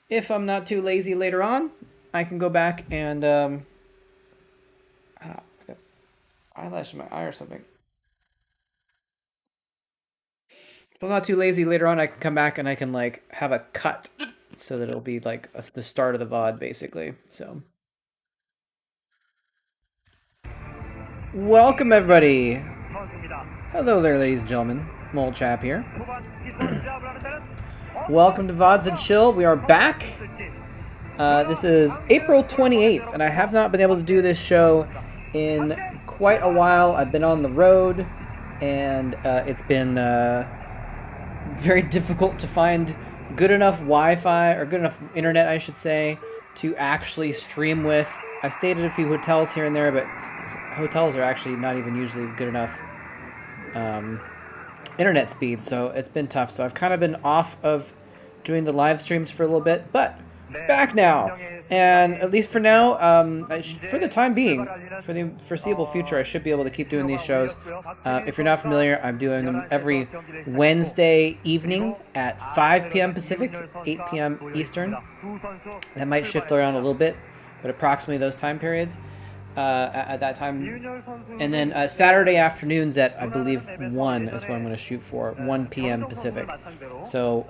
if I'm not too lazy later on, I can go back and I got eyelash in my eye or something. If I'm not too lazy later on, I can come back and I can like have a cut so that it'll be like the start of the VOD basically. So welcome everybody. Hello there, ladies and gentlemen. Mole Chap here. Welcome to VODs and Chill. We are back. This is April 28th, and I have not been able to do this show in quite a while. I've been on the road, and it's been very difficult to find good enough Wi-Fi, or good enough internet, I should say, to actually stream with. I stayed at a few hotels here and there, but hotels are actually not even usually good enough internet speed, so it's been tough. So I've kind of been off of doing the live streams for a little bit, but back now. And at least for now, for the time being, for the foreseeable future, I should be able to keep doing these shows. If you're not familiar, I'm doing them every Wednesday evening at 5 p.m. Pacific, 8 p.m. Eastern. That might shift around a little bit, but approximately those time periods at that time. And then Saturday afternoons at, I believe, 1 is what I'm going to shoot for, 1 p.m. Pacific. So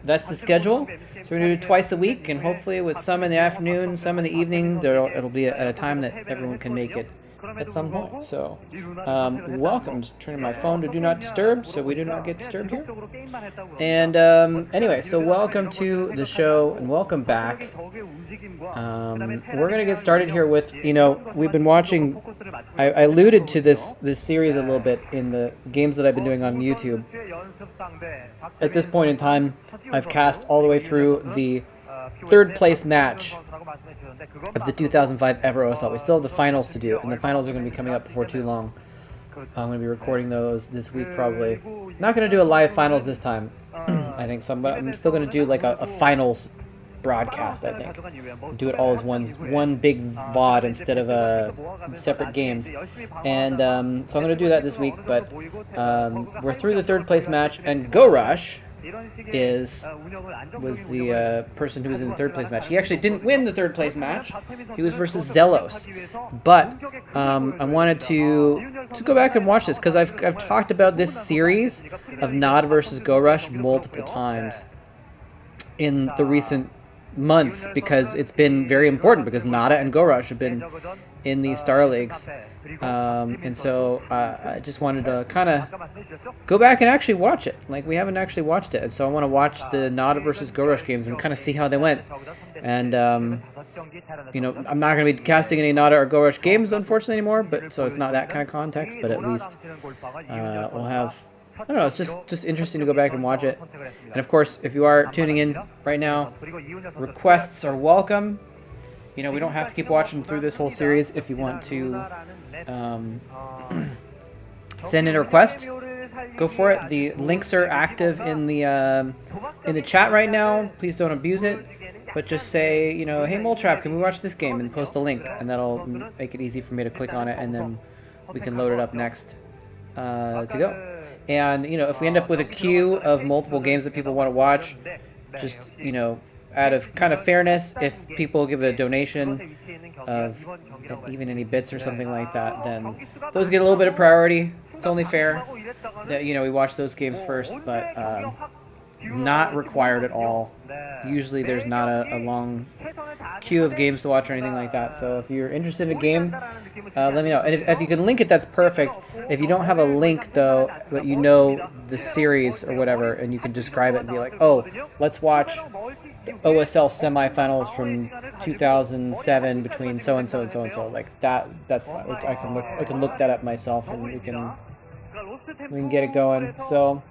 that's the schedule. So we're going to do it twice a week, and hopefully with some in the afternoon, some in the evening, it'll be at a time that everyone can make it at some point. So welcome. Just turning my phone to do not disturb so we do not get disturbed here. And anyway, so welcome to the show and welcome back. We're gonna get started here with, we've been watching, I alluded to this series a little bit in the games that I've been doing on YouTube. At this point in time, I've cast all the way through the third place match of the 2005 Ever OSL. We still have the finals to do, and the finals are going to be coming up before too long. I'm going to be recording those this week probably. Not going to do a live finals this time, I think, but I'm still going to do like a finals broadcast, I think. Do it all as one big VOD instead of separate games. And so I'm going to do that this week, but we're through the third place match, and Go Rush was the person who was in the third place match. He actually didn't win the third place match. He was versus Zelos. But I wanted to go back and watch this because I've talked about this series of Nod versus Go Rush multiple times in the recent months because it's been very important, because Nada and Go Rush have been in these Star Leagues. And so I just wanted to kind of go back and actually watch it. Like, we haven't actually watched it, and so I want to watch the Nada versus Go Rush games and kind of see how they went. And I'm not going to be casting any Nada or Go Rush games, unfortunately, anymore, but so it's not that kind of context, but at least we'll have, I don't know, it's just interesting to go back and watch it. And of course, if you are tuning in right now, requests are welcome. We don't have to keep watching through this whole series. If you want to send in a request, go for it. The links are active in the chat right now. Please don't abuse it, but just say, hey Mole Trap, can we watch this game, and post a link, and that'll make it easy for me to click on it, and then we can load it up next to go. And if we end up with a queue of multiple games that people want to watch, just out of kind of fairness, if people give a donation of even any bits or something like that, then those get a little bit of priority. It's only fair that we watch those games first, but not required at all. Usually there's not a long queue of games to watch or anything like that. So if you're interested in a game, let me know. And if you can link it, that's perfect. If you don't have a link though, but the series or whatever, and you can describe it and be like, oh, let's watch the OSL semifinals from 2007 between so and so and so and so, like that's fine. I can look that up myself, and we can get it going. So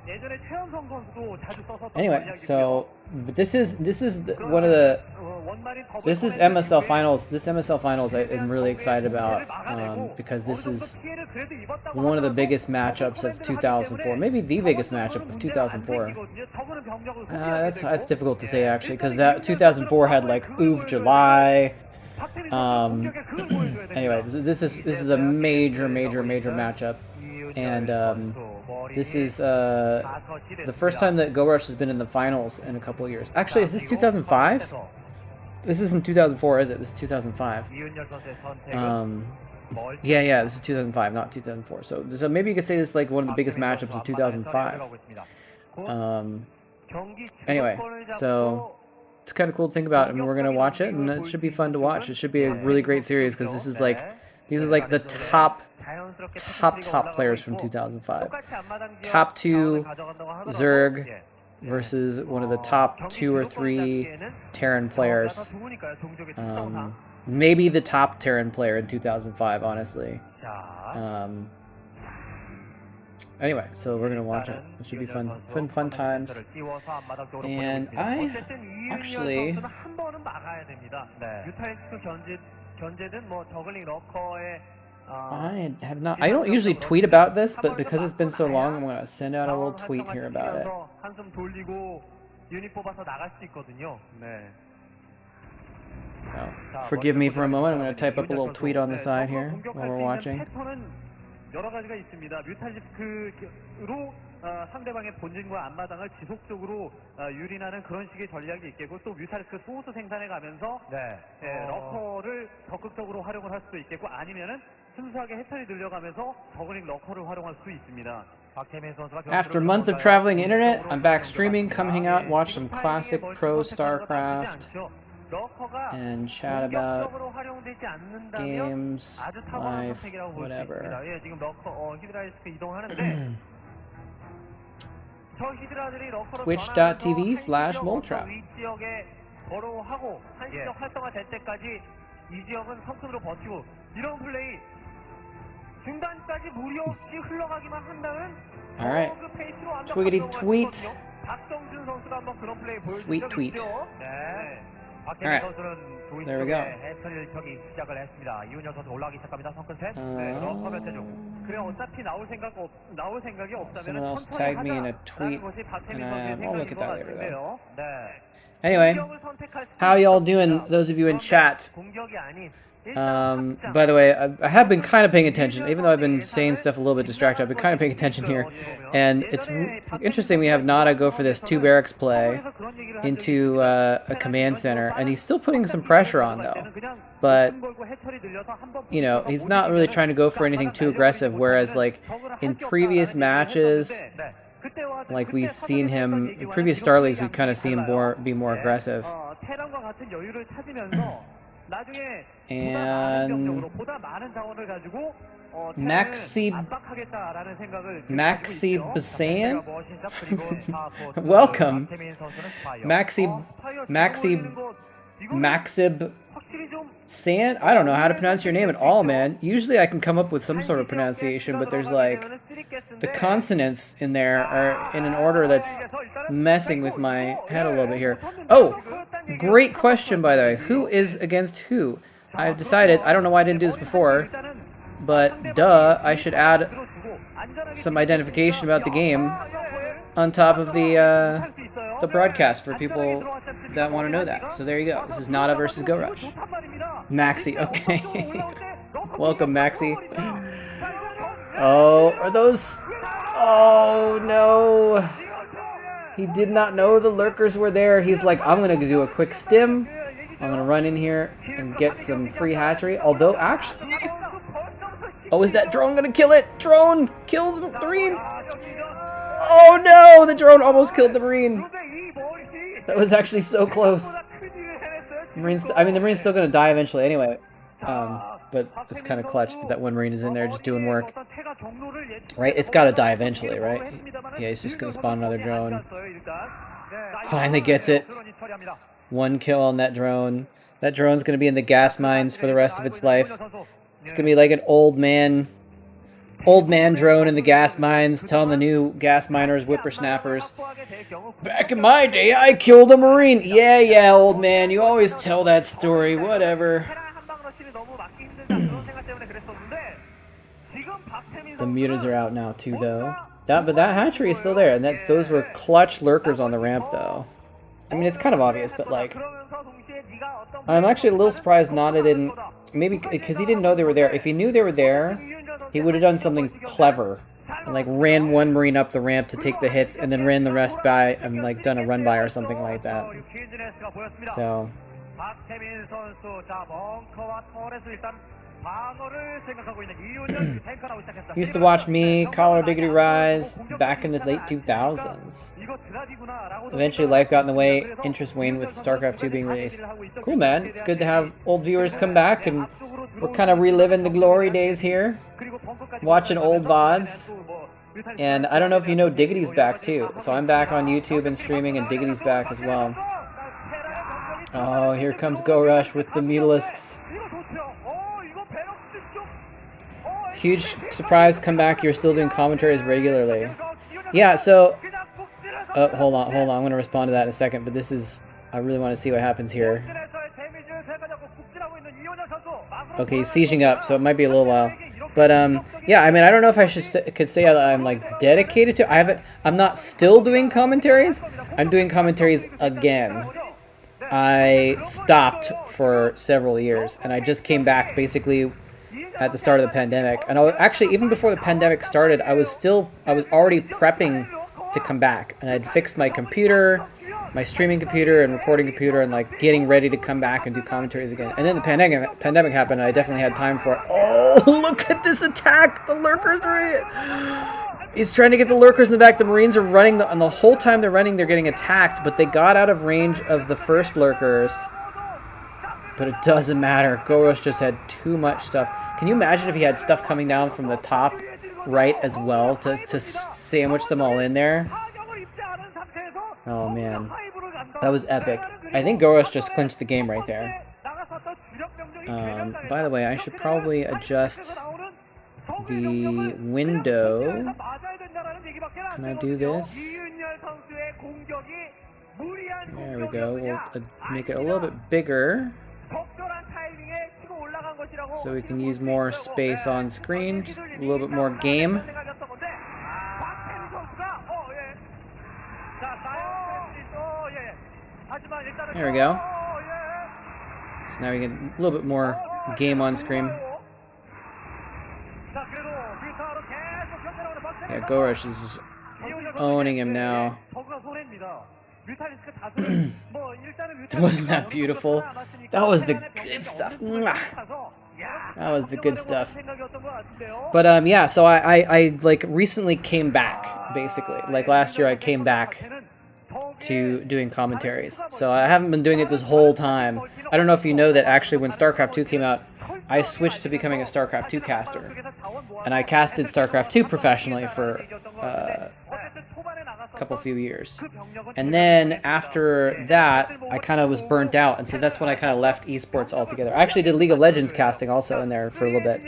anyway, but this is one of the This is MSL Finals. This MSL Finals I'm really excited about because this is one of the biggest matchups of 2004. Maybe the biggest matchup of 2004. That's difficult to say actually, because that 2004 had like Oov July. Anyway, this is a major matchup, and This is the first time that Go Rush has been in the finals in a couple of years. Actually, is this 2005? This isn't 2004, is it? This is 2005. Yeah, this is 2005, not 2004. So maybe you could say this is like one of the biggest matchups of 2005. Anyway, so it's kind of cool to think about. I mean, we're gonna watch it, and it should be fun to watch. It should be a really great series because this is like, these are like the top players from 2005. Top 2 Zerg versus one of the top 2 or 3 Terran players. Maybe the top Terran player in 2005, honestly. Anyway, so we're gonna watch it. It should be fun times. And I actually, I have not. I don't usually tweet about this, but because it's been so long, I'm gonna send out a little tweet here about it. So, forgive me for a moment. I'm gonna type up a little tweet on the side here while we're watching. 여러 가지가 있습니다. 뮤탈리스크로 상대방의 본진과 앞마당을 지속적으로 유린하는 그런 식의 전략이 있겠고, 또 뮤탈리스크 소스 생산해 가면서 러커를 적극적으로 활용을 할 수도 있겠고, 아니면은 순수하게 해처리 늘려가면서 저글링 러커를 활용할 수 있습니다. After a month of traveling internet, I'm back streaming. Come hang out, watch some classic pro StarCraft, and chat about games, life, whatever. Twitch.tv/Moltrap. Alright. Twiggity tweet. Sweet tweet. Alright, there we go. Someone else tagged me in a tweet, and I'll look at that later though. Anyway, how y'all doing, those of you in chat? By the way, I have been kind of paying attention, even though I've been saying stuff a little bit distracted. I've been kind of paying attention here, and it's interesting we have Nada go for this 2 barracks play into a command center, and he's still putting some pressure on though. But you know, he's not really trying to go for anything too aggressive. Whereas like in previous matches, like we've seen him in previous Star Leagues, we kind of seen him be more aggressive. And Maxi Basan? Welcome. Maxib San? I don't know how to pronounce your name at all, man. Usually I can come up with some sort of pronunciation, but there's like the consonants in there are in an order that's messing with my head a little bit here. Oh, great question, by the way. Who is against who? I've decided, I don't know why I didn't do this before, but duh, I should add some identification about the game on top of the broadcast for people that want to know that. So there you go. This is Nada versus Go Rush. Maxi, okay. Welcome, Maxi. Oh, are those... Oh, no. He did not know the lurkers were there. He's like, I'm going to do a quick stim. I'm going to run in here and get some free hatchery. Although, actually... Oh, is that drone going to kill it? Drone killed the Marine. Oh, no. The drone almost killed the Marine. That was actually so close. The Marine's still going to die eventually anyway. But it's kind of clutch that one Marine is in there just doing work. Right? It's got to die eventually, right? Yeah, he's just going to spawn another drone. Finally gets it. 1 kill on that drone. That drone's going to be in the gas mines for the rest of its life. It's going to be like an old man drone in the gas mines telling the new gas miners, whippersnappers, back in my day, I killed a Marine. Yeah, old man, you always tell that story, whatever. The mutants are out now too, though. But that hatchery is still there, and those were clutch lurkers on the ramp, though. I mean, it's kind of obvious, but like, I'm actually a little surprised Nada didn't. Maybe because he didn't know they were there. If he knew they were there, he would have done something clever and like ran one Marine up the ramp to take the hits, and then ran the rest by and like done a run by or something like that. So. 박태민 선수 자 벙커와 터렛을 일단 방어를 생각하고 있는 이윤열 탱크 나오기 시작했습니다. Used to watch me, Colorado Diggity Rise, back in the late 2000s. Eventually life got in the way, interest waned with StarCraft 2 being released. Cool, man. It's good to have old viewers come back, and we're kind of reliving the glory days here, watching old VODs. And I don't know if you know, Diggity's back too. So I'm back on YouTube and streaming, and Diggity's back as well. Oh, here comes Go Rush with the Mutalisks. Huge surprise comeback. You're still doing commentaries regularly. Yeah, so... hold on. I'm going to respond to that in a second, but this is... I really want to see what happens here. Okay, he's sieging up, so it might be a little while. But, yeah, I mean, I don't know if I could say that I'm, like, dedicated to... I'm not still doing commentaries. I'm doing commentaries again. I stopped for several years, and I just came back basically at the start of the pandemic. And actually, even before the pandemic started, I was already prepping to come back, and I'd fixed my computer, my streaming computer and recording computer, and like getting ready to come back and do commentaries again. And then the pandemic happened, and I definitely had time for it. Oh, look at this attack! The lurkers are... He's trying to get the lurkers in the back. The Marines are running, and the whole time they're running, they're getting attacked, but they got out of range of the first lurkers. But it doesn't matter. Go Rush just had too much stuff. Can you imagine if he had stuff coming down from the top right as well to sandwich them all in there? Oh, man. That was epic. I think Go Rush just clinched the game right there. By the way, I should probably adjust the window. Can I do this? There we go. We'll make it a little bit bigger so we can use more space on screen, just a little bit more game. There we go. So now we get a little bit more game on screen. Yeah, Go Rush is just owning him now. Wasn't that beautiful? That was the good stuff. That was the good stuff. But yeah, so I like recently came back, basically. Like last year I came back to doing commentaries. So I haven't been doing it this whole time. I don't know if you know that actually when StarCraft 2 came out, I switched to becoming a StarCraft 2 caster. And I casted StarCraft 2 professionally for a few years. And then after that, I kind of was burnt out, and so that's when I kind of left esports altogether. I actually did League of Legends casting also in there for a little bit.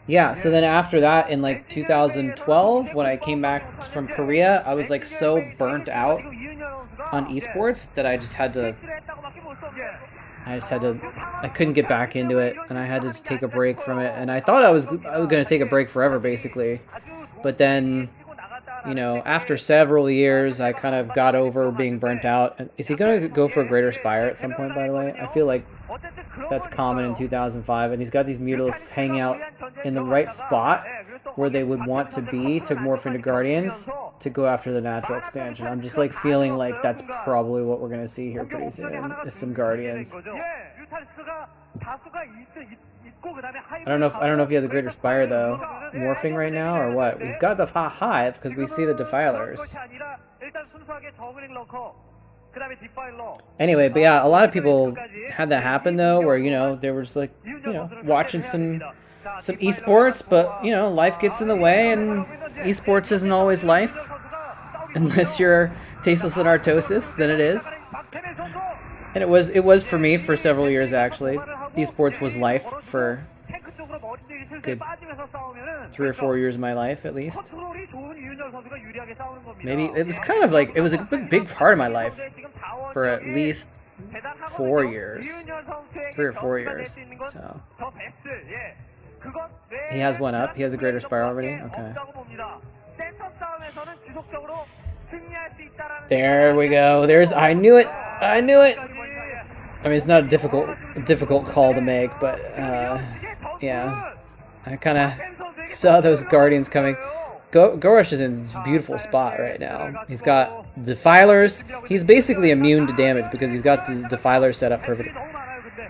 Yeah, so then after that, in like 2012, when I came back from Korea, I was like so burnt out on esports that I couldn't get back into it, and I had to just take a break from it. And I thought I was going to take a break forever, basically. But then, you know, after several years, I kind of got over being burnt out. Is he going to go for a Greater Spire at some point, by the way? I feel like that's common in 2005, and he's got these Mutalisks hanging out in the right spot where they would want to be to morph into Guardians to go after the natural expansion. I'm just like feeling like that's probably what we're going to see here pretty soon, is some Guardians. I don't know if he has a Greater Spire though, morphing right now or what. He's got the Hive because we see the Defilers. Anyway, but yeah, a lot of people had that happen though, where, you know, they were just like, you know, watching some esports, but, you know, life gets in the way, and esports isn't always life. Unless you're tasteless and artosis, then it is. And it was for me for several years, actually. Esports was life for a good 3 or 4 years of my life, at least. Maybe it was kind of like, it was a big part of my life for at least 4 years. 3 or 4 years, so. He has one up? He has a Greater Spire already? Okay. There we go. I knew it! I knew it! I mean, it's not a difficult call to make, but yeah, I kind of saw those Guardians coming. Gorosh is in a beautiful spot right now. He's got Defilers. He's basically immune to damage because he's got the Defiler set up perfectly.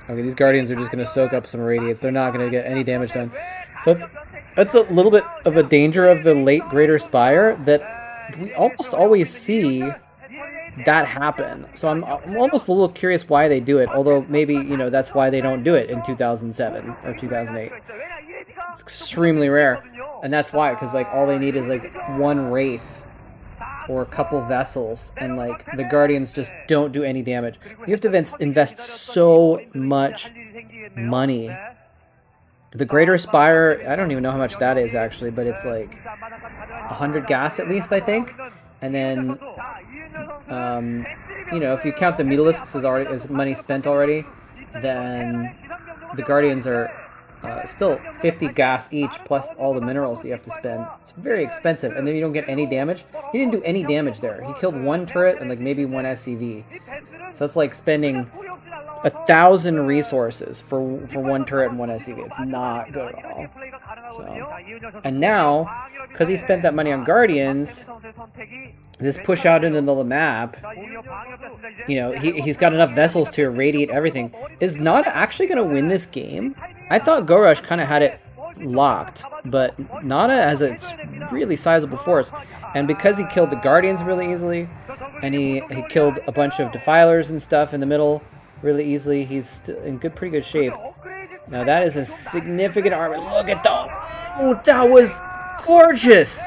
Okay, these Guardians are just going to soak up some Radiates. They're not going to get any damage done. So that's a little bit of a danger of the late Greater Spire that we almost always see that happen. So I'm almost a little curious why they do it, although maybe, you know, that's why they don't do it in 2007 or 2008. It's extremely rare. And that's why, because like all they need is like one Wraith or a couple Vessels, and like the Guardians just don't do any damage. You have to invest so much money. The Greater Spire, I don't even know how much that is actually, but it's like 100 gas at least, I think. And then, you know, if you count the Mutalisks as money spent already, then the Guardians are still 50 gas each, plus all the minerals that you have to spend. It's very expensive, and then you don't get any damage. He didn't do any damage there. He killed one turret and like maybe one SCV. So it's like spending 1,000 resources for one turret and one SCV. It's not good at all. So, and now, because he spent that money on Guardians, this push out into the middle of the map, you know, he's got enough vessels to irradiate everything. Is Nada actually going to win this game? I thought Gorosh kind of had it locked, but Nada has a really sizable force. And because he killed the Guardians really easily, and he killed a bunch of Defilers and stuff in the middle really easily, he's in pretty good shape. Now that is a significant armor. Look at that! Oh, that was gorgeous!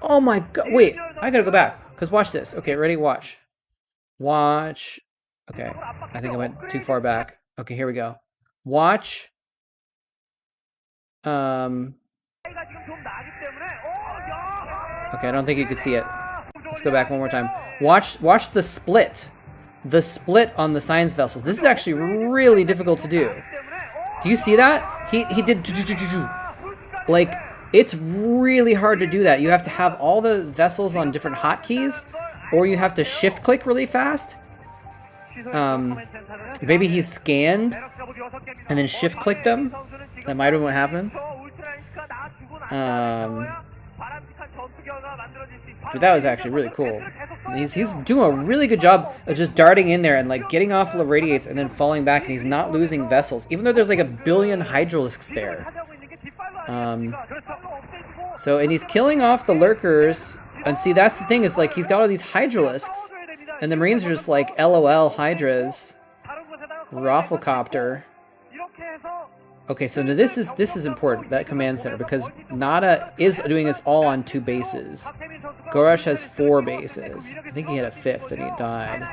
Oh my god! Wait, I gotta go back. Because watch this. Okay, ready? Watch. Watch. Okay, I think I went too far back. Okay, here we go. Watch. Okay, I don't think you could see it. Let's go back one more time. Watch the split. The split on the Science Vessels. This is actually really difficult to do. Do you see that? He did... Like, it's really hard to do that. You have to have all the vessels on different hotkeys, or you have to shift-click really fast. Maybe he scanned and then shift-clicked them. That might have been what happened. But that was actually really cool. He's doing a really good job of just darting in there and like getting off the radiates and then falling back, and he's not losing vessels, even though there's like 1 billion Hydralisks there. So, and he's killing off the lurkers, and see, that's the thing, is like he's got all these Hydralisks, and the Marines are just like LOL Hydras, Rafflecopter. Okay, so now this is important, that command center, because Nada is doing this all on 2 bases. Gorosh has 4 bases. I think he had a 5th and he died.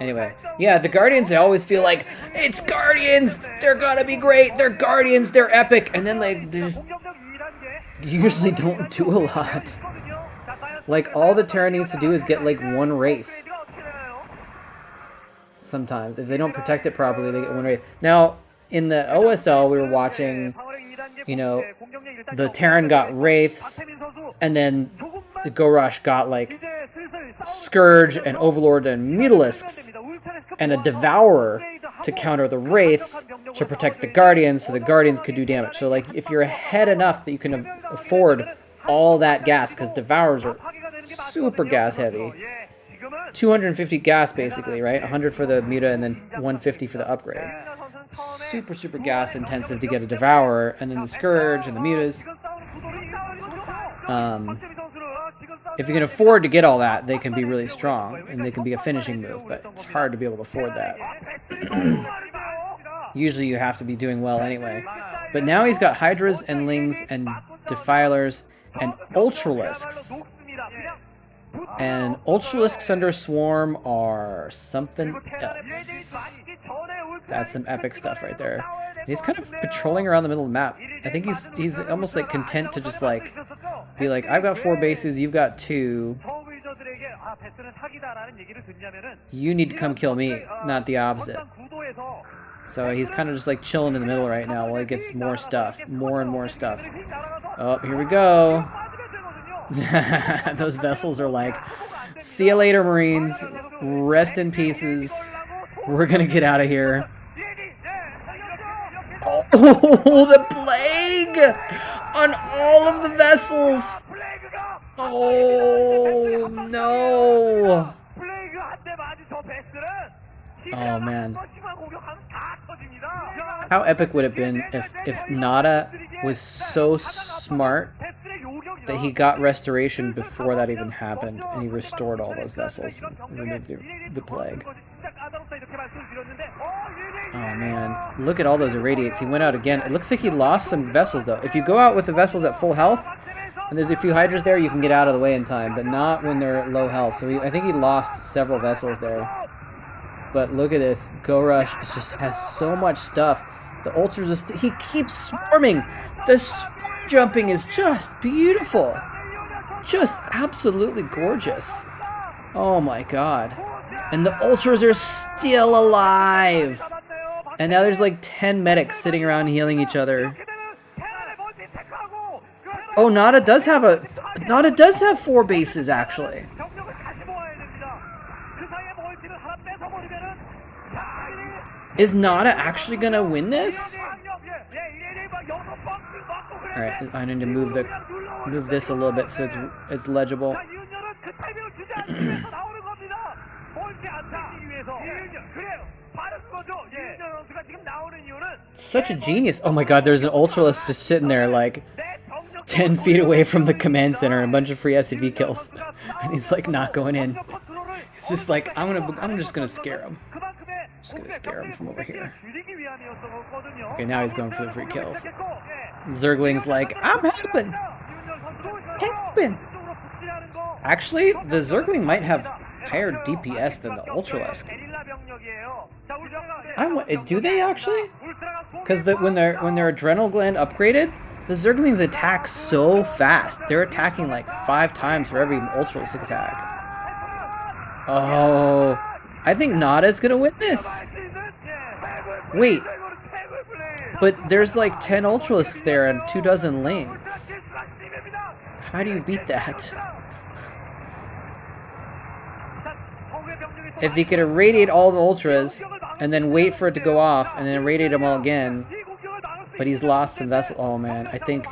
Anyway, yeah, the Guardians, they always feel like, it's Guardians! They're gonna be great! They're Guardians! They're epic! And then like, they just usually don't do a lot. Like, all the Terra needs to do is get like 1 Wraith. Sometimes. If they don't protect it properly, they get 1 Wraith. Now, in the OSL, we were watching, you know, the Terran got Wraiths, and then the Gorosh got, like, Scourge and Overlord and Mutalisks, and a Devourer to counter the Wraiths to protect the Guardians, so the Guardians could do damage. So, like, if you're ahead enough that you can afford all that gas, because Devourers are super gas heavy. 250 gas, basically, right? 100 for the Muta and then 150 for the upgrade. Super, super gas intensive to get a Devourer, and then the Scourge and the Mutas. If you can afford to get all that, they can be really strong, and they can be a finishing move, but it's hard to be able to afford that. Usually you have to be doing well anyway. But now he's got Hydras and Lings and Defilers and Ultralisks. And Ultralisks under Swarm are something else. That's some epic stuff right there. And he's kind of patrolling around the middle of the map. I think he's almost like content to just like be like, I've got 4 bases, you've got 2. You need to come kill me, not the opposite. So he's kind of just like chilling in the middle right now while he gets more stuff, more and more stuff. Oh, here we go. Those vessels are like, see you later, Marines. Rest in pieces. We're gonna get out of here. Oh, the plague on all of the vessels. Oh, no. Oh, man. How epic would it have been if Nada was so smart that he got restoration before that even happened, and he restored all those vessels and removed the plague. Oh man, look at all those irradiates. He went out again. It looks like he lost some vessels though. If you go out with the vessels at full health, and there's a few hydras there, you can get out of the way in time, but not when they're at low health. So I think he lost several vessels there. But look at this. Go Rush just has so much stuff. The ultras, he keeps swarming. The swarm jumping is just beautiful. Just absolutely gorgeous. Oh my god. And the ultras are still alive. And now there's like 10 medics sitting around healing each other. Oh, Nada does have 4 bases actually. Is Nada actually gonna win this? Alright, I need to move this a little bit so it's legible. Such a genius. Oh my god, there's an Ultralist just sitting there like 10 feet away from the command center, a bunch of free SCV kills. And he's like not going in. It's just like, I'm just gonna scare him. Just gonna scare him from over here. Okay, now he's going for the free kills. Zergling's like, I'm helping! Helping! Actually, the Zergling might have higher DPS than the Ultralisk. Do they actually? Because when their adrenal gland upgraded, the Zerglings attack so fast. They're attacking like 5 times for every Ultralisk attack. Oh, I think Nada's gonna win this. Wait, but there's like 10 Ultralisks there and 24 Lings. How do you beat that? If he could irradiate all the Ultras and then wait for it to go off and then irradiate them all again, but he's lost some vessel. Oh man, I think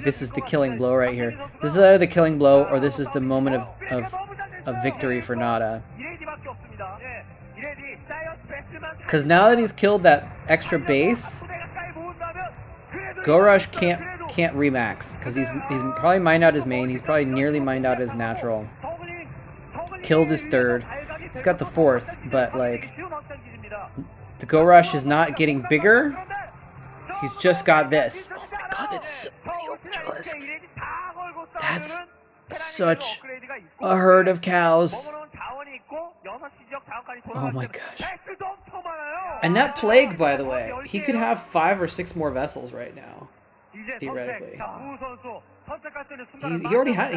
this is the killing blow right here. This is either the killing blow or this is the moment of victory for Nada. Because now that he's killed that extra base, Go Rush can't remax because he's probably mined out his main. He's probably nearly mined out his natural. Killed his 3rd. He's got the 4th, but like the Go Rush is not getting bigger. He's just got this. Oh my god, that's so many Ultralisks. That's such a herd of cows. Oh my gosh. And that plague, by the way, he could have 5 or 6 more vessels right now. Theoretically.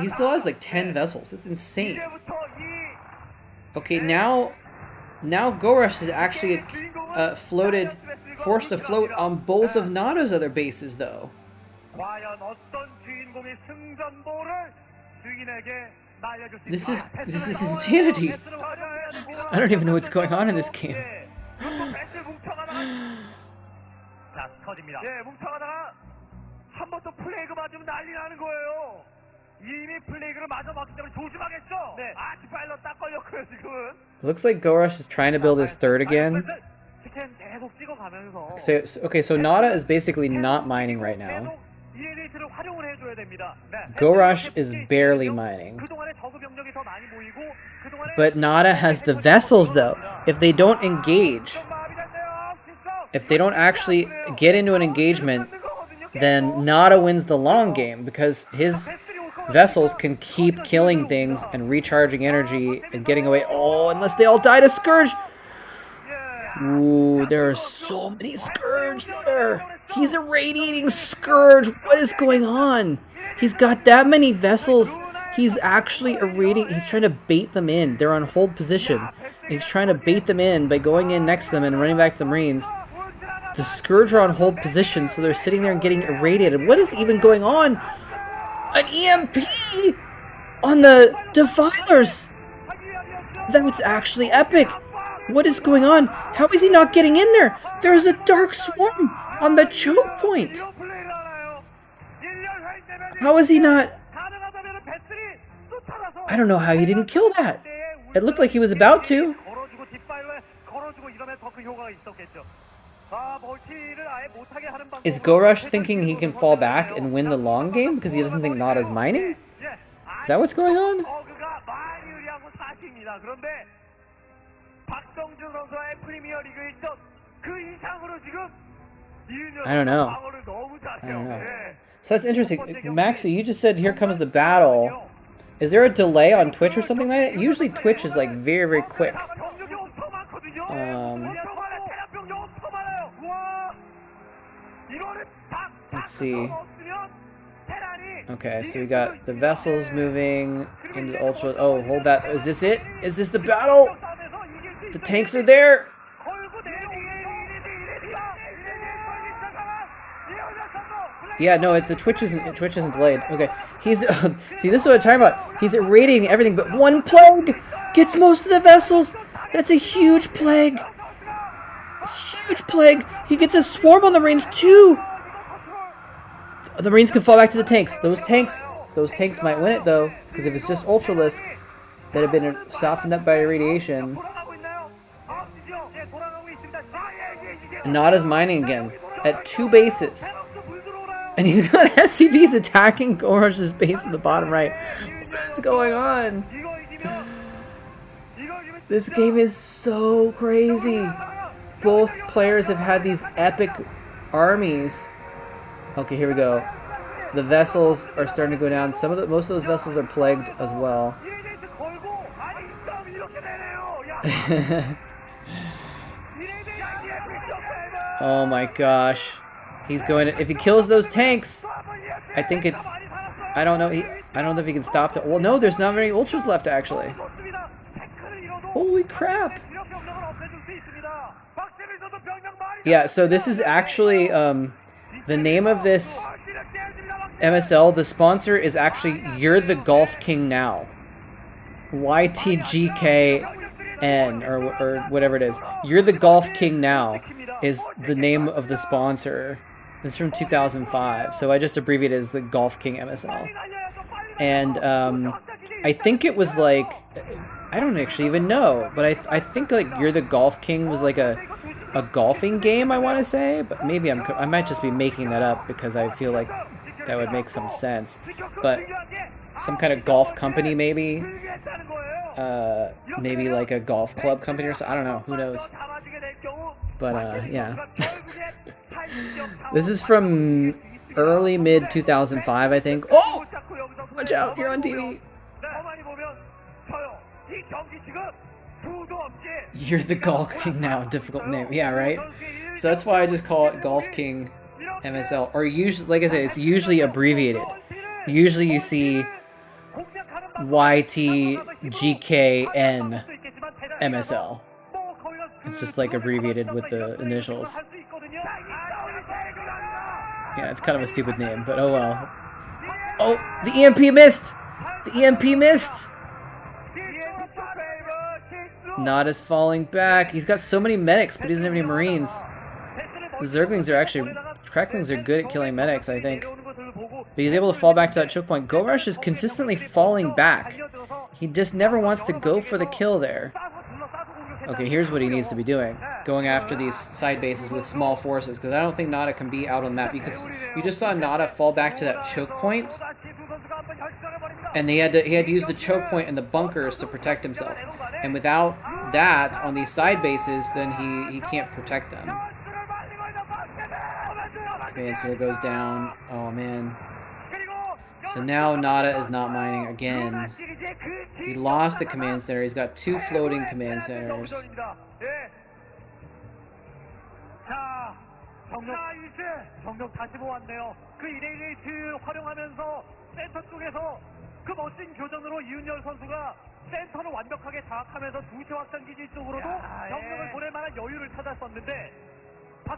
He still has like 10 vessels. That's insane. Okay, now Go Rush is actually forced to float on both of Nada's other bases though. This is insanity. I don't even know what's going on in this game. Looks like Go Rush is trying to build his 3rd again. So Nada is basically not mining right now. Go Rush is barely mining. But Nada has the vessels though. If they don't engage, if they don't actually get into an engagement, then Nada wins the long game because his vessels can keep killing things and recharging energy and getting away. Oh, unless they all die to Scourge. Ooh, there are so many Scourge there. He's irradiating Scourge. What is going on? He's got that many vessels. He's actually irradiating. He's trying to bait them in. They're on hold position. He's trying to bait them in by going in next to them and running back to the Marines. The Scourge are on hold position, so they're sitting there and getting irradiated. What is even going on? An EMP on the defilers! That's actually epic! What is going on? How is he not getting in there? There's a dark swarm on the choke point! How is he not? I don't know how he didn't kill that. It looked like he was about to. Is Gorush thinking he can fall back and win the long game because he doesn't think Nada's mining? Is that what's going on? I don't know. I don't know. So that's interesting. Maxi, you just said here comes the battle. Is there a delay on Twitch or something like that? Usually Twitch is like very, very quick. Let's see. Okay, so we got the vessels moving into the ultra. Oh, hold that. Is this it? Is this the battle? The tanks are there. Yeah, no, the Twitch isn't delayed. Okay, he's see, this is what I'm talking about. He's irradiating everything, but one plague gets most of the vessels. That's a huge plague. A huge plague. He gets a swarm on the Marines too. The Marines can fall back to the tanks. Those tanks might win it though, because if it's just Ultralisks that have been softened up by irradiation. Nada's mining again at 2 bases. And he's got SCVs attacking Gorush's base in the bottom right. What is going on? This game is so crazy. Both players have had these epic armies. Okay, here we go. The vessels are starting to go down. Most of those vessels are plagued as well. Oh my gosh. He's going to, if he kills those tanks, I think it's, I don't know if he can stop it. Well, no, there's not very ultras left actually. Holy crap. Yeah, so this is actually, the name of this MSL, the sponsor is actually You're the Golf King Now. YTGKN, or whatever it is. You're the Golf King Now is the name of the sponsor. This is from 2005, so I just abbreviated it as the Golf King MSL. And I think it was like, I don't actually even know, but I think like You're the Golf King was like a golfing game, I want to say, but maybe I might just be making that up because I feel like that would make some sense. But some kind of golf company, maybe, maybe like a golf club company or something. I don't know. Who knows? But yeah. This is from early mid 2005, I think. Oh, watch out! You're on TV. You're the Golf King Now. Difficult name. Yeah, right? So that's why I just call it Golf King MSL. Or usually, like I said, it's usually abbreviated. Usually you see YTGKN MSL. It's just like abbreviated with the initials. Yeah, it's kind of a stupid name, but oh well. Oh, the EMP missed! The EMP missed! Nada's falling back. He's got so many medics, but he doesn't have any Marines. The Zerglings are actually... Cracklings are good at killing medics, I think. But he's able to fall back to that choke point. Gorush is consistently falling back. He just never wants to go for the kill there. Okay, here's what he needs to be doing. Going after these side bases with small forces, because I don't think Nada can be out on that, because you just saw Nada fall back to that choke point, and he had to use the choke point and the bunkers to protect himself. And without that on these side bases, then he can't protect them. Okay, and so it goes down. Oh man. So now Nada is not mining again. He lost the command center. He's got 2 floating command centers.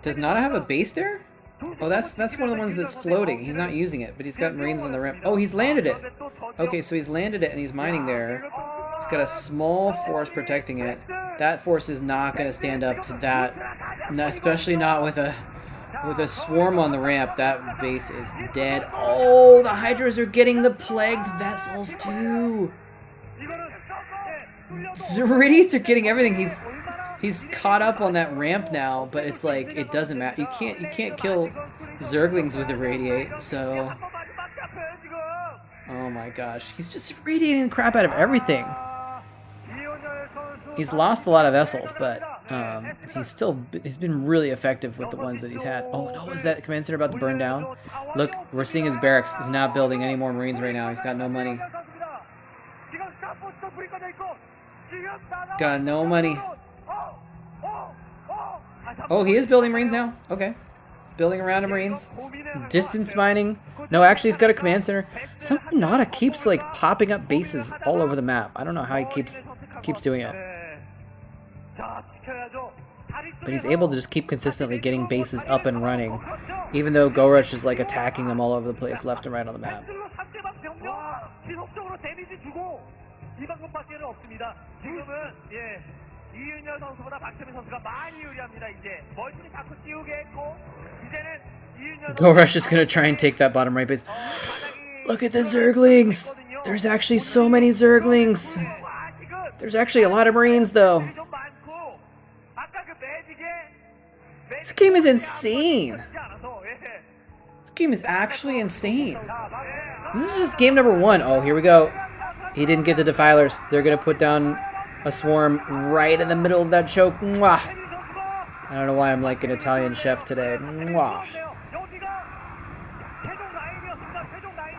Does Nada have a base there? Oh, that's one of the ones that's floating. He's not using it, but he's got Marines on the ramp. Oh, he's landed it. Okay, so he's landed it and he's mining there. He's got a small force protecting it. That force is not going to stand up to that, especially not with a swarm on the ramp. That base is dead. Oh, the Hydras are getting the plagued vessels too. Zeridians are getting everything. He's caught up on that ramp now, but it's like it doesn't matter. You can't kill Zerglings with irradiate. So, oh my gosh, he's just irradiating the crap out of everything. He's lost a lot of vessels, but he's been really effective with the ones that he's had. Oh no, is that command center about to burn down? Look, we're seeing his barracks. He's not building any more Marines right now. He's got no money. Got no money. Oh, he is building Marines now? Okay. He's building around the Marines. Distance mining. No, actually, he's got a command center. Somehow Nada keeps, like, popping up bases all over the map. I don't know how he keeps doing it. But he's able to just keep consistently getting bases up and running, even though Gorush is, like, attacking them all over the place, left and right on the map. Gorush is gonna try and take that bottom right base. Look at the Zerglings! There's actually so many Zerglings! There's actually a lot of Marines, though. This game is insane! This game is actually insane. This is just game number 1. Oh, here we go. He didn't get the Defilers. They're gonna put down a swarm right in the middle of that choke. Mwah! I don't know why I'm like an Italian chef today. Mwah!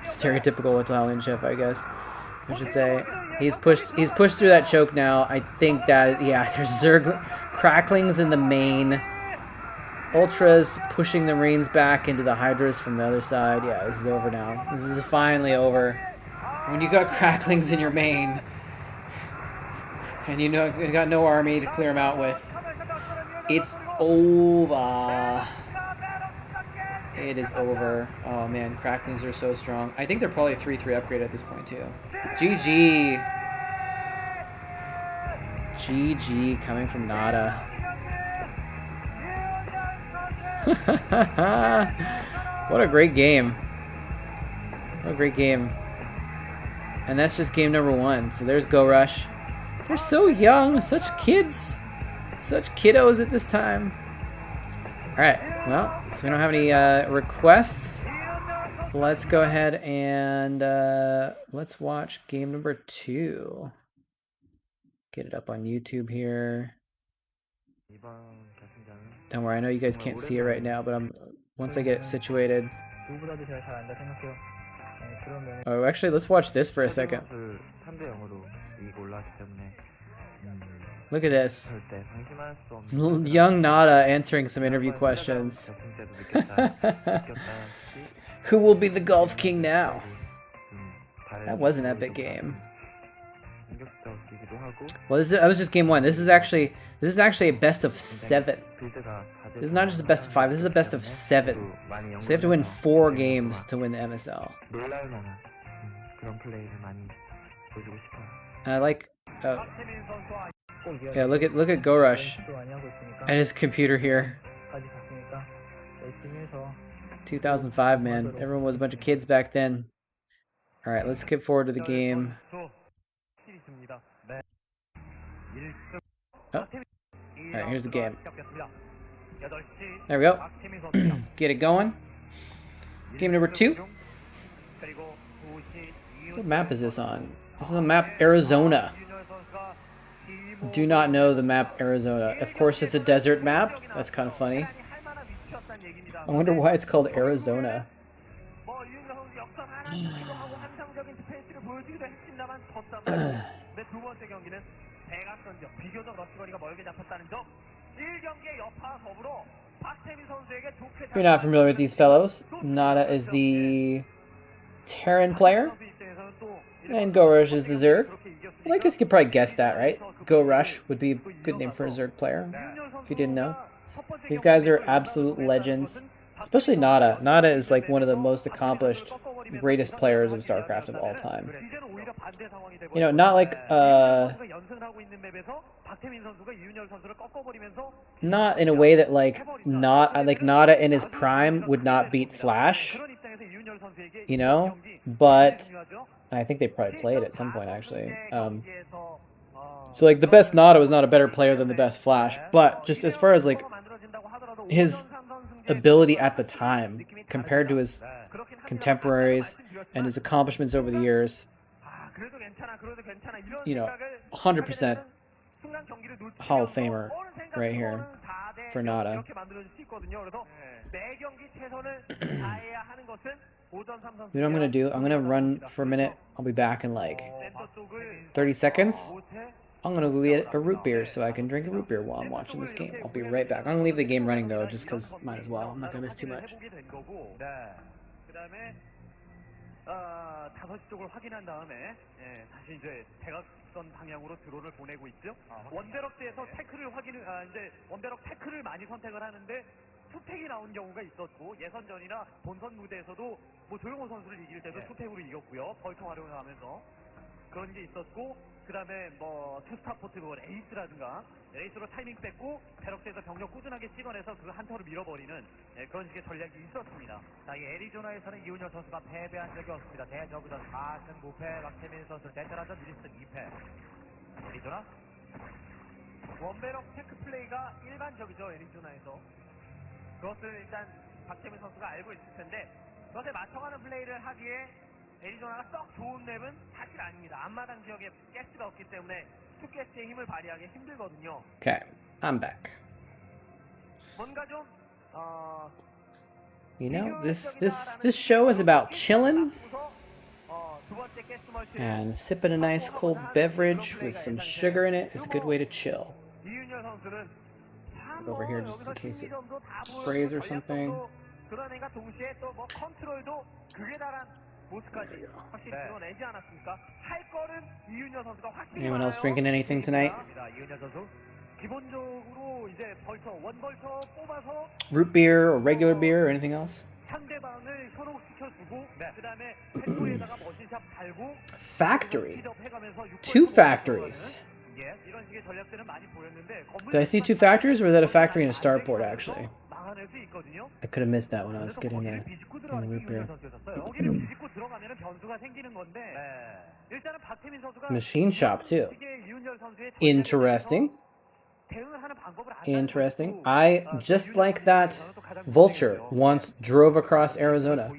Stereotypical Italian chef, I guess I should say. He's pushed through that choke now. I think that, yeah, there's cracklings in the main. Ultras pushing the Marines back into the Hydras from the other side. Yeah, this is over now. This is finally over. When you got cracklings in your main, and you got no army to clear them out with, it's over. It is over. Oh man, cracklings are so strong. I think they're probably 3-3 upgrade at this point too. GG. GG coming from Nada. What a great game. What a great game. And that's just game number 1. So there's Gorush. They're so young, such kids. Such kiddos at this time. Alright, well, so we don't have any requests. Let's go ahead and let's watch game number 2. Get it up on YouTube here. Don't worry, I know you guys can't see it right now, but once I get it situated. Oh, actually, let's watch this for a second. Look at this. Young Nada answering some interview questions. Who will be the Gulf King now? That was an epic game. Well, that was just game 1. This is actually a best of 7. This is not just a best of 5. This is a best of 7. So you have to win 4 games to win the MSL. And I like. Yeah, look at Gorush and his computer here. 2005, man. Everyone was a bunch of kids back then. All right, let's skip forward to the game. Oh. All right, here's the game. There we go. Get it going. Game number 2. What map is this on? This is on map Arizona. Do not know the map Arizona. Of course, it's a desert map. That's kind of funny. I wonder why it's called Arizona. If you're not familiar with these fellows, Nada is the Terran player, and Gorush is the Zerg. Well, I guess you could probably guess that, right? Gorush would be a good name for a Zerg player, if you didn't know. These guys are absolute legends. Especially Nada. Nada is like one of the most accomplished, greatest players of StarCraft of all time. You know, not like not in a way that like Nada in his prime would not beat Flash. You know, but I think they probably played at some point actually. So like the best Nada was not a better player than the best Flash, but just as far as like his ability at the time compared to his contemporaries and his accomplishments over the years, you know, 100% Hall of Famer right here for Nada. You know what I'm gonna do? I'm gonna run for a minute. I'll be back in like 30 seconds. I'm gonna go get a root beer so I can drink a root beer while I'm watching this game. I'll be right back. I'm gonna leave the game running though, just because might as well. I'm not gonna miss too much. 5시 쪽을 확인한 다음에 다시 이제 대각선 방향으로 드론을 보내고 있죠. 원베럭대에서 태클을 이제 원베럭 태클을 많이 선택을 하는데 투택이 나온 경우가 있었고 예선전이나 본선 무대에서도 뭐 조용호 선수를 이길 때도 투택으로 이겼고요. 벌처 활용을 하면서 그런 게 있었고 그다음에 뭐 투스타포트 레이스로 타이밍 뺐고 베럭대에서 병력 꾸준하게 찍어내서 그 한타로 밀어버리는 그런 식의 전략이 있었습니다. 자, 이 애리조나에서는 이훈열 선수가 패배한 적이 없습니다. 대저그전 4승 무패, 박태민 선수 베테랑전 1승 2패. 애리조나 원베럭 테크 플레이가 일반적이죠. 애리조나에서 그것을 일단 박태민 선수가 알고 있을 텐데 그것에 맞춰가는 플레이를 하기에 애리조나가 썩 좋은 맵은 사실 아닙니다. 앞마당 지역에 가스가 없기 때문에 투가스의 힘을 발휘하기 힘들거든요. Okay, I'm back. 뭔가 좀 You know, this show is about chilling and sipping a nice cold beverage with some sugar in it is a good way to chill. Over here just in case it sprays or something. Anyone else drinking anything tonight? Root beer or regular beer or anything else? Factory. 2 factories. Did I see 2 factories, or was that a factory and a starport actually? I could have missed that when I was getting the root beer. Machine shop too. Interesting. Interesting. I, just like that vulture, once drove across Arizona.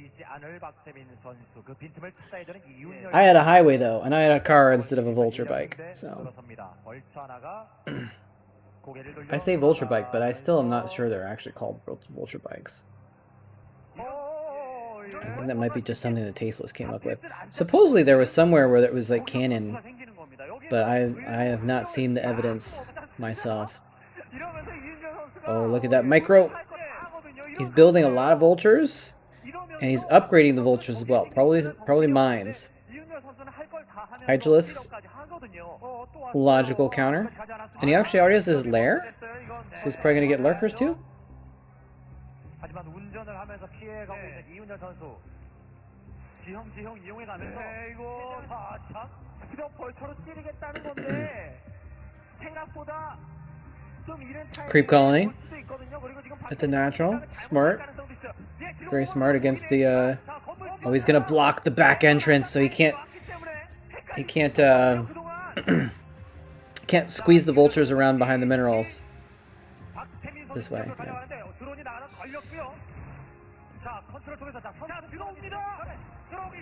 I had a highway though, and I had a car instead of a vulture bike, so... I say vulture bike, but I still am not sure they're actually called vulture bikes. I think that might be just something that Tasteless came up with. Supposedly there was somewhere where it was like canon, but I have not seen the evidence myself. Oh, look at that micro! He's building a lot of vultures, and he's upgrading the vultures as well. Probably mines. Hydralisk's logical counter. And he actually already has his lair, so he's probably gonna get lurkers too. Creep colony at the natural. Smart. Very smart against the oh, he's gonna block the back entrance so he can't can't squeeze the vultures around behind the minerals. This way. Yeah.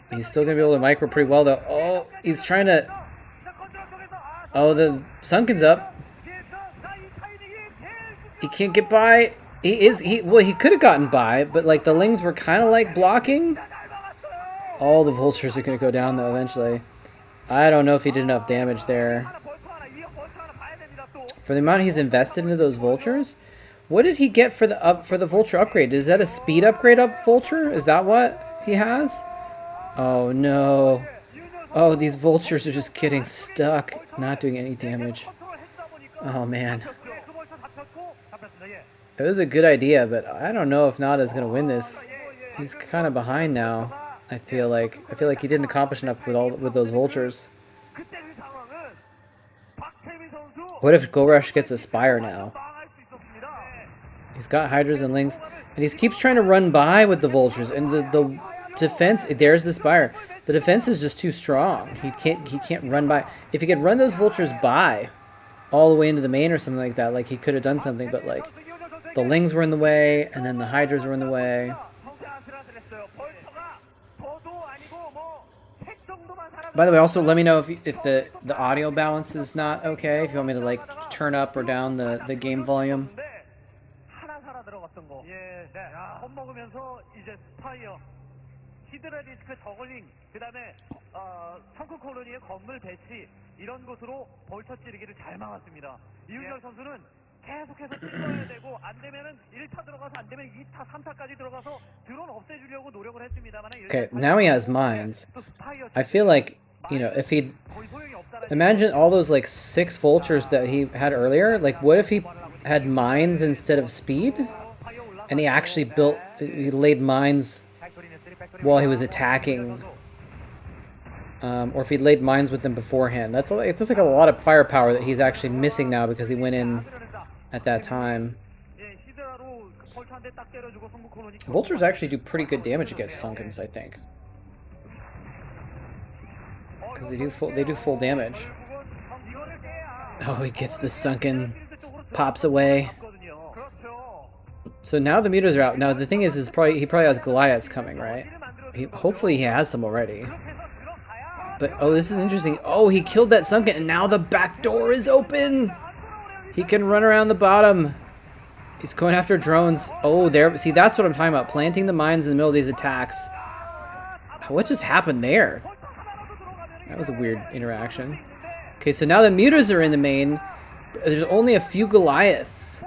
He's still gonna be able to micro pretty well though. Oh, he's trying to... Oh, the Sunken's up. He can't get by. Well, he could have gotten by, but like the Lings were kind of like blocking. All the vultures are gonna go down though eventually. I don't know if he did enough damage there. For the amount he's invested into those vultures, what did he get for the vulture upgrade? Is that a speed upgrade vulture? Is that what he has? Oh no. Oh, these vultures are just getting stuck, not doing any damage. Oh man. It was a good idea, but I don't know if Nada's gonna win this. He's kind of behind now. I feel like he didn't accomplish enough with those vultures. What if Gorush gets a Spire now? He's got Hydras and Lings, and he keeps trying to run by with the vultures, and the defense. There's the Spire. The defense is just too strong. He can't run by. If he could run those vultures by, all the way into the main or something like that, like he could have done something. But like, the Lings were in the way, and then the Hydras were in the way. By the way, also let me know if the audio balance is not okay. If you want me to like turn up or down the game volume. 히드라디스크 저글링 그다음에 성크 콜로니의 건물 배치 이런 곳으로 벌처 찌르기를 잘 막았습니다. 이윤열 선수는 계속해서 찔러야 되고 안 되면은 1타 들어가서 안 되면 2타, 3타까지 들어가서 드론 없애주려고 노력을 했습니다만. Okay, now he has mines. I feel like, you know, if he imagine all those like 6 vultures that he had earlier, like what if he had mines instead of speed? And he actually he laid mines while he was attacking, or if he'd laid mines with them beforehand. That's like a lot of firepower that he's actually missing now because he went in at that time. Vultures actually do pretty good damage against Sunkens, I think, because they do full damage. Oh, he gets the Sunken, pops away. So now the mutas are out. Now the thing is he probably has Goliaths coming, right? Hopefully he has some already. But oh, this is interesting. Oh, he killed that Sunken, and now the back door is open. He can run around the bottom. He's going after drones. Oh, there. See, that's what I'm talking about. Planting the mines in the middle of these attacks. What just happened there? That was a weird interaction. Okay, so now the mutas are in the main. There's only a few Goliaths.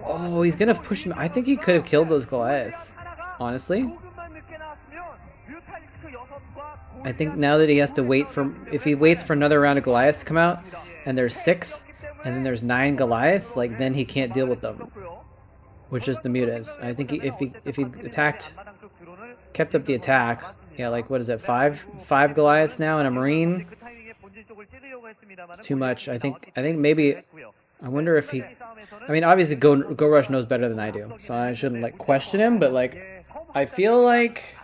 Oh, he's gonna push them. I think he could have killed those Goliaths, honestly. I think now that he has to wait for, if he waits for another round of Goliaths to come out, and there's 6, and then there's 9 Goliaths, like then he can't deal with them, which is the mutas. I think if he attacked, kept up the attack, yeah, like what is it, 5 Goliaths now and a Marine. It's too much. I think maybe. I wonder if he. I mean, obviously, Gorush knows better than I do, so I shouldn't like question him. But like, I feel like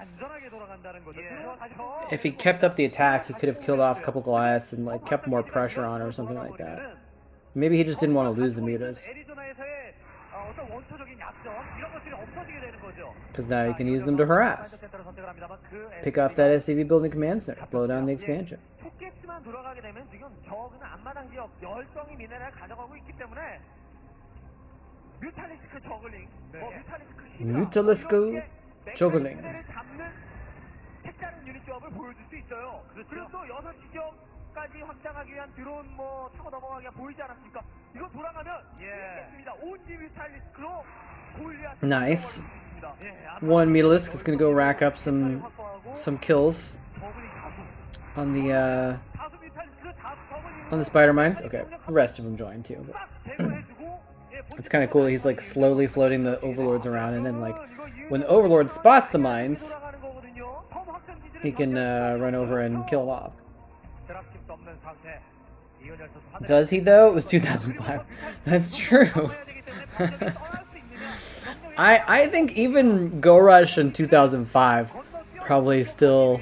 if he kept up the attack, he could have killed off a couple Goliaths and like kept more pressure on or something like that. Maybe he just didn't want to lose the mutas, because now you can use them to harass, pick off that SCV building command center, slow down the expansion. Multistreamed juggling. Nice. One Mutalisk is gonna go rack up some kills on the spider mines. Okay, the rest of them joined too. But it's kind of cool. He's like slowly floating the overlords around, and then like when the overlord spots the mines, he can run over and kill them off. Does he though? It was 2005. That's true. I think even Gorush in 2005 probably still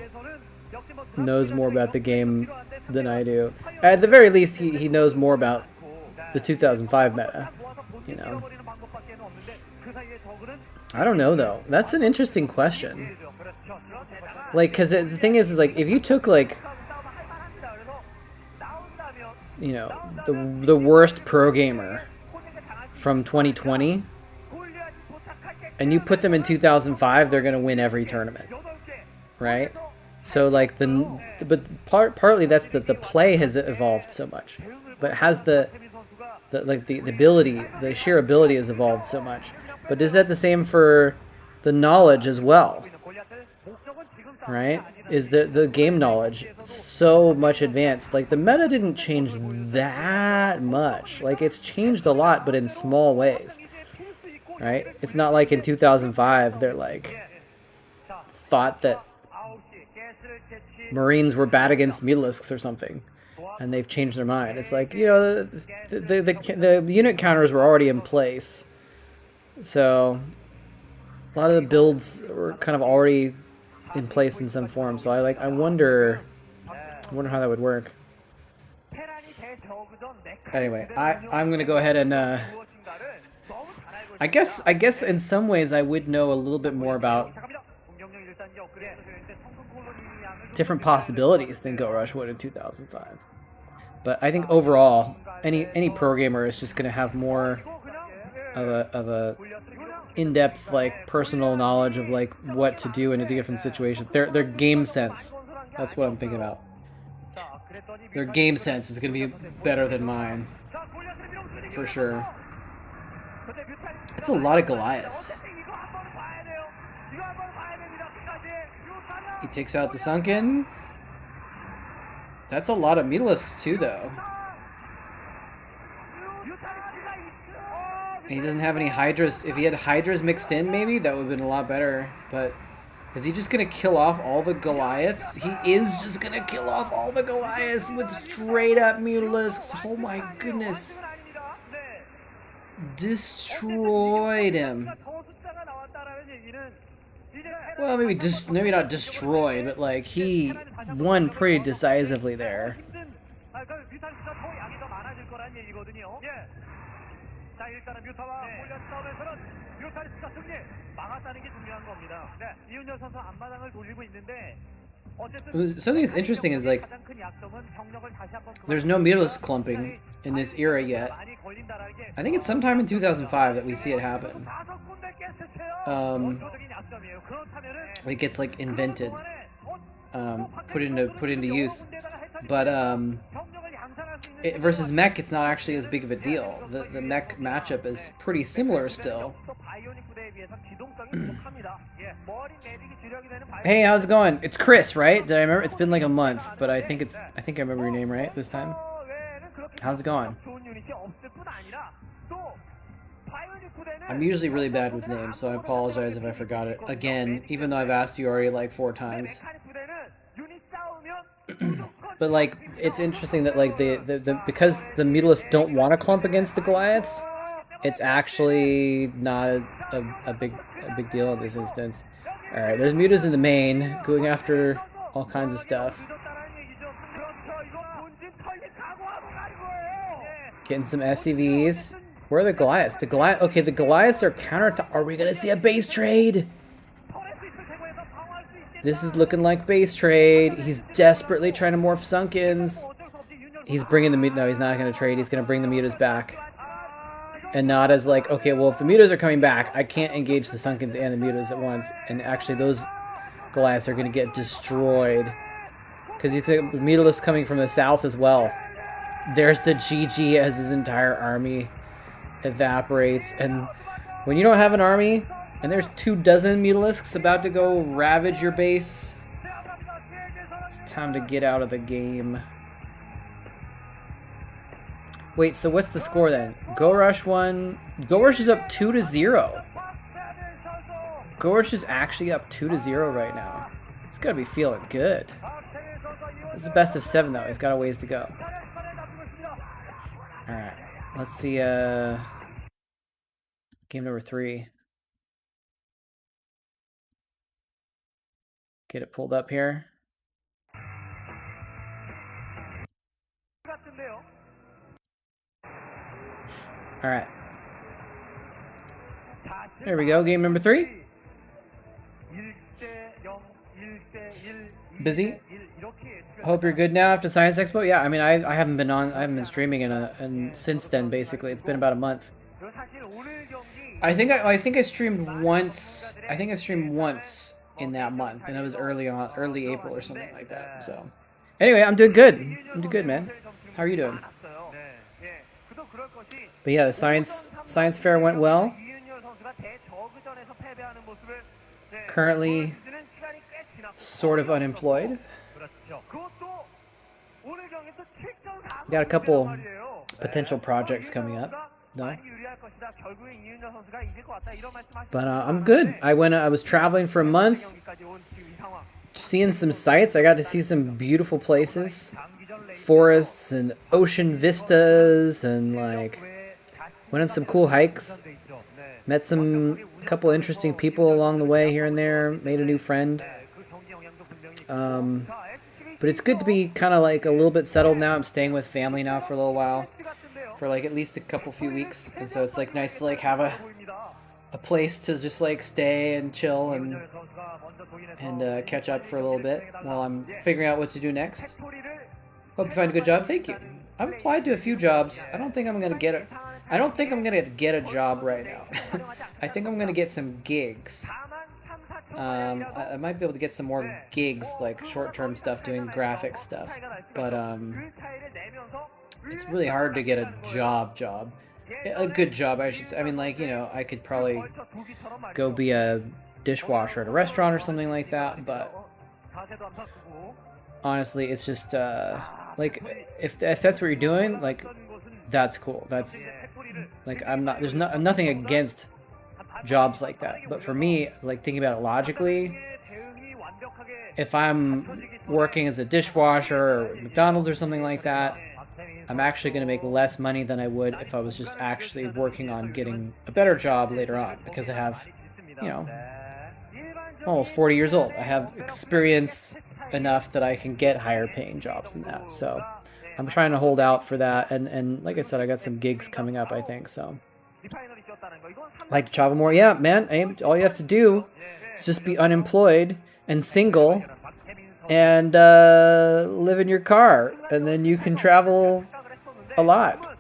knows more about the game than I do. At the very least, he knows more about the 2005 meta, you know. I don't know though. That's an interesting question. Like, cause the thing is like if you took like, you know, the worst pro gamer from 2020 and you put them in 2005, they're gonna win every tournament, right? So like partly that's that the play has evolved so much, but has the ability, the sheer ability has evolved so much. But is that the same for the knowledge as well? right, is the game knowledge so much advanced. Like, the meta didn't change that much. Like, it's changed a lot, but in small ways, right? It's not like in 2005 they're like thought that Marines were bad against Mutalisks or something, and they've changed their mind. It's like, you know, the unit counters were already in place, so a lot of the builds were kind of already in place in some form. So I wonder how that would work. Anyway, I'm gonna go ahead and I guess in some ways I would know a little bit more about different possibilities than Go Rush would in 2005. But I think overall, any programmer is just gonna have more of a in-depth, like, personal knowledge of like what to do in a different situation. Their game sense. That's what I'm thinking about. Their game sense is gonna be better than mine, for sure. That's a lot of Goliaths. He takes out the Sunken. That's a lot of Mutalisks too, though. And he doesn't have any Hydras. If he had Hydras mixed in, maybe, that would have been a lot better. But is he just going to kill off all the Goliaths? He is just going to kill off all the Goliaths with straight up Mutalisks. Oh my goodness. Destroyed him. Well, maybe not destroyed, but like he won pretty decisively there. Something that's interesting is, like, there's no Mutalisk clumping in this era yet. I think it's sometime in 2005 that we see it happen. It gets, like, invented, put into use. But versus mech, it's not actually as big of a deal. The mech matchup is pretty similar still. Hey, how's it going? It's Chris, right? Did I remember? It's been like a month, but I think I remember your name right this time. How's it going? I'm usually really bad with names, so I apologize if I forgot it again, even though I've asked you already like 4 times. But like, it's interesting that like because the Mutalisks don't want to clump against the Goliaths, it's actually not a big deal in this instance. All right, there's Mutas in the main going after all kinds of stuff. Getting some SCVs. Where are the Goliaths? Okay, the Goliaths are counter. Are we gonna see a base trade? This is looking like base trade. He's desperately trying to morph Sunkens. He's bringing the no, he's not gonna trade. He's gonna bring the Mutas back. And Nada's like, okay, well, if the Mutas are coming back, I can't engage the Sunkens and the Mutas at once. And actually, those Goliaths are gonna get destroyed because he's a Mutalisk coming from the south as well. There's the GG as his entire army evaporates. And when you don't have an army and there's 24 Mutalisks about to go ravage your base, it's time to get out of the game. Wait, so what's the score then? Go Rush won. Go Rush is up 2-0. Go Rush is actually up 2-0 right now. He's gotta be feeling good. This is the best of 7 though. He's got a ways to go. Alright, let's see, game number 3. Get it pulled up here. Alright. There we go, game number 3. Busy? Hope you're good now after Science Expo. Yeah, I mean, I haven't been streaming in since then. Basically, it's been about a month. I think I streamed once. I think I streamed once in that month, and it was early April or something like that. So, anyway, I'm doing good. I'm doing good, man. How are you doing? But yeah, the science fair went well. Currently sort of unemployed. Got a couple potential projects coming up, though. But I'm good. I was traveling for a month, seeing some sights. I got to see some beautiful places, forests and ocean vistas, and like went on some cool hikes. Met some couple interesting people along the way here and there. Made a new friend. But it's good to be kind of like a little bit settled now. I'm staying with family now for a little while, for like at least a few weeks, and so it's like nice to like have a place to just like stay and chill and catch up for a little bit while I'm figuring out what to do next. Hope you find a good job. Thank you. I've applied to a few jobs. I don't think I'm gonna get it. I don't think I'm gonna get a job right now. I think I'm gonna get some gigs. I might be able to get some more gigs, like short-term stuff, doing graphic stuff. But it's really hard to get a job. A good job, I should say. I mean, like, you know, I could probably go be a dishwasher at a restaurant or something like that, but honestly, it's just, like, if that's what you're doing, like, that's cool. That's, like, there's nothing against jobs like that. But for me, like, thinking about it logically, if I'm working as a dishwasher or McDonald's or something like that, I'm actually going to make less money than I would if I was just actually working on getting a better job later on, because I have, you know, almost 40 years old. I have experience enough that I can get higher paying jobs than that. So I'm trying to hold out for that. And like I said, I got some gigs coming up, I think. So like to travel more. Yeah, man, all you have to do is just be unemployed and single and live in your car, and then you can travel a lot.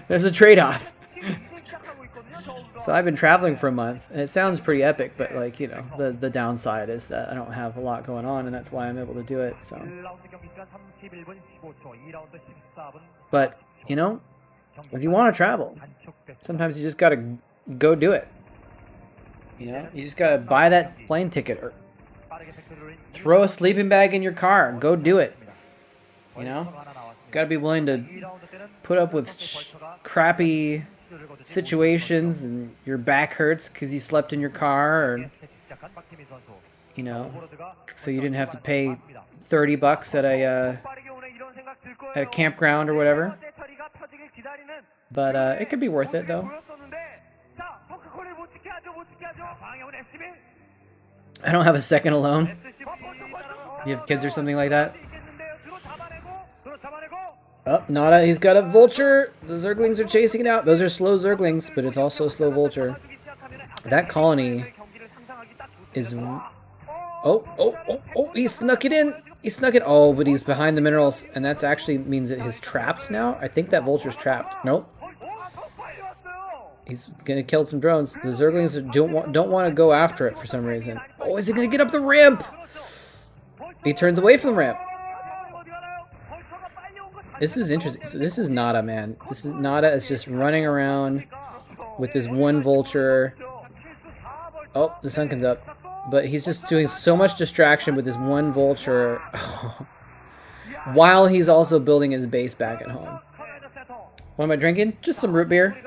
There's a trade-off. So I've been traveling for a month, and it sounds pretty epic, but like, you know, the downside is that I don't have a lot going on, and that's why I'm able to do it. So, but you know, if you want to travel, sometimes you just gotta go do it. You know, you just gotta buy that plane ticket or throw a sleeping bag in your car and go do it. You know, gotta be willing to put up with crappy situations and your back hurts because you slept in your car, or, you know, so you didn't have to pay $30 at a campground or whatever. But it could be worth it, though. I don't have a second alone. You have kids or something like that? Oh, Nada, he's got a vulture. The Zerglings are chasing it out. Those are slow Zerglings, but it's also a slow vulture. That colony is... Oh, he snuck it in. He snuck it. Oh, but he's behind the minerals, and that actually means that he's trapped now. I think that vulture's trapped. Nope. He's gonna kill some drones. The Zerglings don't want to go after it for some reason. Oh, is he gonna get up the ramp? He turns away from the ramp. This is interesting. So this is Nada, man. Nada is just running around with this one vulture. Oh, the sun comes up. But he's just doing so much distraction with this one vulture while he's also building his base back at home. What am I drinking? Just some root beer.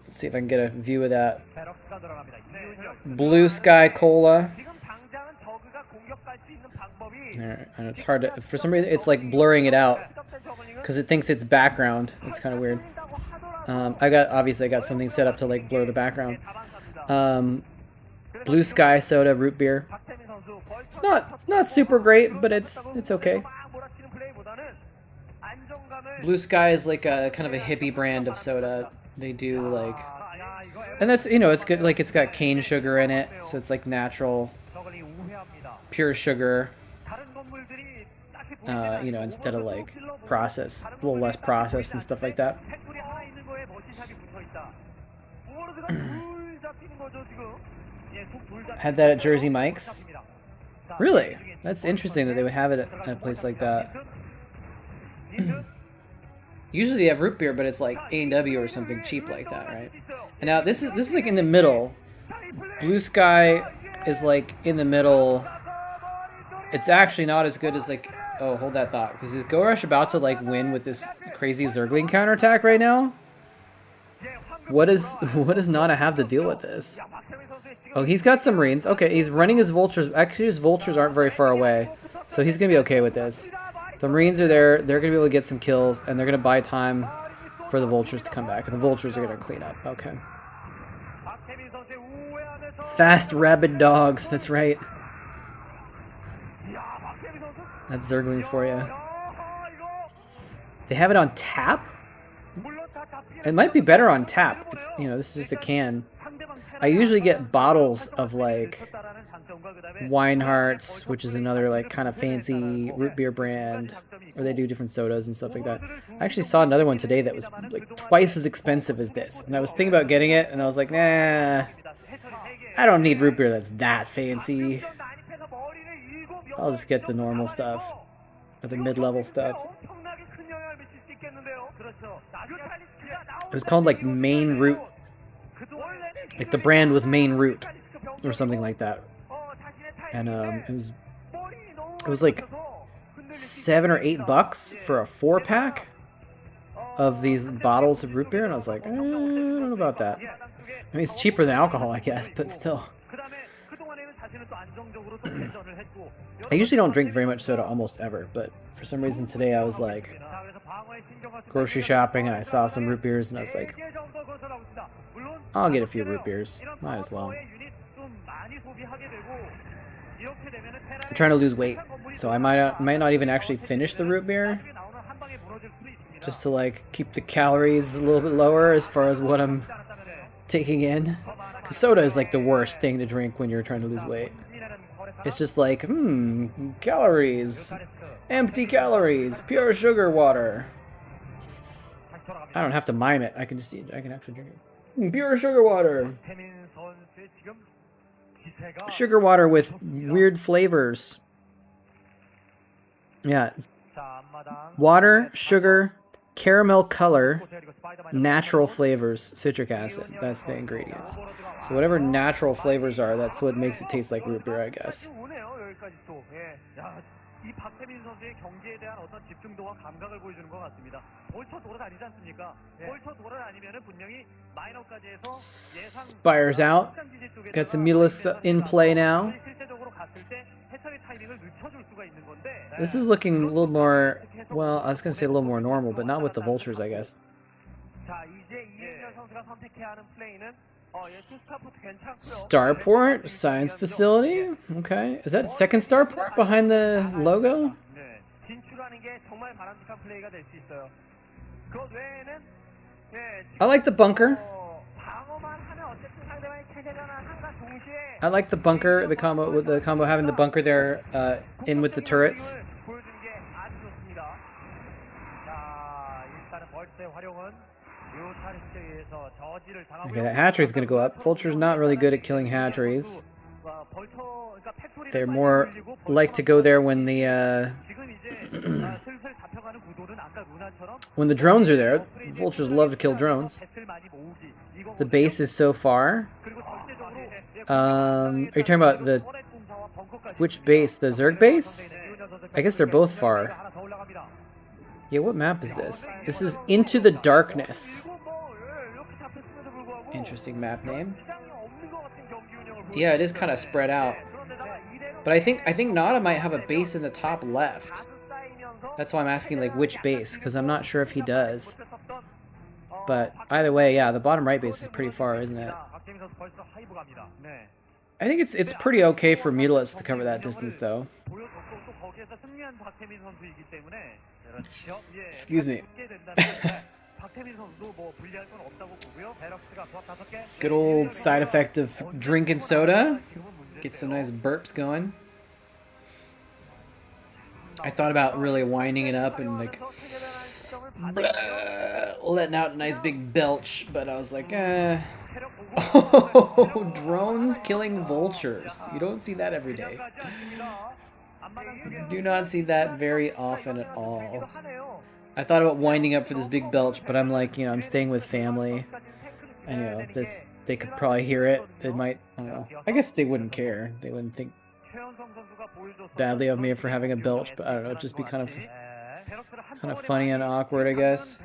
Let's see if I can get a view of that. Blue Sky Cola. Alright, and it's hard to, for some reason, it's like blurring it out because it thinks it's background. It's kind of weird. Obviously I got something set up to like blur the background. Blue Sky soda, root beer. It's not super great, but it's okay. Blue Sky is like a kind of a hippie brand of soda. They do like, and that's, you know, it's good. Like, it's got cane sugar in it, so it's like natural, pure sugar. You know, instead of like processed, a little less processed and stuff like that. Had that at Jersey Mike's. Really? That's interesting that they would have it at a place like that. Usually they have root beer, but it's like A&W or something cheap like that, right? And now this is like in the middle. Blue Sky is like in the middle. It's actually not as good as like, oh, hold that thought, because is Go Rush about to like win with this crazy Zergling counterattack right now? What does Nana have to deal with this? Oh, he's got some Marines. Okay, he's running his Vultures. Actually, his Vultures aren't very far away, so he's gonna be okay with this. The Marines are there. They're gonna be able to get some kills, and they're gonna buy time for the Vultures to come back, and the Vultures are gonna clean up. Okay. Fast, rabid dogs. That's right. That's Zerglings for you. They have it on tap? It might be better on tap. It's, you know, this is just a can. I usually get bottles of like Winehearts, which is another like kind of fancy root beer brand, or they do different sodas and stuff like that. I actually saw another one today that was like twice as expensive as this, and I was thinking about getting it, and I was like, nah, I don't need root beer that's that fancy. I'll just get the normal stuff, or the mid-level stuff. It was called like Main Root. Like the brand was Main Root or something like that. And it was like $7 or $8 for a 4-pack of these bottles of root beer, and I was like, I don't know about that. I mean, it's cheaper than alcohol, I guess, but still. I usually don't drink very much soda almost ever, but for some reason today I was like grocery shopping and I saw some root beers and I was like, I'll get a few root beers. Might as well. I'm trying to lose weight, so I might not even actually finish the root beer, just to like keep the calories a little bit lower as far as what I'm taking in. Because soda is like the worst thing to drink when you're trying to lose weight. It's just like, calories, empty calories, pure sugar water. I don't have to mime it. I can just eat. I can actually drink it. Pure sugar water. Sugar water with weird flavors. Yeah. Water, sugar, caramel color, natural flavors, citric acid. That's the ingredients. So whatever natural flavors are, that's what makes it taste like root beer, I guess. Spires out. Got some Mulus in play now. This is looking a little more, well, I was going to say a little more normal, but not with the Vultures, I guess. Starport, science facility. Okay, is that second starport behind the logo? I like the bunker. I like the bunker, the combo with the combo having the bunker there in with the turrets. Okay, that hatchery's gonna go up. Vulture's not really good at killing hatcheries. They're more like to go there when the when the drones are there. Vultures love to kill drones. The base is so far. Are you talking about the which base? The Zerg base? I guess they're both far. Yeah, what map is this? This is Into the Darkness. Interesting map name. Yeah, it is kind of spread out. But I think Nada might have a base in the top left. That's why I'm asking like which base, because I'm not sure if he does. But either way, yeah, the bottom right base is pretty far, isn't it? I think it's pretty okay for Mutalists to cover that distance, though. Excuse me. Good old side effect of drinking soda. Get some nice burps going. I thought about really winding it up and like letting out a nice big belch, but I was like, Oh, drones killing vultures. You don't see that every day. You do not see that very often at all. I thought about winding up for this big belch, but I'm like, you know, I'm staying with family. And, you know, they could probably hear it. They might, I don't know. I guess they wouldn't care. They wouldn't think badly of me for having a belch, but I don't know. It'd just be kind of funny and awkward, I guess.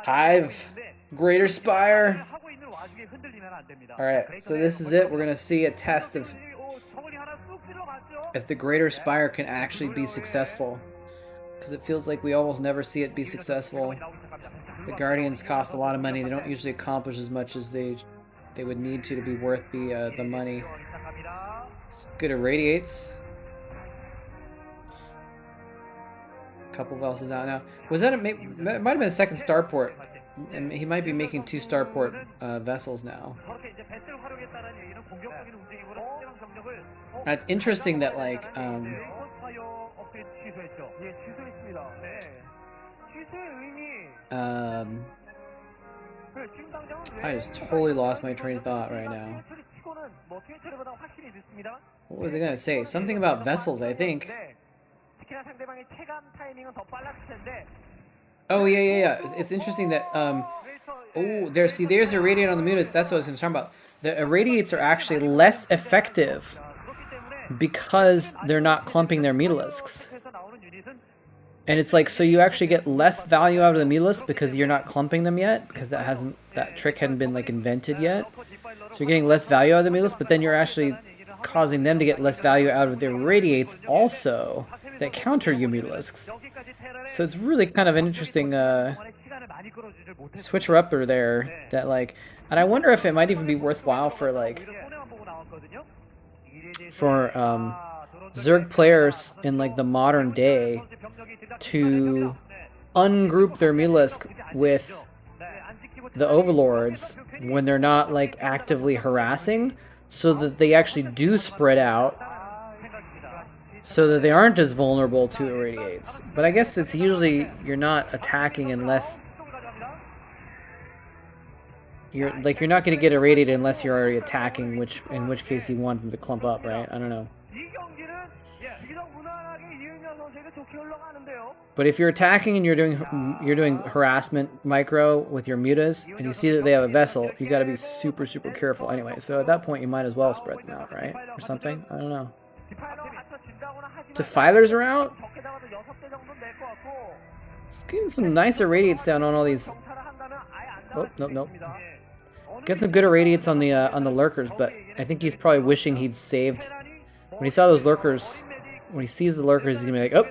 Hive, Greater Spire. Alright, so this is it. We're going to see a test of if the Greater Spire can actually be successful. Because it feels like we almost never see it be successful. The Guardians cost a lot of money. They don't usually accomplish as much as they would need to be worth the money. It's good irradiates. Couple vessels out now. Was that it might have been a second starport. And he might be making 2 starport vessels now. It's interesting that like I just totally lost my train of thought right now. What was I gonna say? Something about vessels, I think. Oh yeah. It's interesting that oh there's irradiate on the Mutas. That's what I was gonna talk about. The irradiates are actually less effective because they're not clumping their mutalisks. And it's like, so you actually get less value out of the mutalisks because you're not clumping them yet, because that trick hadn't been like invented yet. So you're getting less value out of the mutalisks, but then you're actually causing them to get less value out of their irradiates also that counter your mutalisks. So it's really kind of an interesting switcher upper there that like, and I wonder if it might even be worthwhile for like Zerg players in like the modern day to ungroup their mutalisk with the overlords when they're not like actively harassing, so that they actually do spread out, so that they aren't as vulnerable to irradiates. But I guess it's usually you're not attacking unless you're not going to get irradiated unless you're already attacking, in which case you want them to clump up, right? I don't know. But if you're attacking and you're doing harassment micro with your mutas, and you see that they have a vessel, you got to be super careful anyway. So at that point, you might as well spread them out, right, or something. I don't know. Defilers are out. It's getting some nice irradiates down on all these. Oh nope. Get some good irradiates on the lurkers, but I think he's probably wishing he'd saved. When he saw those lurkers, when he sees the lurkers, he's gonna be like, oh.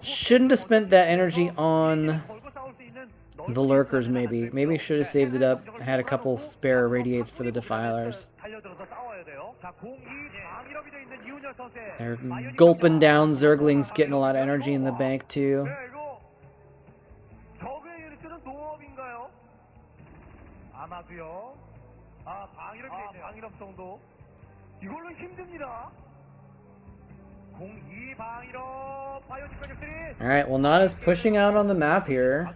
Shouldn't have spent that energy on the lurkers, maybe. Maybe should have saved it up. I had a couple spare radiates for the defilers. They're gulping down Zerglings, getting a lot of energy in the bank, too. Alright, well, Nada's pushing out on the map here.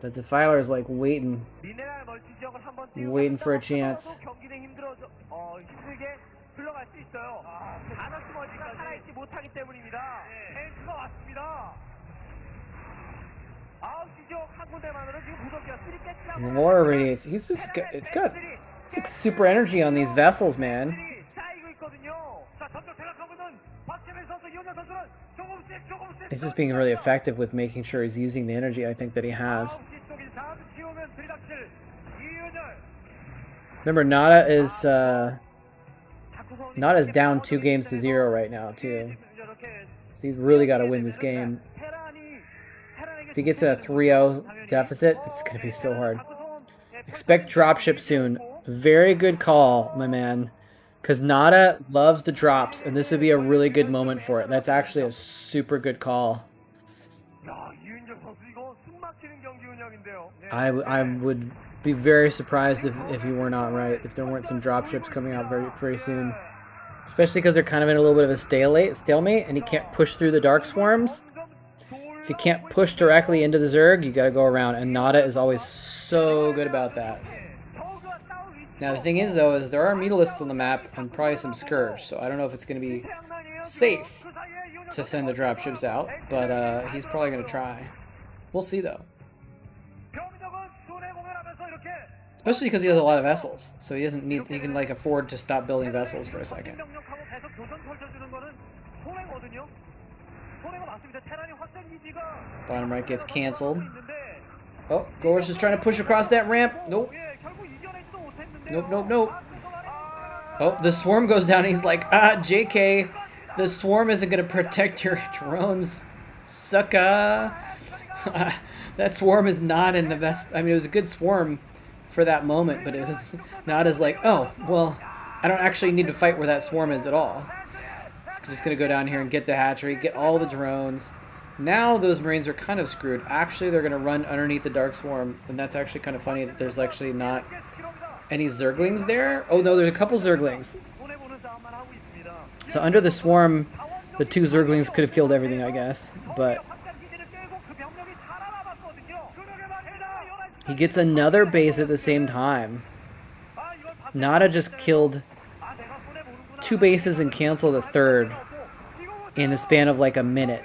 The Defiler's like waiting for a chance. More radiates. It's got like super energy on these vessels, man. He's just being really effective with making sure he's using the energy I think that he has. Remember, Nada's down 2-0 right now too. So he's really got to win this game. If he gets a 3-0 deficit, it's going to be so hard. Expect dropship soon. Very good call, my man. Because Nada loves the drops, and this would be a really good moment for it. That's actually a super good call. I would be very surprised if you were not right, if there weren't some dropships coming out very soon. Especially because they're kind of in a little bit of a stalemate, and you can't push through the Dark Swarms. If you can't push directly into the Zerg, you gotta go around, and Nada is always so good about that. Now the thing is though, there are mutalisks on the map and probably some Scourge, so I don't know if it's going to be safe to send the dropships out, but he's probably going to try. We'll see, though. Especially because he has a lot of vessels, so he doesn't need. He can like afford to stop building vessels for a second. Bottom right gets canceled. Oh, Gorish is trying to push across that ramp. Nope. Nope, nope, nope. Oh, the swarm goes down. He's like, JK, the swarm isn't going to protect your drones, sucker. That swarm is not in the best. I mean, it was a good swarm for that moment, but it was not as like, oh, well, I don't actually need to fight where that swarm is at all. It's just going to go down here and get the hatchery, get all the drones. Now those Marines are kind of screwed. Actually, they're going to run underneath the Dark Swarm, and that's actually kind of funny that there's actually not any Zerglings there. Oh, no, there's a couple Zerglings. So under the Swarm, the 2 Zerglings could have killed everything, I guess, but he gets another base at the same time. Nada just killed 2 bases and canceled a 3rd in the span of like a minute.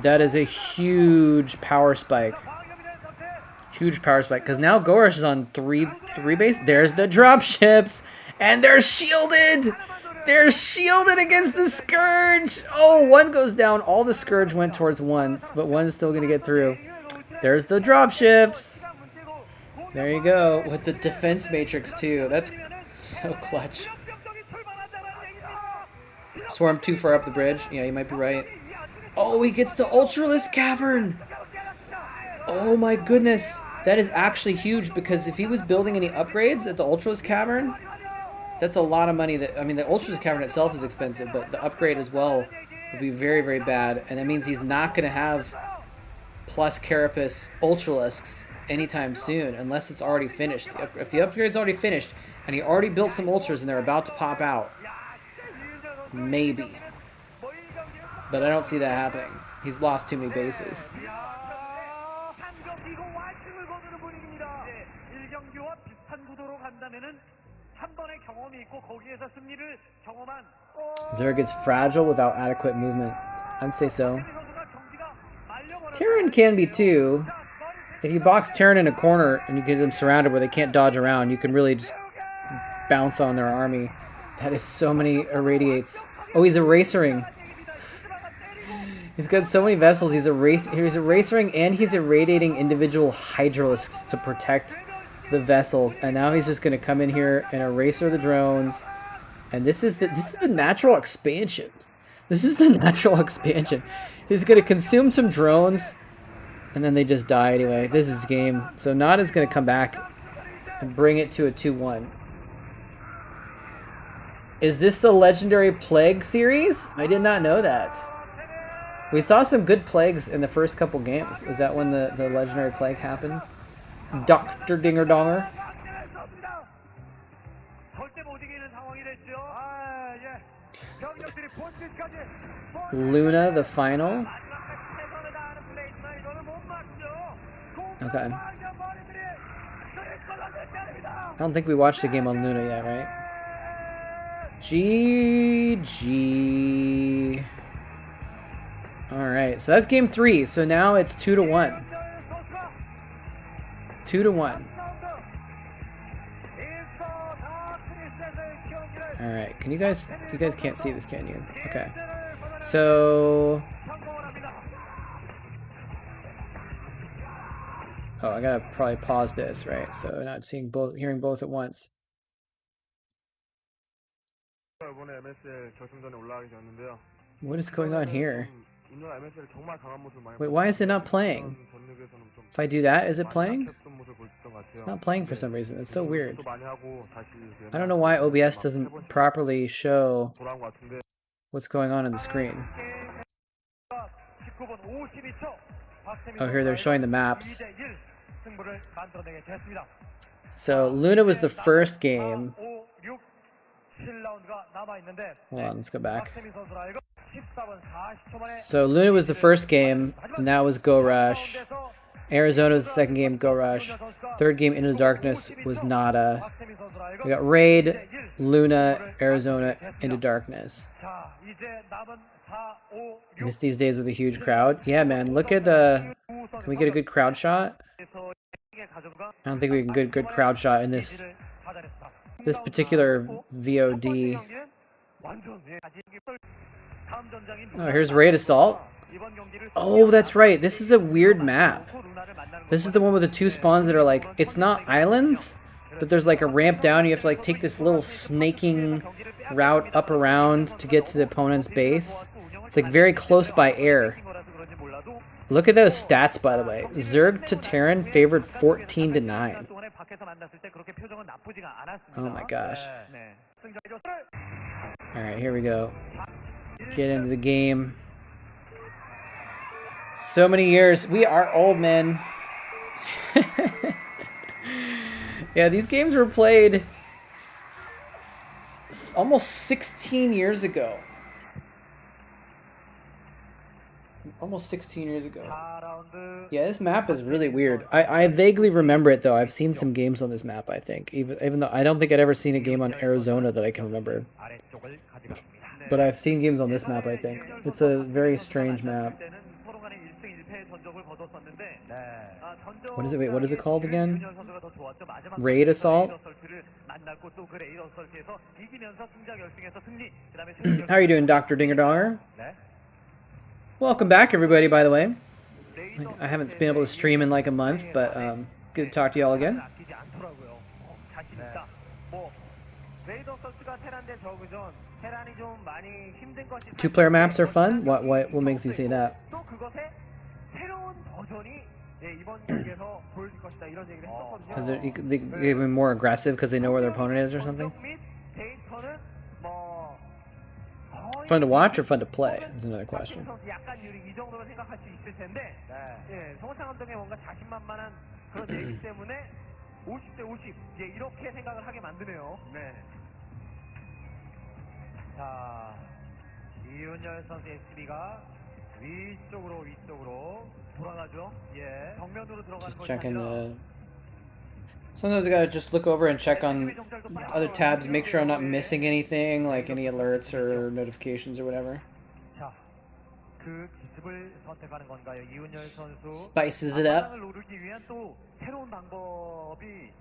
That is a huge power spike. Huge power spike. Because now Gorish is on 3 base. There's the dropships. And they're shielded. They're shielded against the Scourge. Oh, 1 goes down. All the Scourge went towards 1. But 1 is still going to get through. There's the dropships. There you go. With the defense matrix too. That's so clutch. Swarm too far up the bridge. Yeah, you might be right. Oh, he gets the Ultralisk Cavern! Oh my goodness. That is actually huge, because if he was building any upgrades at the Ultralisk Cavern, that's a lot of money. I mean, the Ultralisk Cavern itself is expensive, but the upgrade as well would be very, very bad. And that means he's not going to have plus Carapace Ultralisks anytime soon, unless it's already finished. If the upgrade's already finished, and he already built some Ultras and they're about to pop out, maybe. But I don't see that happening. He's lost too many bases. Zerg is fragile without adequate movement. I'd say so. Terran can be too. If you box Terran in a corner and you get them surrounded where they can't dodge around, you can really just bounce on their army. That is so many irradiates. Oh, he's erasering. He's got so many vessels. He's erasering and he's irradiating individual Hydralisks to protect the vessels. And now he's just going to come in here and eraser the drones. And this is the natural expansion. This is the natural expansion. He's going to consume some drones, and then they just die anyway. This is game. So Nada's going to come back and bring it to a 2-1. Is this the Legendary Plague series? I did not know that. We saw some good plagues in the first couple games. Is that when the Legendary Plague happened? Dr. Dinger Donger? Luna, the final? Okay. I don't think we watched the game on Luna yet, right? GG. Alright, so that's game 3. So now it's 2-1. 2-1. Alright, can you guys can't see this, can you? Okay. So oh, I gotta probably pause this, right? So not hearing both at once. What is going on here? Wait, why is it not playing? If I do that, is it playing? It's not playing for some reason. It's so weird. I don't know why OBS doesn't properly show what's going on the screen. Oh, here they're showing the maps. So Luna was the first game. Hold on, let's go back. So Luna was the first game, and that was Go Rush. Arizona was the second game, Go Rush. Third game, Into the Darkness, was Nada. We got Raid, Luna, Arizona into darkness. 자, 이제 남은 4, 5, Miss these days with a huge crowd. Yeah, man. Look at the. Can we get a good crowd shot? I don't think we can get a good crowd shot in this particular VOD. Oh, here's Raid Assault. Oh, that's right. This is a weird map. This is the one with the two spawns that are like, it's not islands, but there's like a ramp down. You have to like take this little snaking route up around to get to the opponent's base. It's like very close by air. Look at those stats, by the way. Zerg to Terran favored 14-9. Oh my gosh. Alright, here we go. Get into the game. So many years. We are old, man. Yeah, these games were played almost 16 years ago. Almost 16 years ago. Yeah, this map is really weird. I vaguely remember it, though. I've seen some games on this map, I think. Even though I don't think I'd ever seen a game on Arizona that I can remember. But I've seen games on this map, I think. It's a very strange map. What is it? Wait, what is it called again? Raid Assault? How are you doing, Dr. Dingerdonger? Welcome back, everybody, by the way. I haven't been able to stream in like a month, but good to talk to y'all again. Two-player maps are fun? What makes you say that? Because they're even more aggressive because they know where their opponent is or something? Fun to watch or fun to play is another question. 이윤열 선수 SB가 위쪽으로 돌아가죠. 예. 정면으로 들어가는 Just checking the. Sometimes I gotta just look over and check on other tabs, make sure I'm not missing anything, like any alerts or notifications or whatever. 자, 그 기습을 선택하는 건가요? 이윤열 선수 Spices it up. 오르기 위한 또 새로운 방법이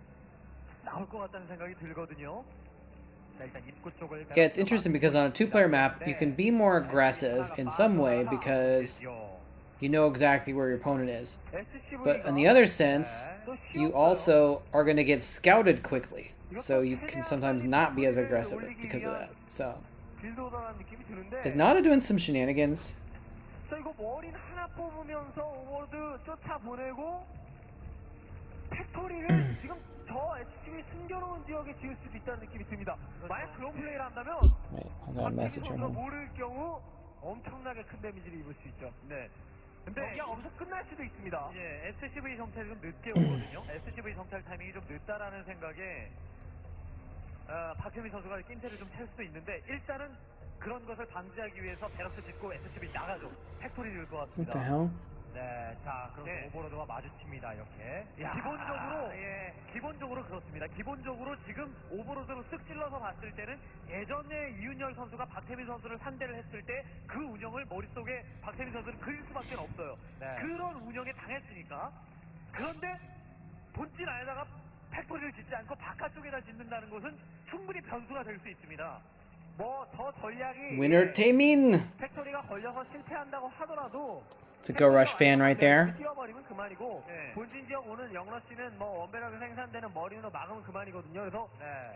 나올 것 같다는 생각이 들거든요. Yeah, it's interesting because on a two-player map, you can be more aggressive in some way because you know exactly where your opponent is. But in the other sense, you also are going to get scouted quickly. So you can sometimes not be as aggressive because of that. So, is Nada doing some shenanigans? 저 SCV 숨겨놓은 지역에 지을 수도 있다는 느낌이 듭니다. 만약 그런 플레이를 한다면 모를 경우 엄청나게 큰 데미지를 입을 수 있죠. 네. 근데 그냥 엄청 끝날 수도 있습니다. 예, SCV 정찰이 좀 늦게 오거든요. SCV 정찰 타이밍이 좀 늦다라는 생각에 박혜민 선수가 낌새를 좀 찰 수도 있는데 일단은 그런 것을 방지하기 위해서 베럭스 짓고 SCV 나가죠. 팩토리 지을 것 같습니다. What the hell? 네, 자, 그럼 오버로드가 마주칩니다, 이렇게. 기본적으로 그렇습니다. 기본적으로 지금 오버로드로 쓱 찔러서 봤을 때는 예전에 이윤열 선수가 박태민 선수를 상대를 했을 때 그 운영을 머릿속에 박태민 선수는 그릴 수밖에 없어요. 네. 그런 운영에 당했으니까. 그런데 본진 안에다가 팩토리를 짓지 않고 바깥쪽에다 짓는다는 것은 충분히 변수가 될 수 있습니다. 뭐 더 전략이 Winner Taemin! 팩토리가 걸려서 실패한다고 하더라도 It's a Go Rush fan right there. 뛰어버리면 그만이고 본진 지역 오는 영러시는 뭐 원배럭에 생산되는 머리로 막으면 그만이거든요. 그래서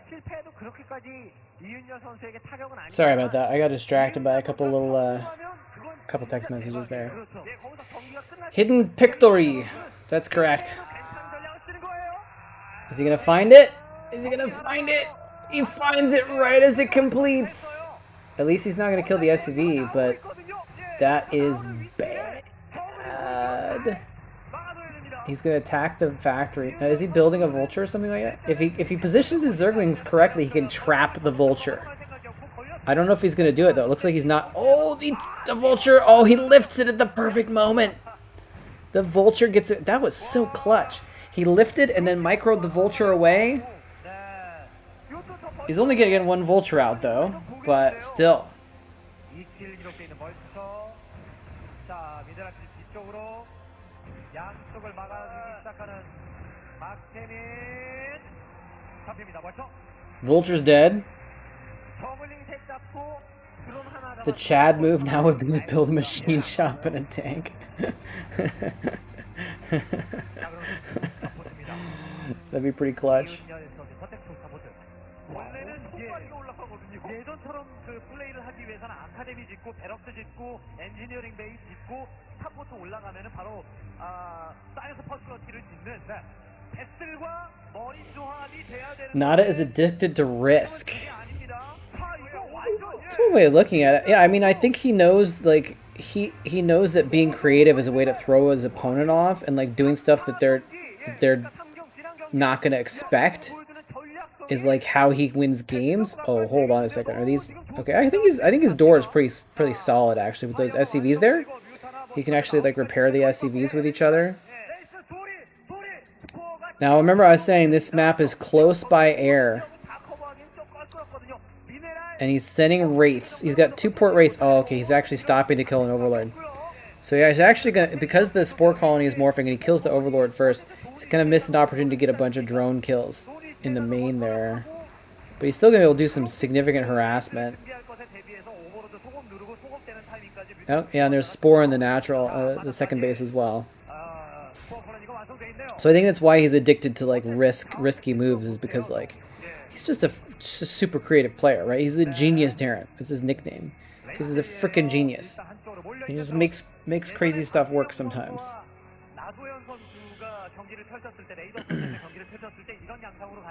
실패해도 그렇게까지 이윤열 선수에게 타격은 아니에요. Sorry about that. I got distracted by a couple text messages there. Hidden Pictory. That's correct. Is he gonna find it? Is he gonna find it? He finds it right as it completes. At least he's not gonna kill the SUV, but that is bad. He's gonna attack the factory. Now, is he building a vulture or something like that? If he positions his Zerglings correctly, he can trap the vulture. I don't know if he's gonna do it though. It looks like he's not. Oh, the vulture! Oh, he lifts it at the perfect moment. The vulture gets it. That was so clutch. He lifted and then microed the vulture away. He's only gonna get one vulture out though, but still. 2킬 기록돼 있는 멀티서 자 미네랄 뒤쪽으로 양쪽을 막아주기 시작하는 박태민 잡힙니다. 멀터 Vulture's dead. 저글링 셋 잡고 드론 하나 The Chad move now would be to build a machine shop and a tank. That'd be pretty clutch. 원래는 예전처럼 그 플레이를 하기 위해서는 아카데미 짓고 베럭스 짓고 엔지니어링 베이스 짓고 사포트 올라가면은 바로 사이언스 퍼스널티를 짓는 배슬과 머리 조합이 돼야 되는. Nada is addicted to risk. 아닙니다. 이거 완전 That's one way of looking at it. Yeah, I mean, I think he knows, like, he knows that being creative is a way to throw his opponent off, and like doing stuff that they're not gonna expect is like how he wins games. Oh, hold on a second. Are these okay? I think his door is pretty solid actually with those SCVs there. He can actually like repair the SCVs with each other. Now remember, I was saying this map is close by air. And he's sending wraiths. He's got 2 port wraiths. Oh, okay. He's actually stopping to kill an overlord. So yeah, he's actually gonna, because the spore colony is morphing and he kills the overlord first, he's gonna miss an opportunity to get a bunch of drone kills in the main there. But he's still gonna be able to do some significant harassment. Oh, yeah, and there's spore in the natural, the second base as well. So I think that's why he's addicted to like risky moves, is because like he's just a super creative player, right? He's the genius Terran. That's his nickname. Because he's a freaking genius. He just makes crazy stuff work sometimes.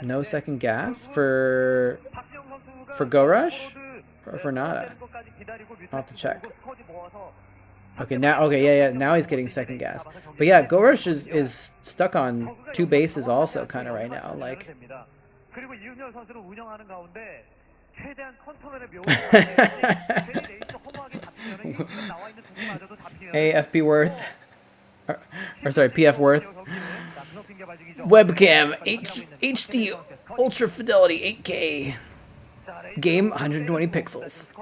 No second gas for Go Rush or for Nada. I'll have to check. Okay, yeah, now he's getting second gas. But yeah, Go Rush is stuck on 2 bases also kind of right now. Like. Hey, FP Worth. Or sorry, PF Worth. Webcam, HD, Ultra Fidelity, 8K. Game, 120 pixels.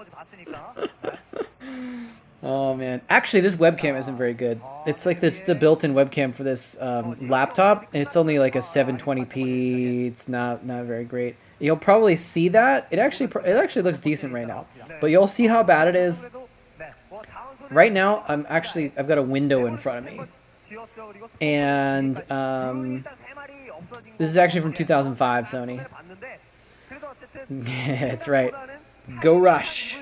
Oh man, actually this webcam isn't very good. It's like the built-in webcam for this laptop, and it's only like a 720p. It's not very great. You'll probably see that it actually looks decent right now, but you'll see how bad it is. Right now, I've got a window in front of me, and this is actually from 2005, Sony. That's right. Go Rush.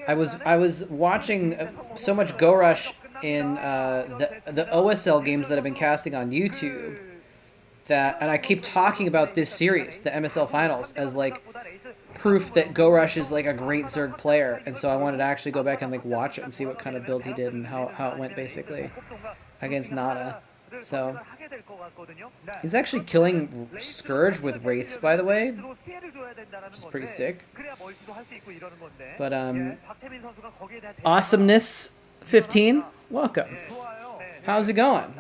I was watching so much Go Rush in the OSL games that I've been casting on YouTube, and I keep talking about this series, the MSL Finals, as like proof that Go Rush is like a great Zerg player, and so I wanted to actually go back and like watch it and see what kind of build he did and how it went basically against Nada. So he's actually killing Scourge with Wraiths, by the way, which is pretty sick. But Awesomeness 15, welcome. How's it going?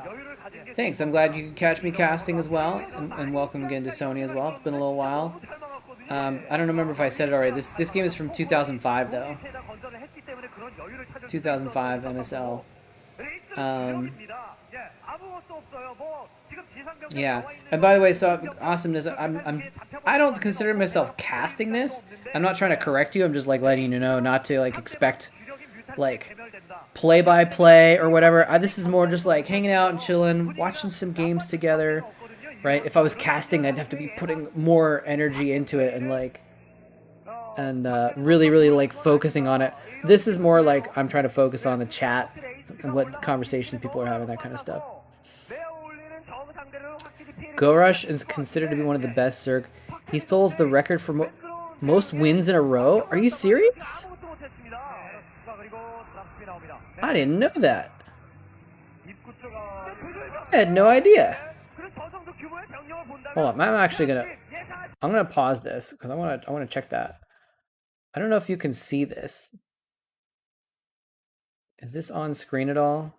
Thanks. I'm glad you could catch me casting as well, and welcome again to Sony as well. It's been a little while. I don't remember if I said it already. This game is from 2005 though. 2005 MSL. Yeah, and by the way, so Awesomeness, I don't consider myself casting this. I'm not trying to correct you. I'm just like letting you know not to like expect like play-by-play or whatever. This is more just like hanging out and chilling, watching some games together, right? If I was casting, I'd have to be putting more energy into it and like really like focusing on it. This is more like I'm trying to focus on the chat and what conversations people are having, that kind of stuff. Go Rush is considered to be one of the best Zerg. He stole the record for most wins in a row. Are you serious? I didn't know that. I had no idea. Hold on, I'm gonna pause this because I wanna check that. I don't know if you can see this. Is this on screen at all?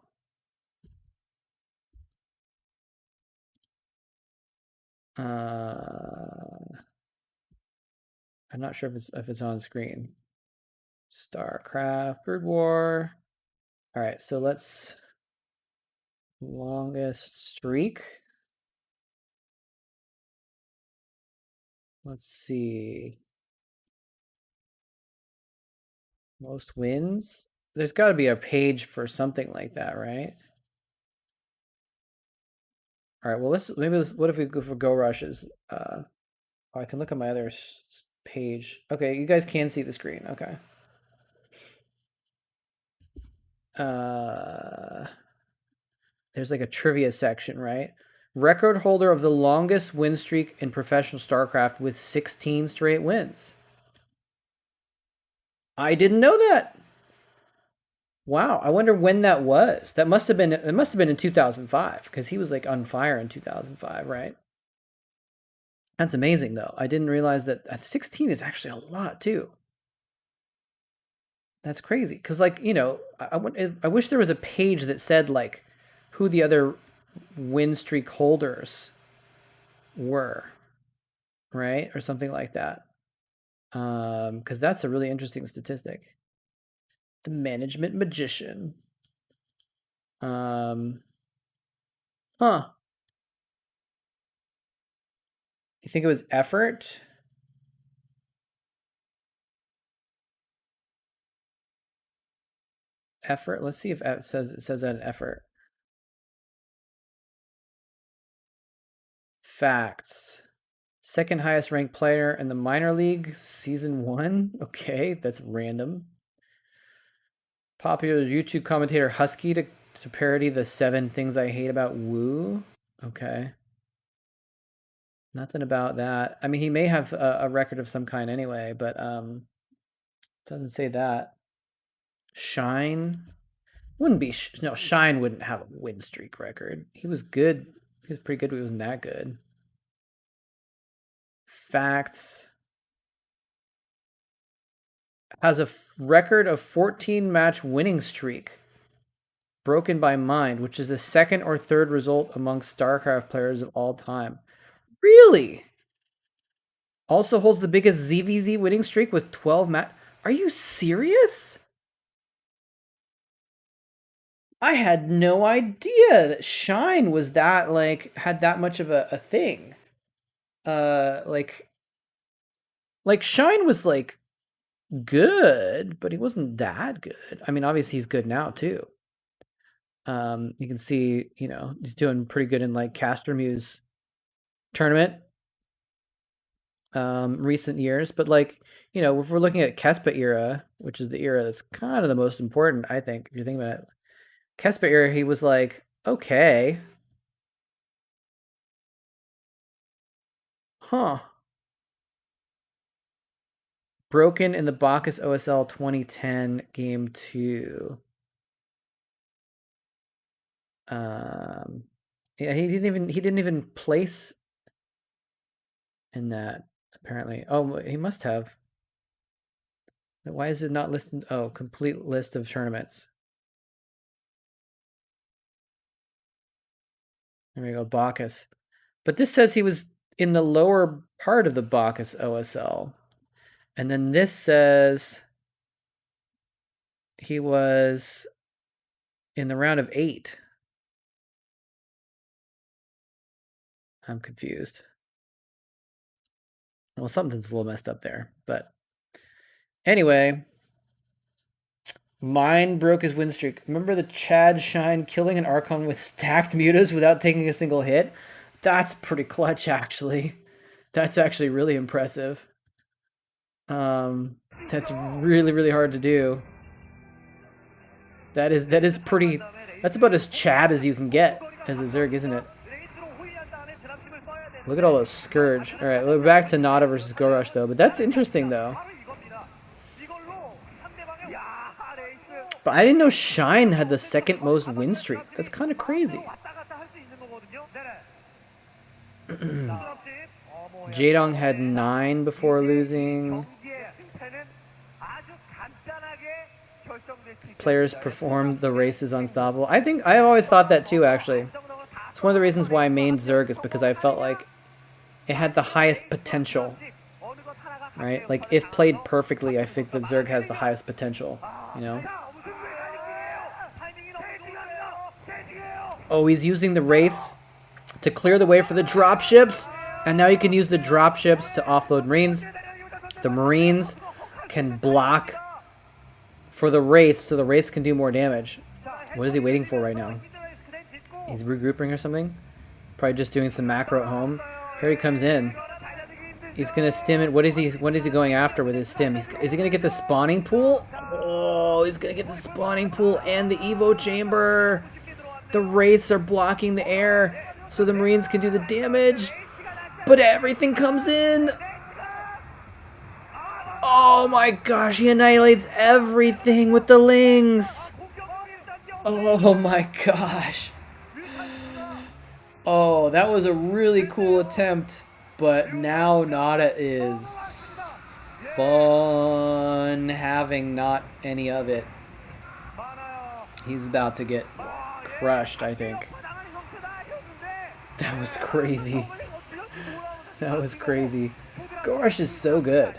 I'm not sure if it's on screen. StarCraft, Bird War. All right, so let's longest streak. Let's see. Most wins. There's got to be a page for something like that, right? All right. Well, what if we go for Go Rushes? Oh, I can look at my other page. Okay, you guys can see the screen. Okay. There's like a trivia section, right? Record holder of the longest win streak in professional StarCraft with 16 straight wins. I didn't know that. Wow, I wonder when that was. It must have been in 2005 because he was like on fire in 2005, right? That's amazing though. I didn't realize that 16 is actually a lot too. That's crazy because like, you know, I wish there was a page that said like who the other win streak holders were, right? Or something like that. Because that's a really interesting statistic. The management magician. Huh. You think it was effort? Effort? Let's see if it says that an effort. Facts. Second highest ranked player in the minor league, season 1. Okay, that's random. Popular YouTube commentator Husky to parody the 7 things I hate about Woo. Okay. Nothing about that. I mean, he may have a record of some kind anyway, but doesn't say that. Shine wouldn't be no. Shine wouldn't have a win streak record. He was good. He was pretty good, but he wasn't that good. Facts. Has a record of 14 match winning streak. Broken by Mind, which is the second or third result amongst StarCraft players of all time. Really? Also holds the biggest ZVZ winning streak with 12 match. Are you serious? I had no idea that Shine was that, like, had that much of a thing. Like Shine was, like, good, but he wasn't that good. I mean, obviously he's good now, too. You can see, you know, he's doing pretty good in, like, Castermuse tournament recent years. But, like, you know, if we're looking at Kespa era, which is the era that's kind of the most important, I think, if you think about it. Kespa era, he was like, okay. Huh. Broken in the Bacchus OSL 2010 game 2. Yeah, he didn't even place in that, apparently. Oh, he must have. Why is it not listed? Oh, complete list of tournaments. There we go, Bacchus. But this says he was in the lower part of the Bacchus OSL. And then this says he was in the round of 8. I'm confused. Well, something's a little messed up there. But anyway, Mine broke his win streak. Remember the Chad Shine killing an Archon with stacked mutas without taking a single hit? That's pretty clutch, actually. That's actually really impressive. That's really, really hard to do. That is pretty. That's about as Chad as you can get as a Zerg, isn't it? Look at all those Scourge. All right, we're back to Nada versus Gorush though, but that's interesting though. But I didn't know Shine had the second most win streak. That's kind of crazy. Jaedong had 9 before losing. Players performed the races unstoppable. I've always thought that too, actually. It's one of the reasons why I mained Zerg is because I felt like it had the highest potential right? Like, if played perfectly, I think that Zerg has the highest potential, you know? Oh, he's using the Wraiths to clear the way for the dropships, and now you can use the dropships to offload Marines. The Marines can block for the Wraiths, so the Wraiths can do more damage. What is he waiting for right now? He's regrouping or something? Probably just doing some macro at home. Here he comes in. He's gonna stim it. What is he going after with his stim? Is he gonna get the spawning pool? Oh, he's gonna get the spawning pool and the Evo chamber. The Wraiths are blocking the air, so the Marines can do the damage. But everything comes in. Oh my gosh, he annihilates everything with the Lings. Oh my gosh. Oh, that was a really cool attempt, but now Nada is fun having not any of it. He's about to get crushed, I think. That was crazy. That was crazy. Gorosh is so good.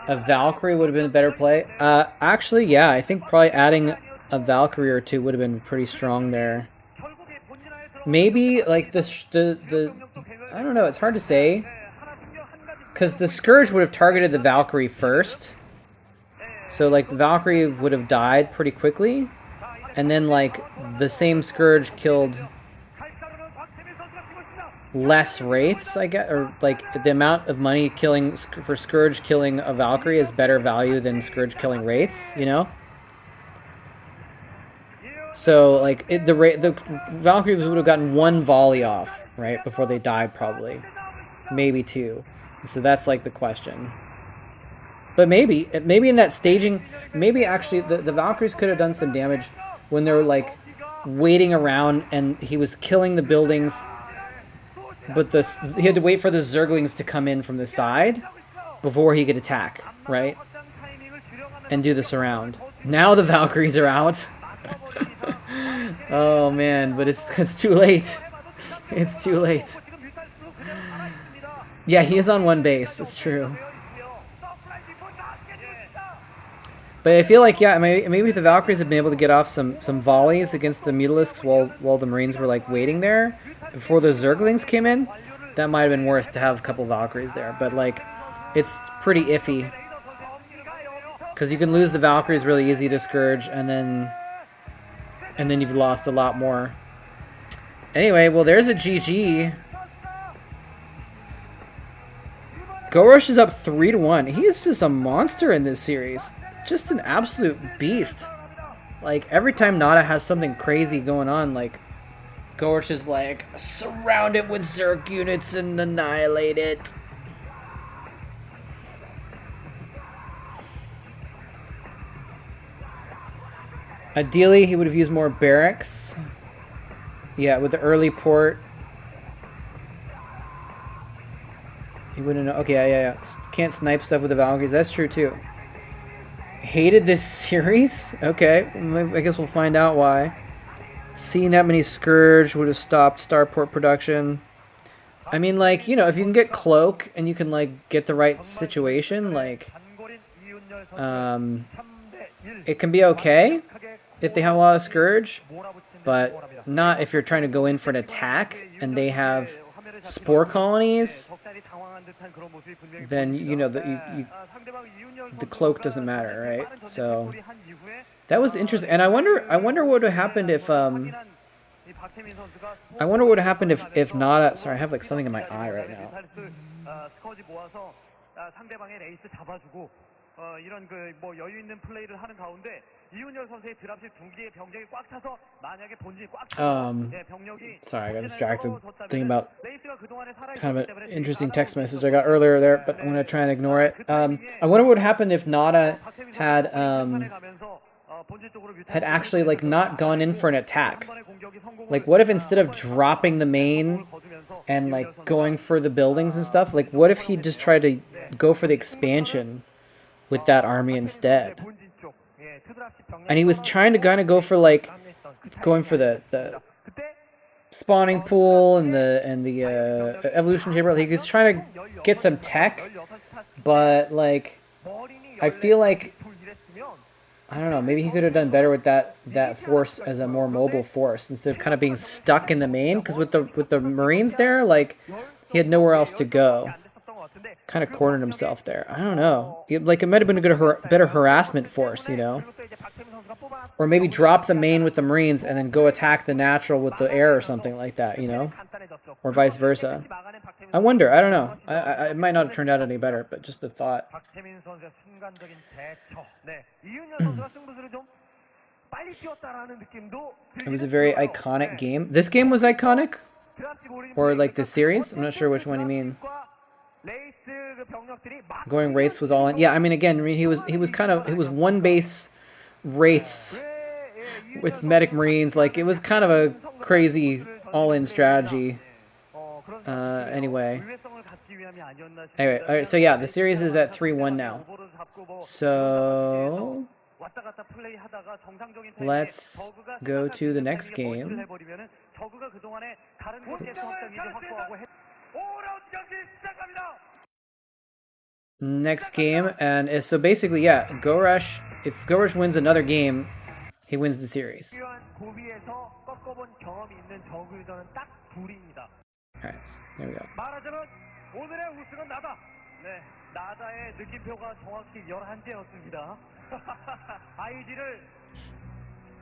A Valkyrie would have been a better play. Actually, yeah, I think probably adding a Valkyrie or two would have been pretty strong there. Maybe like the I don't know. It's hard to say because the Scourge would have targeted the Valkyrie first, so like the Valkyrie would have died pretty quickly, and then like the same Scourge killed less Wraiths, I guess, or like the amount of money killing for Scourge killing a Valkyrie is better value than Scourge killing Wraiths, you know? So like the Valkyries would have gotten one volley off, right, before they died probably. Maybe two. So that's like the question. But maybe in that staging, maybe actually the Valkyries could have done some damage when they were like waiting around and he was killing the buildings. But he had to wait for the Zerglings to come in from the side before he could attack, right? And do the surround. Now the Valkyries are out. Oh man, but it's too late. It's too late. Yeah, he is on one base. It's true. But I feel like, yeah, maybe if the Valkyries had been able to get off some volleys against the Mutalisks while the Marines were like waiting there before the Zerglings came in, that might have been worth to have a couple Valkyries there. But like, it's pretty iffy because you can lose the Valkyries really easy to Scourge, and then you've lost a lot more. Anyway, well, there's a GG. Gorosh is up 3-1. He is just a monster in this series. Just an absolute beast. Like, every time Nada has something crazy going on, like, Gorosh is like, surround it with Zerg units and annihilate it. Ideally, he would have used more barracks. Yeah, with the early port. He wouldn't know. Okay, yeah. Can't snipe stuff with the Valkyries. That's true, too. Hated this series? Okay, I guess we'll find out why. Seeing that many Scourge would have stopped Starport production. I mean, like, you know, if you can get Cloak and you can, like, get the right situation, like, it can be okay if they have a lot of Scourge, but not if you're trying to go in for an attack and they have spore colonies. Then, you know, the Cloak doesn't matter, right? So that was interesting, and I wonder what would have happened if if Nada. Sorry, I have like something in my eye right now. Sorry, I got distracted thinking about kind of an interesting text message I got earlier there, but I'm gonna try and ignore it. I wonder what would happen if Nada had actually like not gone in for an attack. Like, what if instead of dropping the main and like going for the buildings and stuff, like what if he just tried to go for the expansion with that army instead? And he was trying to kind of go for like going for the spawning pool and the evolution chamber. He was trying to get some tech, but like I feel like I don't know. Maybe he could have done better with that force as a more mobile force instead of kind of being stuck in the main. Because with the Marines there, like he had nowhere else to go. Kind of cornered himself there. I don't know. Like it might have been a good better harassment force, you know. Or maybe drop the main with the Marines and then go attack the natural with the air or something like that, you know? Or vice versa. I wonder. I don't know. It might not have turned out any better, but just the thought. It was a very iconic game. This game was iconic? Or like the series? I'm not sure which one you mean. Going Wraiths was all in. Yeah, I mean, again, he was one base Wraiths with medic Marines. Like, it was kind of a crazy all-in strategy. Anyway, all right, so yeah, the series is at 3-1 now. So let's go to the next game. Oops. Next game, and so basically, yeah, Gorush, if Gorush wins another game, he wins the series. Alright, there we go.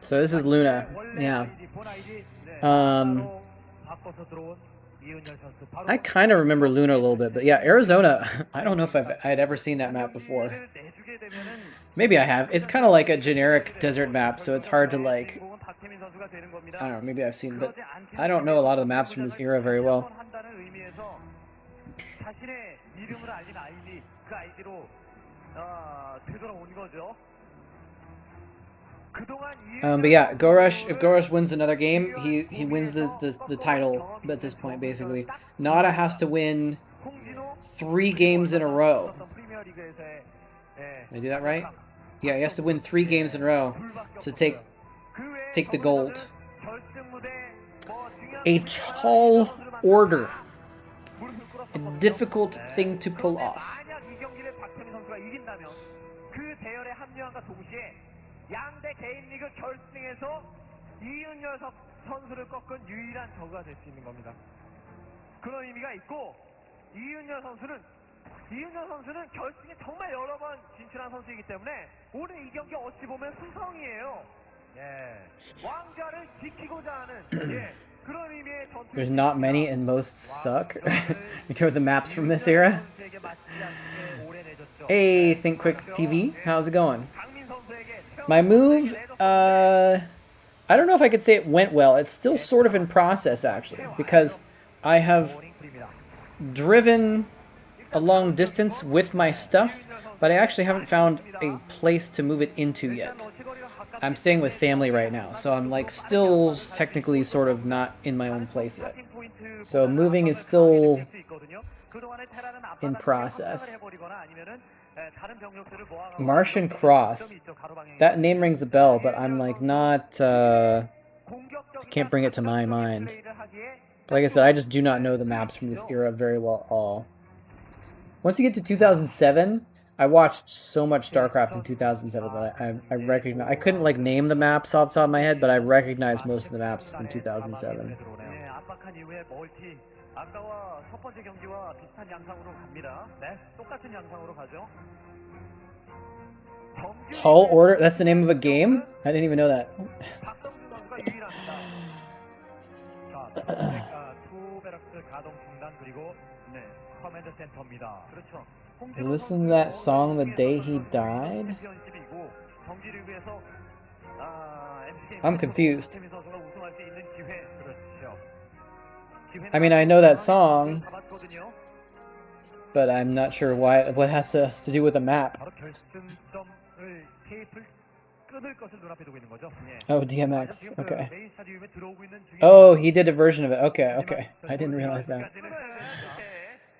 So this is Luna, yeah. I kind of remember Luna a little bit, but yeah, Arizona, I don't know if I'd ever seen that map before. Maybe I have. It's kind of like a generic desert map, so it's hard to like, I don't know, maybe I've seen, but I don't know a lot of the maps from this era very well. But yeah, Gorush, if Gorush wins another game, he wins the title at this point, basically. Nada has to win 3 games in a row. Did I do that right? Yeah, he has to win 3 games in a row to take the gold. A tall order. A difficult thing to pull off. 양대 개인 리그 결승에서 이윤여석 선수를 꺾은 유일한 저그가 될 수 있는 겁니다. 그런 의미가 있고 이윤여 선수는 결승에 정말 여러 번 진출한 선수이기 때문에 오늘 이 경기 어찌 보면 수성이에요. 예. 왕좌를 지키고자 하는 예. 그런 의미의 전투. There's not many and most suck. You know the maps from this era? Hey, Think Quick TV, how's it going? My move, I don't know if I could say it went well. It's still sort of in process, actually, because I have driven a long distance with my stuff, but I actually haven't found a place to move it into yet. I'm staying with family right now, so I'm like still technically sort of not in my own place yet. So moving is still in process. Martian Cross. That name rings a bell, but I'm like not, I can't bring it to my mind. But like I said, I just do not know the maps from this era very well at all. Once you get to 2007, I watched so much StarCraft in 2007 that I recognize, I couldn't like name the maps off the top of my head, but I recognize most of the maps from 2007. Tall Order? That's the name of a game? I didn't even know that. Listen to that song the day he died? I'm confused. I mean, I know that song, but I'm not sure why. What has to do with a map? Oh, DMX. Okay. Oh, he did a version of it. Okay, okay. I didn't realize that.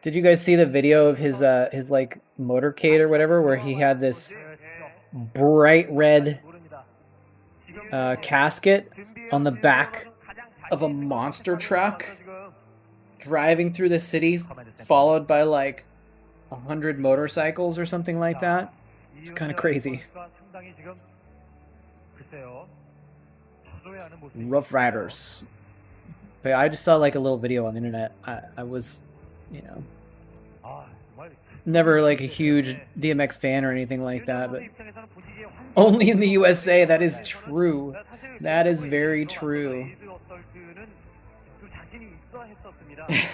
Did you guys see the video of his like motorcade or whatever, where he had this bright red casket on the back of a monster truck driving through the city, followed by like 100 motorcycles or something like that. It's kind of crazy. Rough Riders. But I just saw like a little video on the internet. I was, you know, never like a huge DMX fan or anything like that, but only in the USA. That is true. That is very true.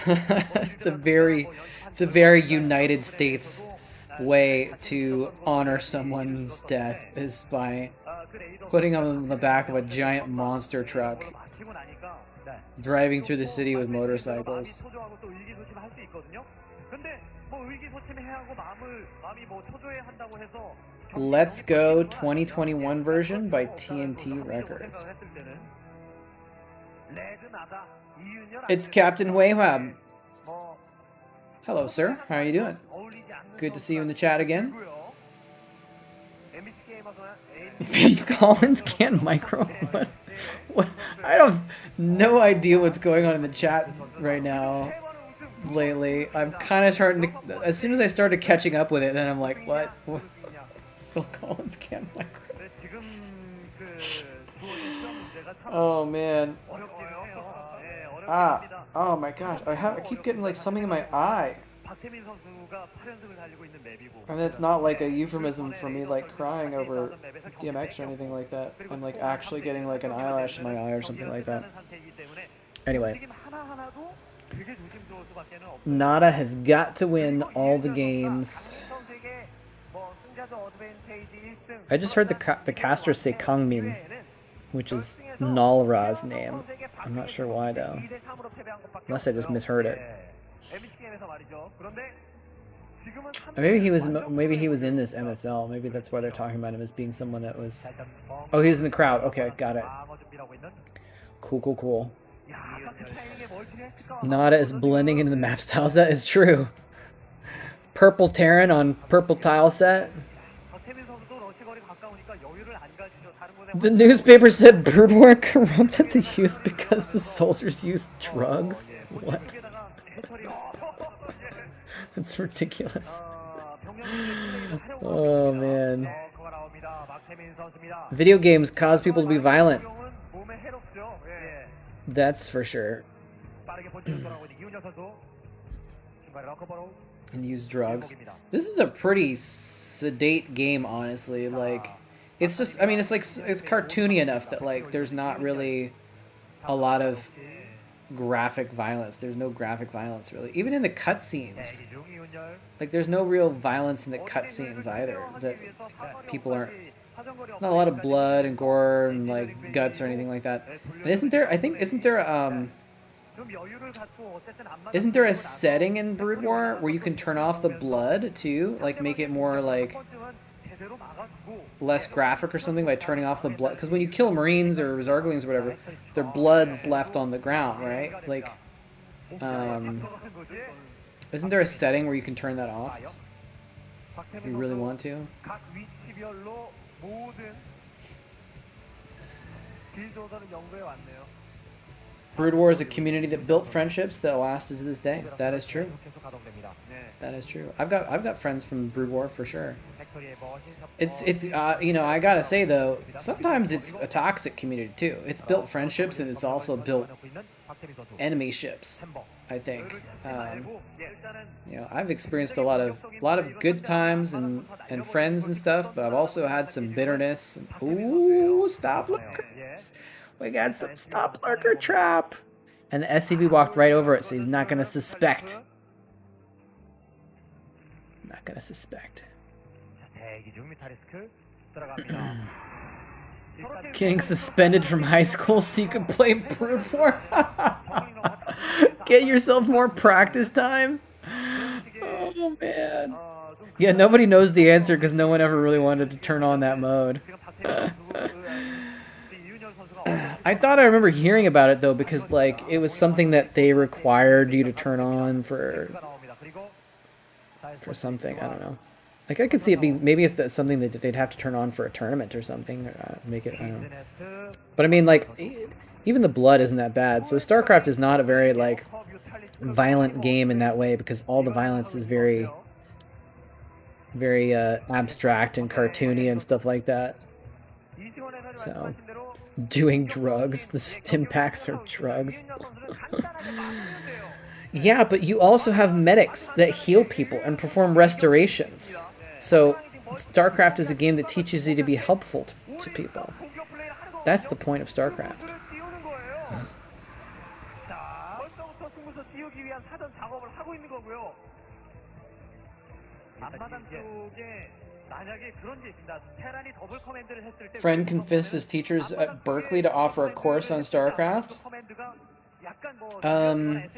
It's a very United States way to honor someone's death, is by putting them on the back of a giant monster truck driving through the city with motorcycles. Let's Go 2021 version by TNT Records. It's Captain Wahab. Hello, sir. How are you doing? Good to see you in the chat again. Faith Collins can't micro. What? I have no idea what's going on in the chat right now. Lately, I'm kind of starting to. As soon as I started catching up with it, then I'm like, what? Phil Collins can't micro. Oh man. Oh my gosh. I keep getting like something in my eye. And it's not like a euphemism for me like crying over DMX or anything like that. I'm like actually getting like an eyelash in my eye or something like that. Anyway. Nada has got to win all the games. I just heard the casters say Kangmin, which is Nalra's name. I'm not sure why though. Unless I just misheard it. Maybe he was in this MSL. Maybe that's why they're talking about him as being someone that was. Oh, he was in the crowd. Okay, got it. Cool. Nada is blending into the map styles. That is true. Purple Terran on purple tile set. The newspaper said Brood War corrupted the youth because the soldiers used drugs. What? That's ridiculous. Oh man. Video games cause people to be violent. That's for sure. And use drugs. This is a pretty sedate game, honestly. Like, it's just, I mean, it's like, it's cartoony enough that like there's not really a lot of graphic violence. There's no graphic violence really, even in the cutscenes. Like, there's no real violence in the cutscenes either. That people aren't. Not a lot of blood and gore and like guts or anything like that. And isn't there a setting in Brood War where you can turn off the blood too, like make it more like less graphic or something by turning off the blood? Because when you kill Marines or Zarglings or whatever, their blood's left on the ground, right? Like, isn't there a setting where you can turn that off if you really want to? Brood War is a community that built friendships that lasted to this day. That is true. That is true. I've got friends from Brood War for sure. It's you know, I gotta say though, sometimes it's a toxic community too. It's built friendships and it's also built enemy ships, I think. You know, I've experienced a lot of good times and friends and stuff, but I've also had some bitterness. Ooh, stop lurkers! We got some stop lurker trap, and the SCV walked right over it, so he's not gonna suspect. Not gonna suspect. Getting suspended from high school so you can play Brood War. Get yourself more practice time. Oh man. Yeah, nobody knows the answer because no one ever really wanted to turn on that mode. I thought I remember hearing about it though, because like it was something that they required you to turn on for something. I don't know. Like I could see it being maybe if that's something that they'd have to turn on for a tournament or something, or make it. I don't know. But I mean, like even the blood isn't that bad. So StarCraft is not a very like violent game in that way because all the violence is very, very abstract and cartoony and stuff like that. So doing drugs, the stim packs are drugs. Yeah, but you also have medics that heal people and perform restorations. So StarCraft is a game that teaches you to be helpful to people. That's the point of StarCraft. Friend convinced his teachers at Berkeley to offer a course on StarCraft.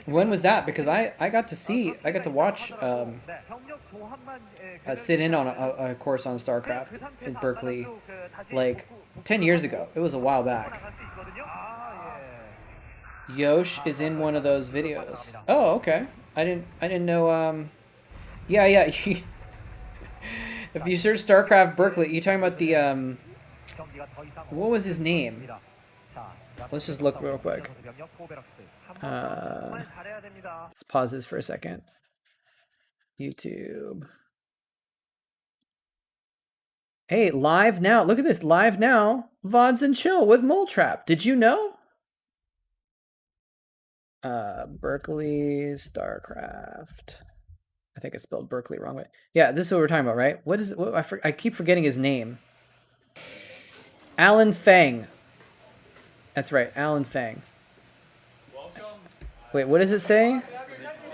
When was that? Because I got to watch sit in on a course on StarCraft in Berkeley like 10 years ago. It was a while back. Yosh is in one of those videos. Oh, okay. I didn't know. Yeah. If you search StarCraft Berkeley, you talking about the what was his name? Let's just look real quick. Let's pause this for a second. YouTube. Hey, live now. Look at this. Live now. VODs and Chill with Mole Trap. Did you know? Berkeley StarCraft. I think I spelled Berkeley wrong way. Yeah, this is what we're talking about, right? What is it? I keep forgetting his name. Alan Fang. That's right, Alan Fang. Wait, what does it say?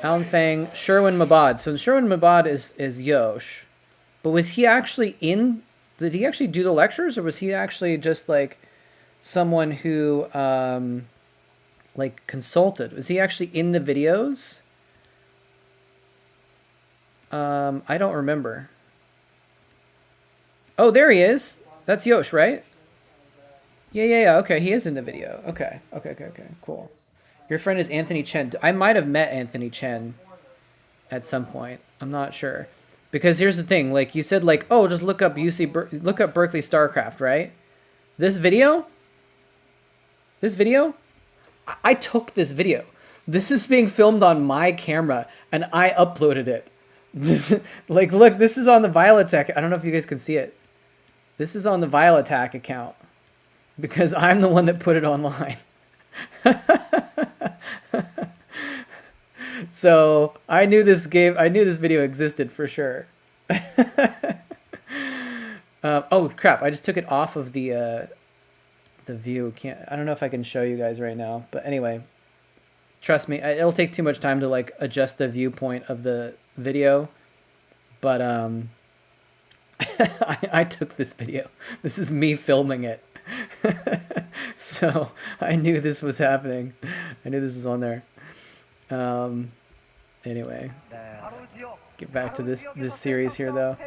Alan Fang, Sherwin Mabad. So Sherwin Mabad is Yosh. But was he actually in... Did he actually do the lectures? Or was he actually just like someone who like consulted? Was he actually in the videos? I don't remember. Oh, there he is. That's Yosh, right? Yeah. Okay, he is in the video. Okay. Cool. Your friend is Anthony Chen. I might have met Anthony Chen at some point. I'm not sure. Because here's the thing. Like, you said, like, oh, just look up look up Berkeley StarCraft, right? This video? I took this video. This is being filmed on my camera, and I uploaded it. This, like, look, this is on the Viletech. I don't know if you guys can see it. This is on the Viletech account. Because I'm the one that put it online. So I knew this video existed for sure. Oh crap! I just took it off of the view. I don't know if I can show you guys right now, but anyway, trust me, it'll take too much time to like adjust the viewpoint of the video. But I took this video. This is me filming it. So I knew this was happening. I knew this was on there. Anyway, let's get back to this series here though.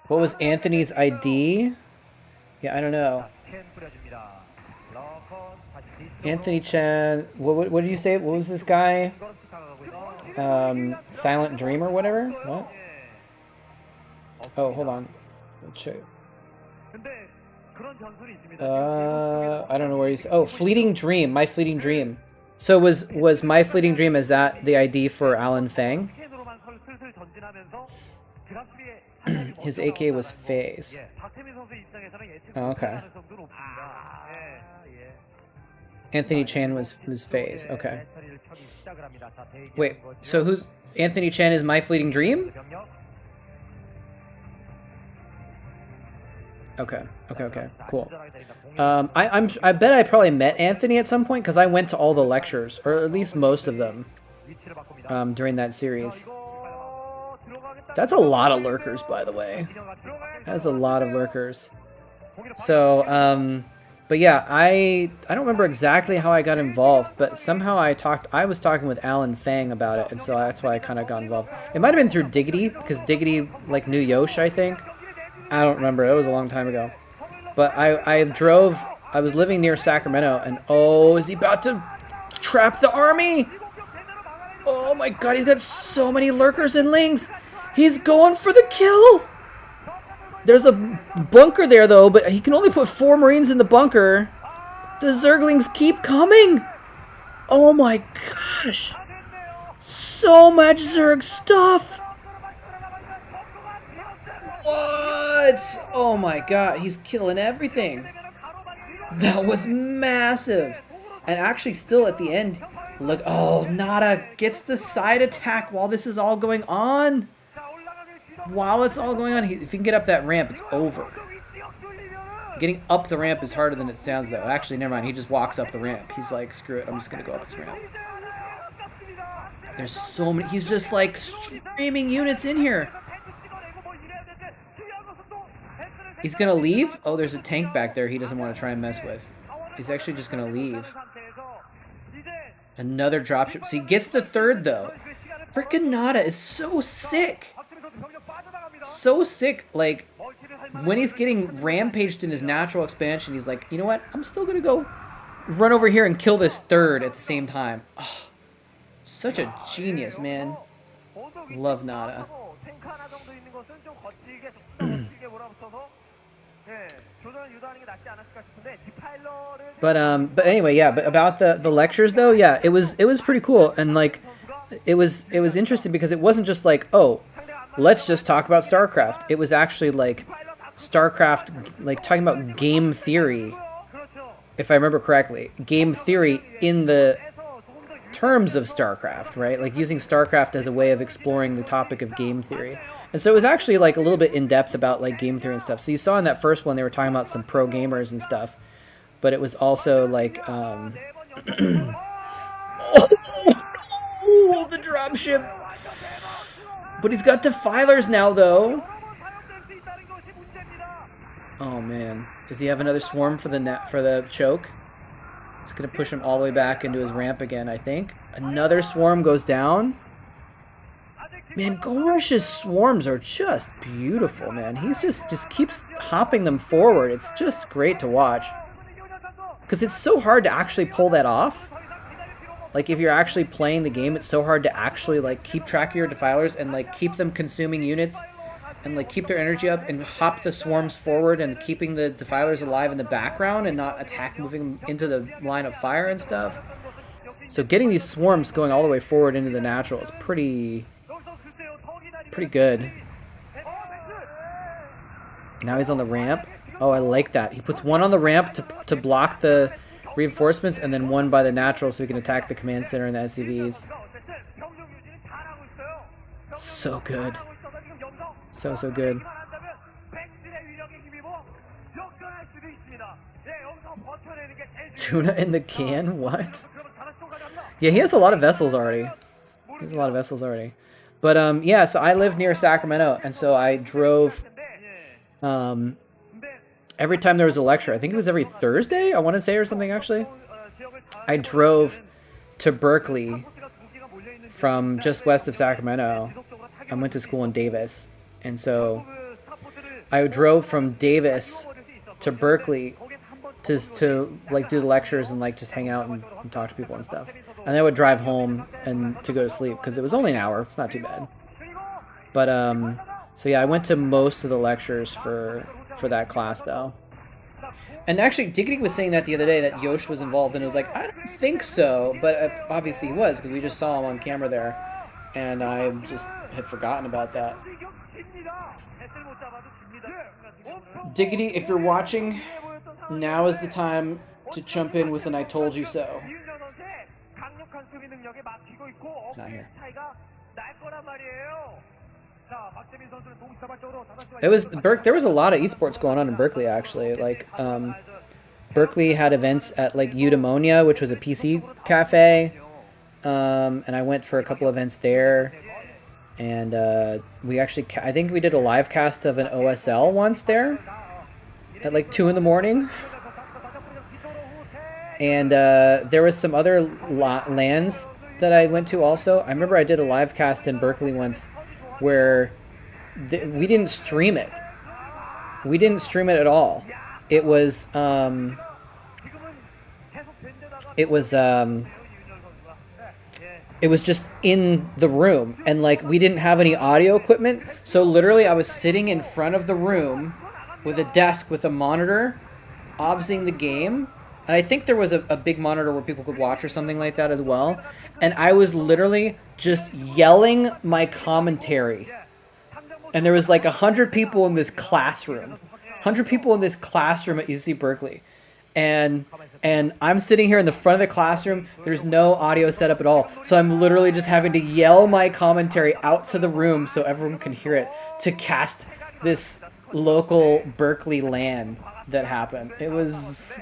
What was Anthony's ID? Yeah, I don't know. Anthony Chen. What did you say? What was this guy? Silent Dream or whatever? What? Oh, hold on. Let's check. I don't know where he's. Oh, Fleeting Dream. My Fleeting Dream. So was My Fleeting Dream, is that the ID for Alan Fang? His AK was FaZe. Oh, okay. Anthony Chan was FaZe. Okay. Wait, so who's Anthony Chan is My Fleeting Dream? Okay, cool. I bet I probably met Anthony at some point because I went to all the lectures, or at least most of them, during that series. That's a lot of lurkers, by the way. That's a lot of lurkers. So, but yeah, I don't remember exactly how I got involved, but somehow I was talking with Alan Fang about it, and so that's why I kind of got involved. It might have been through Diggity, because Diggity like knew Yosh, I think. I don't remember. It was a long time ago. But I was living near Sacramento, and oh, is he about to trap the army? Oh my god, he's got so many lurkers and lings. He's going for the kill. There's a bunker there, though, but he can only put 4 Marines in the bunker. The Zerglings keep coming. Oh my gosh. So much Zerg stuff. What? Oh my god, he's killing everything. That was massive. And actually, still at the end, look, oh, Nada gets the side attack while this is all going on. While it's all going on, if he can get up that ramp, it's over. Getting up the ramp is harder than it sounds, though. Actually, never mind. He just walks up the ramp. He's like, screw it. I'm just going to go up this ramp. There's so many. He's just like streaming units in here. He's going to leave? Oh, there's a tank back there he doesn't want to try and mess with. He's actually just going to leave. Another dropship. So he gets the 3rd, though. Frickin' Nada is so sick. So sick. Like, when he's getting rampaged in his natural expansion, he's like, you know what? I'm still going to go run over here and kill this 3rd at the same time. Oh, such a genius, man. Love Nada. But anyway, yeah, but about the lectures though, yeah, it was pretty cool, and like it was interesting because it wasn't just like, oh, let's just talk about StarCraft. It was actually like StarCraft, like talking about game theory, if I remember correctly, game theory in the terms of StarCraft, right? Like using StarCraft as a way of exploring the topic of game theory. And so it was actually like a little bit in depth about like game theory and stuff. So you saw in that first one, they were talking about some pro gamers and stuff, but it was also like, oh, the dropship. But he's got defilers now, though. Oh man, does he have another swarm for the choke? It's gonna push him all the way back into his ramp again, I think. Another swarm goes down. Man, Gorish's swarms are just beautiful, man. He's just keeps hopping them forward. It's just great to watch. Because it's so hard to actually pull that off. Like, if you're actually playing the game, it's so hard to actually, like, keep track of your defilers and, like, keep them consuming units and, like, keep their energy up and hop the swarms forward and keeping the defilers alive in the background and not moving them into the line of fire and stuff. So getting these swarms going all the way forward into the natural is pretty good. Now he's on the ramp. Oh, I like that. He puts one on the ramp to block the reinforcements and then one by the natural so he can attack the command center and the SCVs. So good. So good. Tuna in the can? What? Yeah, he has a lot of vessels already. But, yeah, so I live near Sacramento, and so I drove, every time there was a lecture. I think it was every Thursday, I want to say, or something, actually. I drove to Berkeley from just west of Sacramento. I went to school in Davis, and so I drove from Davis to Berkeley to like, do the lectures and, like, just hang out and talk to people and stuff. And I would drive home and to go to sleep because it was only an hour. It's not too bad. But so yeah, I went to most of the lectures for that class though. And actually, Diggity was saying that the other day that Yosh was involved, and it was like, I don't think so, but obviously he was because we just saw him on camera there, and I just had forgotten about that. Diggity, if you're watching, now is the time to jump in with an "I told you so." Not here. There was a lot of esports going on in Berkeley, actually. Like, Berkeley had events at like Eudaimonia, which was a PC cafe, and I went for a couple events there. And we actually, I think we did a live cast of an OSL once there at like 2 in the morning. And there was some other lands that I went to also. I remember I did a live cast in Berkeley once where we didn't stream it. We didn't stream it at all. It was it was just in the room, and like we didn't have any audio equipment, so literally I was sitting in front of the room with a desk with a monitor obsing the game, and I think there was a big monitor where people could watch or something like that as well, and I was literally just yelling my commentary, and there was like 100 people in this classroom, 100 people in this classroom at UC Berkeley, and I'm sitting here in the front of the classroom. There's no audio setup at all, so I'm literally just having to yell my commentary out to the room so everyone can hear it to cast this local Berkeley LAN that happened. It was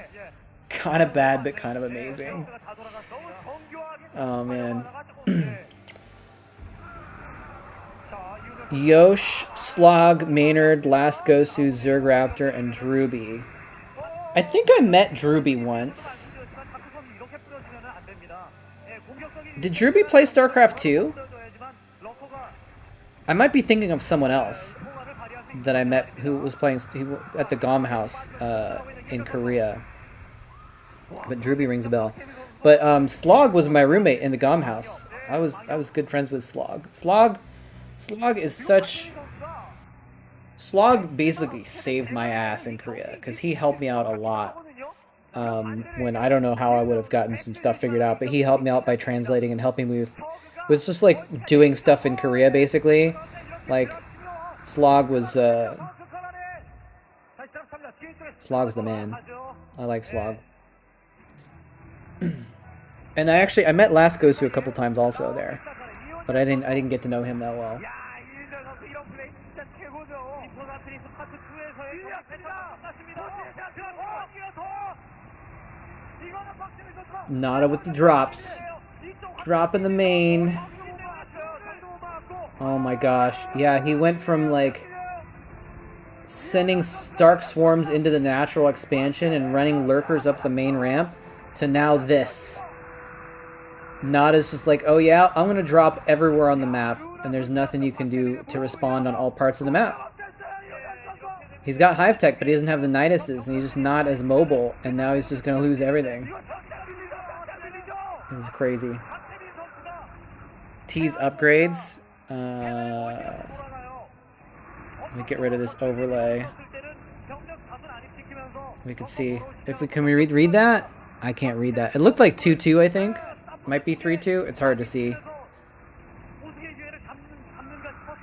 kind of bad, but kind of amazing. Oh man. Yosh, Slog, Maynard, Last Gosu, Zergraptor, and Drewby. I think I met Drewby once. Did Drewby play StarCraft 2? I might be thinking of someone else that I met who was playing at the GOM house in Korea. But Drewby rings a bell. But Slog was my roommate in the GOM house. I was good friends with Slog. Slog is such... Slog basically saved my ass in Korea, because he helped me out a lot when I don't know how I would have gotten some stuff figured out, but he helped me out by translating and helping me with just like doing stuff in Korea, basically. Like, Slog's the man. I like Slog. And I met Last Gosu a couple times also there, but I didn't get to know him that well. Nada with the drops. Drop in the main. Oh my gosh. Yeah, he went from like sending Stark Swarms into the natural expansion and running lurkers up the main ramp to now this. Nada's just like, oh yeah, I'm gonna drop everywhere on the map, and there's nothing you can do to respond on all parts of the map. He's got Hive Tech, but he doesn't have the Niduses, and he's just not as mobile, and now he's just gonna lose everything. This is crazy. T's upgrades. Let me get rid of this overlay. We can see if we can read that. I can't read that. It looked like 2-2, I think. Might be 3-2. It's hard to see.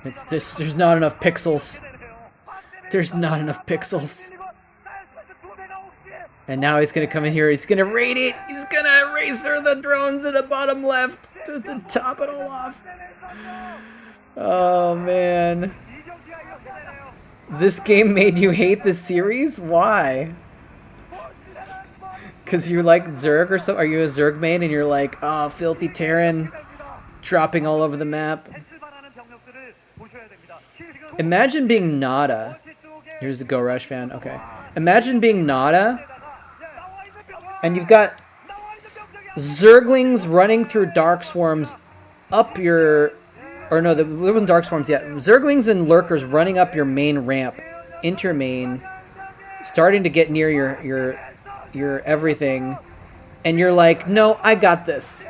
It's this. There's not enough pixels. There's not enough pixels. And now he's gonna come in here. He's gonna raid it. He's gonna eraser the drones to the bottom left to top it all off. Oh man. This game made you hate this series? Why? Because you like Zerg or so? Are you a Zerg main and you're like, oh, filthy Terran dropping all over the map? Imagine being Nada. Here's the Go Rush fan. Okay. Imagine being Nada, and you've got Zerglings running through Dark Swarms up your... Or no, there wasn't Dark Swarms yet. Zerglings and Lurkers running up your main ramp, into your main, starting to get near your everything, and you're like, no, I got this.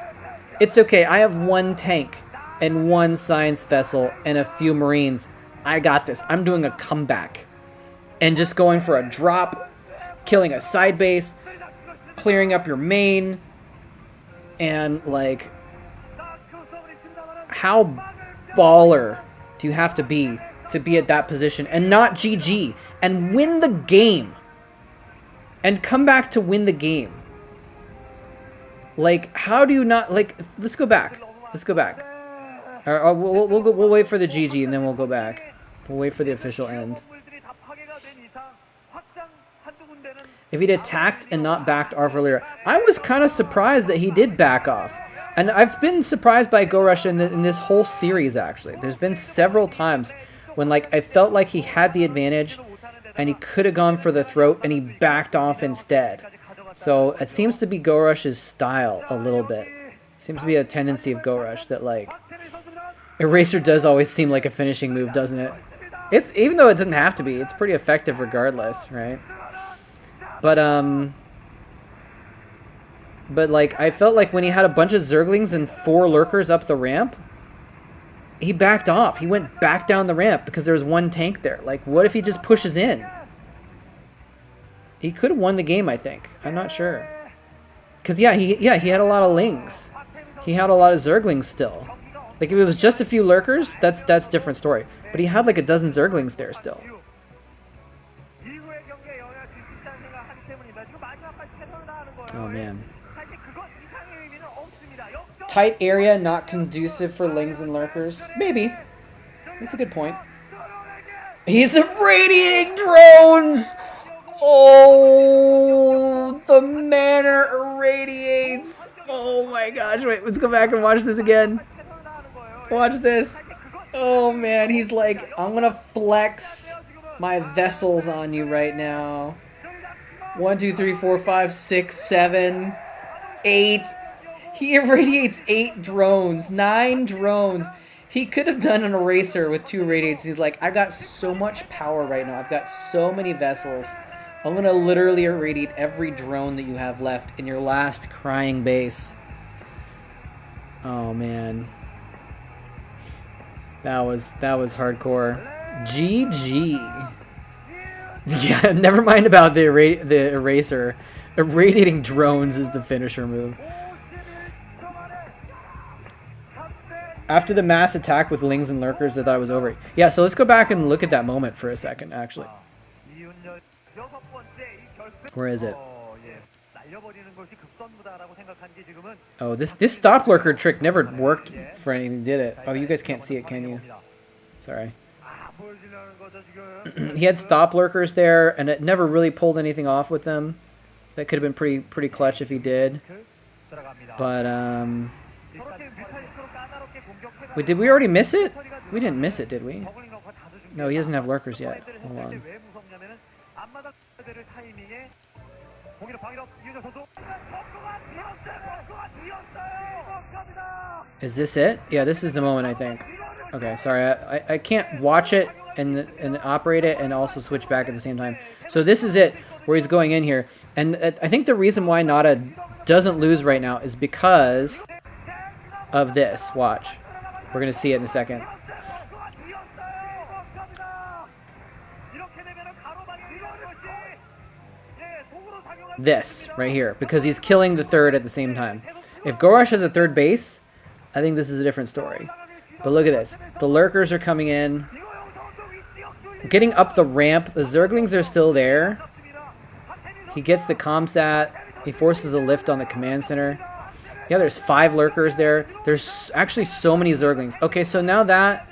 It's okay. I have one tank and one science vessel and a few Marines. I got this. I'm doing a comeback. And just going for a drop, killing a side base, clearing up your main, and like, how baller do you have to be at that position and not GG and win the game and come back to win the game? Like, how do you not, like, let's go back. Let's go back. Or we'll wait for the GG and then we'll go back. We'll wait for the official end. If he'd attacked and not backed off earlier. I was kind of surprised that he did back off. And I've been surprised by Go Rush in this whole series, actually. There's been several times when, like, I felt like he had the advantage and he could have gone for the throat and he backed off instead. So it seems to be Go Rush's style a little bit. Seems to be a tendency of Go Rush that, like, Eraser does always seem like a finishing move, doesn't it? It's, even though it doesn't have to be, it's pretty effective regardless, right? But, but like I felt like when he had a bunch of Zerglings and 4 lurkers up the ramp, he backed off. He went back down the ramp because there was 1 tank there. Like, what if he just pushes in? He could have won the game, I think. I'm not sure. Because, yeah, he had a lot of lings. He had a lot of Zerglings still. Like, if it was just a few lurkers, that's a different story. But he had like a dozen Zerglings there still. Oh, man. Tight area, not conducive for lings and lurkers. Maybe. That's a good point. He's irradiating drones! Oh, the manor irradiates. Oh my gosh, wait, let's go back and watch this again. Watch this. Oh man, he's like, I'm gonna flex my vessels on you right now. 1, 2, 3, 4, 5, 6, 7, 8. He irradiates 8 drones, 9 drones. He could have done an eraser with 2 irradiates. He's like, I got so much power right now. I've got so many vessels. I'm gonna literally irradiate every drone that you have left in your last crying base. Oh man. That was hardcore. GG. Yeah, never mind about the eraser. Irradiating drones is the finisher move. After the mass attack with lings and lurkers, I thought it was over. Yeah, so let's go back and look at that moment for a second, actually. Where is it? Oh, this stop lurker trick never worked for anything, did it? Oh, you guys can't see it, can you? Sorry. He had stop lurkers there, and it never really pulled anything off with them. That could have been pretty clutch if he did. But, wait, did we already miss it? We didn't miss it, did we? No, he doesn't have lurkers yet. Hold on. Is this it? Yeah, this is the moment, I think. Okay, sorry. I can't watch it and operate it and also switch back at the same time. So this is it, where he's going in here. And I think the reason why Nada doesn't lose right now is because of this. Watch. We're going to see it in a second. This, right here. Because he's killing the third at the same time. If Gorosh has a third base, I think this is a different story. But look at this. The lurkers are coming in. Getting up the ramp. The Zerglings are still there. He gets the comsat. He forces a lift on the command center. Yeah, there's 5 lurkers there. There's actually so many Zerglings. Okay, so now that...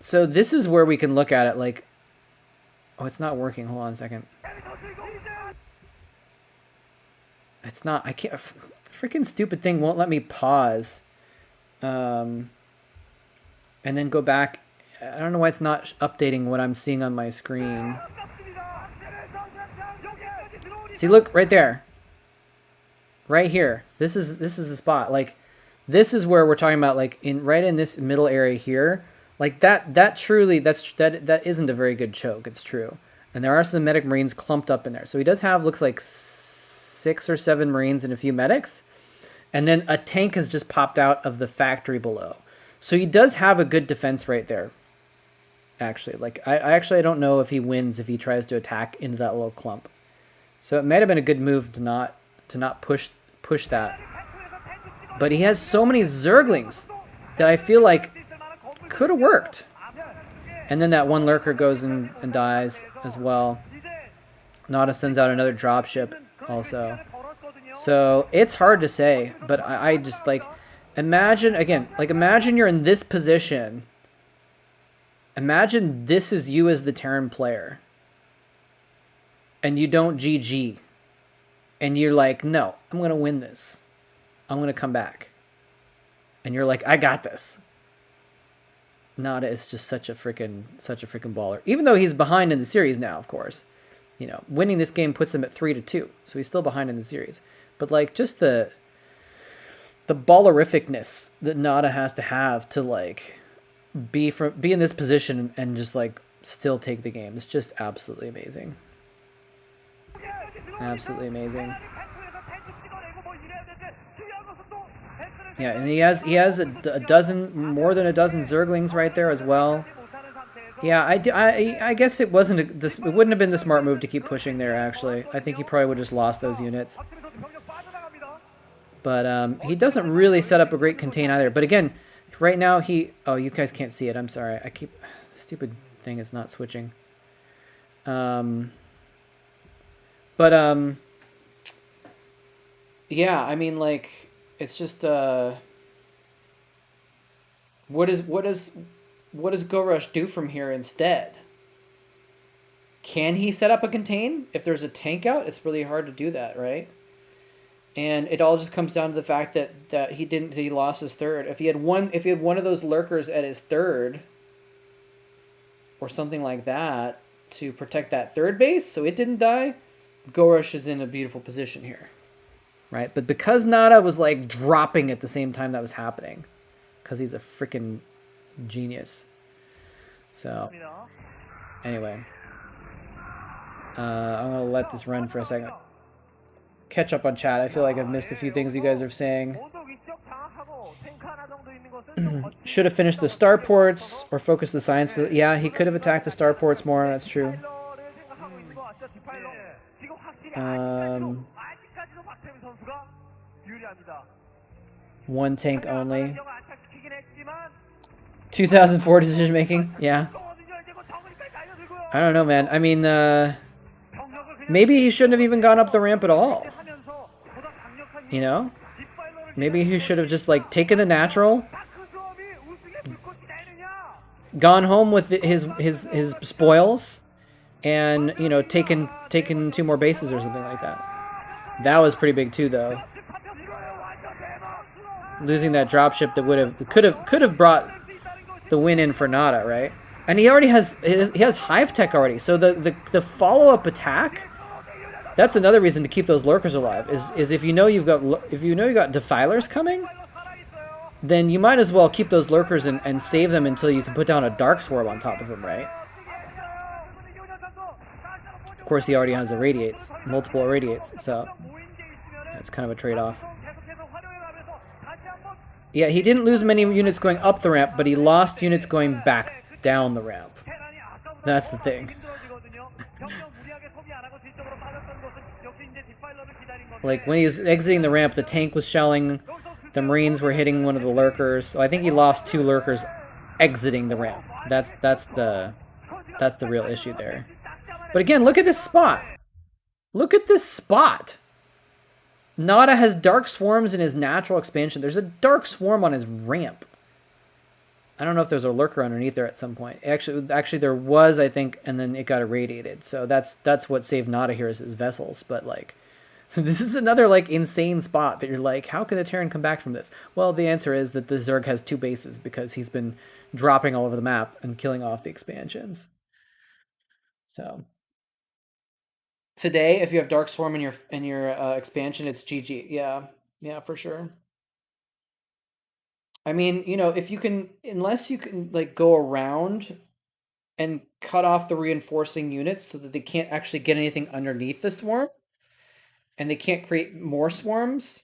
So this is where we can look at it like... Oh, it's not working. Hold on a second. It's not... I can't... Freaking stupid thing won't let me pause. And then go back. I don't know why it's not updating what I'm seeing on my screen. See, look right there. Right here. This is the spot. Like, this is where we're talking about, like, right in this middle area here. Like, that truly, that isn't a very good choke. It's true. And there are some medic marines clumped up in there. So he does have, looks like 6 or 7 marines and a few medics. And then a tank has just popped out of the factory below. So he does have a good defense right there. Actually, like, I don't know if he wins if he tries to attack into that little clump. So it might have been a good move to not push that. But he has so many Zerglings that I feel like could have worked. And then that one lurker goes and dies as well. Nada sends out another dropship also. So it's hard to say, but I just like imagine again, like imagine you're in this position. Imagine this is you as the Terran player. And you don't GG. And you're like, no, I'm going to win this. I'm going to come back. And you're like, I got this. Nada is just such a freaking baller. Even though he's behind in the series now, of course. You know, winning this game puts him at 3-2. So he's still behind in the series. But like just the ballerificness that Nada has to have to like be in this position and just like still take the game. It's just absolutely amazing. Absolutely amazing. Yeah, and he has a dozen, more than a dozen Zerglings right there as well. Yeah, I guess it wasn't this. It wouldn't have been the smart move to keep pushing there. Actually, I think he probably would have just lost those units. But he doesn't really set up a great contain either. But again, right now he. Oh, you guys can't see it. I'm sorry. I keep. The stupid thing is not switching. Yeah, I mean, like, it's just what does Gorush do from here instead? Can he set up a contain? If there's a tank out, it's really hard to do that, right? And it all just comes down to the fact that he lost his third. If he had one of those lurkers at his third or something like that to protect that third base so it didn't die, Gorush is in a beautiful position here. Right? But because Nada was like dropping at the same time that was happening, because he's a freaking genius. So, anyway. I'm going to let this run for a second. Catch up on chat. I feel like I've missed a few things you guys are saying. Should have finished the starports or focused the science field. Yeah, he could have attacked the starports more. That's true. One tank only. 2004 decision making. Yeah. I don't know, man. I mean, maybe he shouldn't have even gone up the ramp at all. You know? Maybe he should have just, like, taken the natural, gone home with his spoils, and, you know, taken 2 more bases or something like that. That was pretty big too, though. Losing that dropship that could have brought the win in for Nada, right? And he already has hive tech already. So the follow up attack. That's another reason to keep those lurkers alive. Is if you know you've got defilers coming, then you might as well keep those lurkers and save them until you can put down a dark swarm on top of them, right? Of course, he already has multiple irradiates, so that's kind of a trade-off. Yeah, he didn't lose many units going up the ramp, but he lost units going back down the ramp. That's the thing. Like, when he was exiting the ramp, the tank was shelling, the Marines were hitting one of the lurkers, so I think he lost 2 lurkers exiting the ramp. That's the real issue there. But again, look at this spot. Look at this spot. Nada has dark swarms in his natural expansion. There's a dark swarm on his ramp. I don't know if there's a lurker underneath there at some point. Actually there was, I think, and then it got irradiated. So that's what saved Nada here is his vessels. But like, this is another like insane spot that you're like, how can the Terran come back from this? Well, the answer is that the Zerg has 2 bases because he's been dropping all over the map and killing off the expansions. So today, if you have Dark Swarm in your expansion, it's GG. Yeah, for sure. I mean, you know, unless you can like go around and cut off the reinforcing units so that they can't actually get anything underneath the swarm, and they can't create more swarms,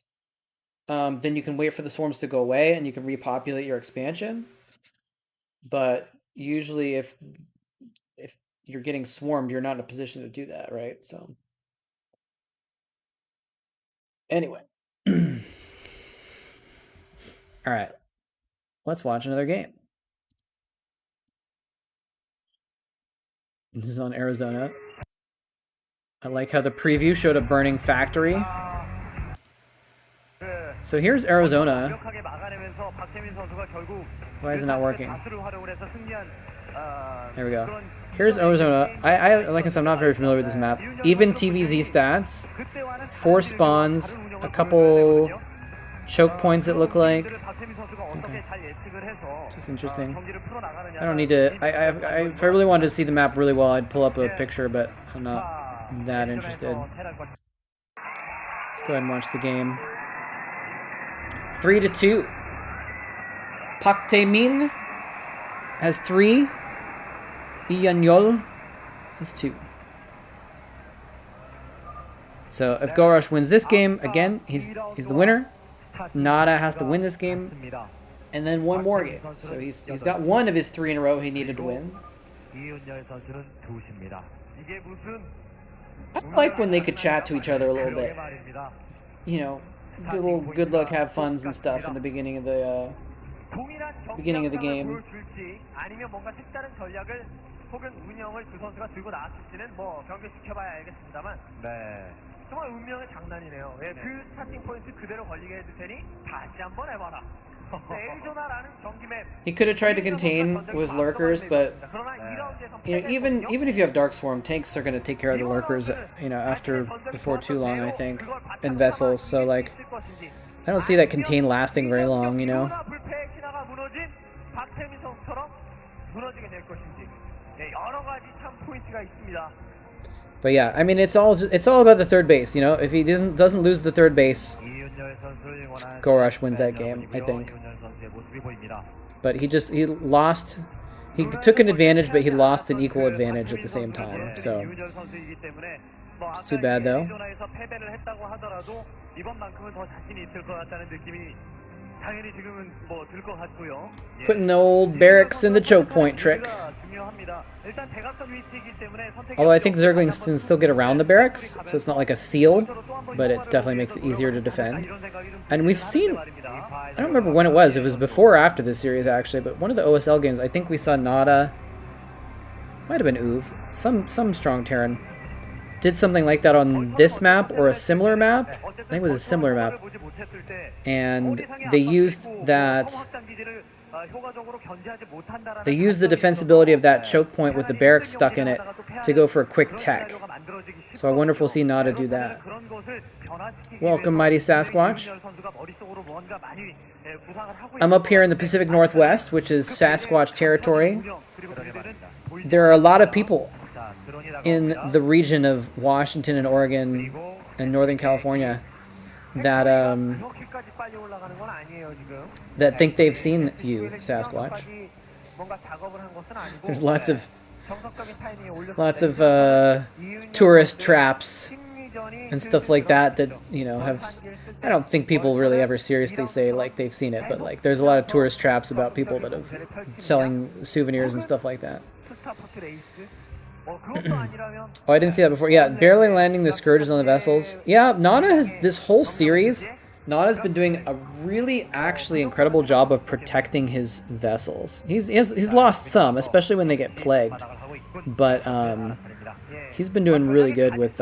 then you can wait for the swarms to go away and you can repopulate your expansion. But usually, if you're getting swarmed, you're not in a position to do that, right? So anyway. All right. Let's watch another game. This is on Arizona. I like how the preview showed a burning factory. So here's Arizona. Why is it not working? There we go. Here's Arizona. I like I said, I'm not very familiar with this map. Even TVZ stats. 4 spawns. A couple choke points it look like. Okay. Just interesting. I don't need to... if I really wanted to see the map really well, I'd pull up a picture, but I'm not that interested. Let's go ahead and watch the game. 3-2. Pak Tae-min has 3. Ian Yol has 2. So if Gorush wins this game, again, he's the winner. Nada has to win this game, and then one more game. So he's got one of his 3 in a row he needed to win. I like when they could chat to each other a little bit. You know, do a little good luck, have funs and stuff in the beginning of the game. 혹은 운영을 두 선수가 들고 나왔을지는 뭐 경기 지켜봐야 알겠습니다만 정말 운명의 장난이네요. 예, 그 스타팅 포인트 그대로 걸리게 해줄 테니 다시 한번 해봐라. He could have tried to contain with lurkers, but you know, even if you have Dark Swarm, tanks are going to take care of the lurkers, you know, before too long, I think, and vessels. So like, I don't see that contain lasting very long, you know. But yeah, I mean, it's all about the third base, you know. If he doesn't lose the third base, Gorush wins that game, I think. But he lost. He took an advantage, but he lost an equal advantage at the same time. So it's too bad, though. Putting the old barracks in the choke point trick. Although I think Zerglings can still get around the barracks, so it's not like a seal, but it definitely makes it easier to defend. And we've seen, I don't remember when it was before or after this series actually, but one of the OSL games, I think we saw Nada, might have been Uv, some strong Terran, did something like that on this map or a similar map. I think it was a similar map. And they used that. They used the defensibility of that choke point with the barracks stuck in it to go for a quick tech. So I wonder if we'll see Nada do that. Welcome, Mighty Sasquatch. I'm up here in the Pacific Northwest, which is Sasquatch territory. There are a lot of people in the region of Washington and Oregon and Northern California that that think they've seen you, Sasquatch. There's lots of tourist traps and stuff like that you know I don't think people really ever seriously say like they've seen it, but like there's a lot of tourist traps about people that have selling souvenirs and stuff like that. Oh, I didn't see that before. Yeah, barely landing the Scourges on the vessels. Yeah, Nada has, this whole series, Nada's been doing a really actually incredible job of protecting his vessels. He's lost some, especially when they get plagued. But he's been doing really good with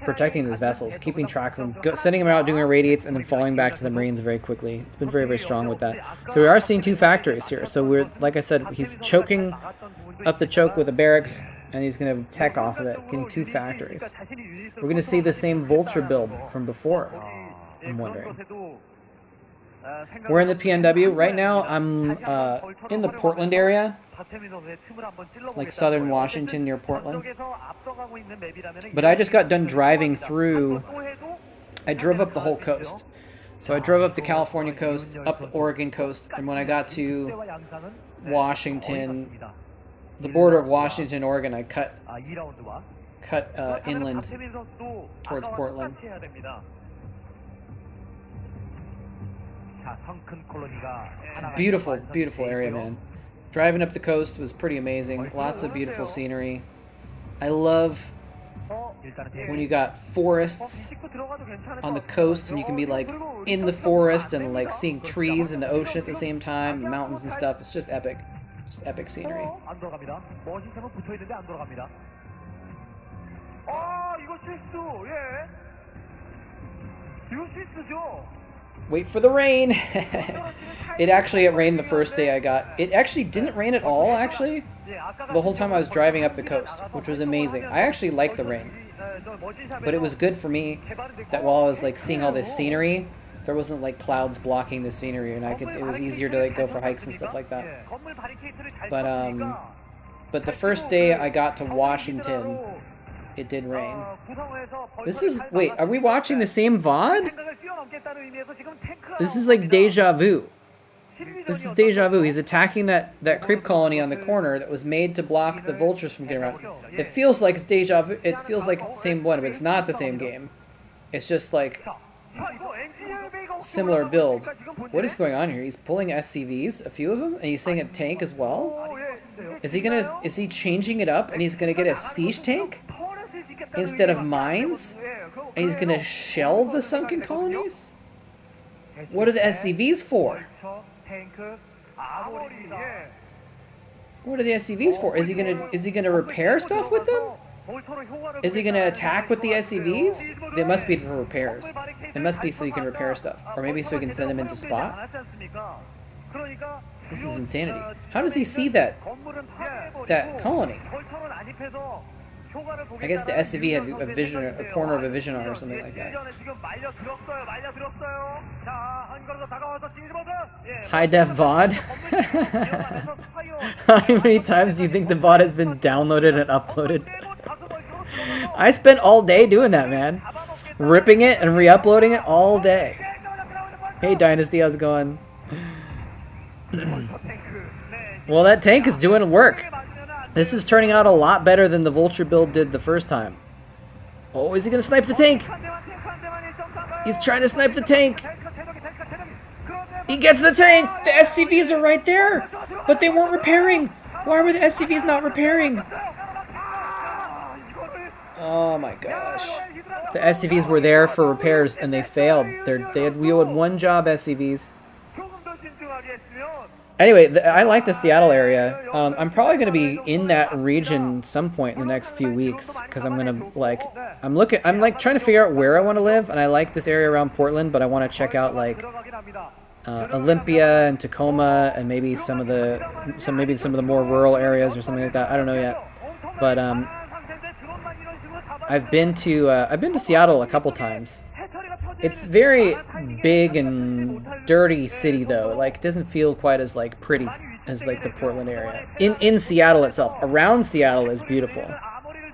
protecting his vessels, keeping track of them, sending them out, doing irradiates, and then falling back to the Marines very quickly. It's been very, very strong with that. So we are seeing 2 factories here. So we're, like I said, he's choking up the choke with the barracks, and he's going to tech off of it, getting 2 factories. We're going to see the same Vulture build from before, I'm wondering. We're in the PNW. Right now, I'm in the Portland area, like southern Washington near Portland. But I just got done driving through, I drove up the whole coast. So I drove up the California coast, up the Oregon coast, and when I got to Washington, the border of Washington and Oregon, I cut inland towards Portland. It's a beautiful, beautiful area, man. Driving up the coast was pretty amazing. Lots of beautiful scenery. I love when you got forests on the coast and you can be like in the forest and like seeing trees and the ocean at the same time, mountains and stuff. It's just epic. Just epic scenery. Wait for the rain. It rained the first day I got. It actually didn't rain at all, actually, the whole time I was driving up the coast, which was amazing. I actually like the rain. But it was good for me that while I was like seeing all this scenery, there wasn't like clouds blocking the scenery, and it was easier to like go for hikes and stuff like that. But the first day I got to Washington, it did rain. Wait, are we watching the same VOD? This is like deja vu. This is deja vu. He's attacking that creep colony on the corner that was made to block the vultures from getting around. It feels like it's deja vu. It feels like it's the same one, but it's not the same game. It's just like similar build. What is going on here? He's pulling SCVs, a few of them, and he's saying a tank as well. Is he changing it up and he's gonna get a siege tank instead of mines? And he's gonna shell the sunken colonies? What are the SCVs for? What are the SCVs for? Is he gonna repair stuff with them? Is he gonna attack with the SCVs? They must be for repairs. It must be so you can repair stuff, or maybe so you can send them into spot. This is insanity. How does he see that colony? I guess the SCV had a vision, a corner of a vision on, or something like that. High def VOD. How many times do you think the VOD has been downloaded and uploaded? I spent all day doing that, man. Ripping it and re-uploading it all day. Hey Dynasty, how's it going? Well, that tank is doing work. This is turning out a lot better than the vulture build did the first time. Oh, is he gonna snipe the tank? He's trying to snipe the tank. He gets the tank! The SCVs are right there! But they weren't repairing! Why were the SCVs not repairing? Oh my gosh. The SCVs were there for repairs and they failed. They had wielded one job, SCVs. Anyway, I like the Seattle area. I'm probably going to be in that region some point in the next few weeks because I'm going to I'm trying to figure out where I want to live, and I like this area around Portland, but I want to check out like Olympia and Tacoma and maybe some of the more rural areas or something like that. I don't know yet. But I've been to Seattle a couple times. It's very big and dirty city though. Like it doesn't feel quite as like pretty as like the Portland area. In Seattle itself. Around Seattle is beautiful.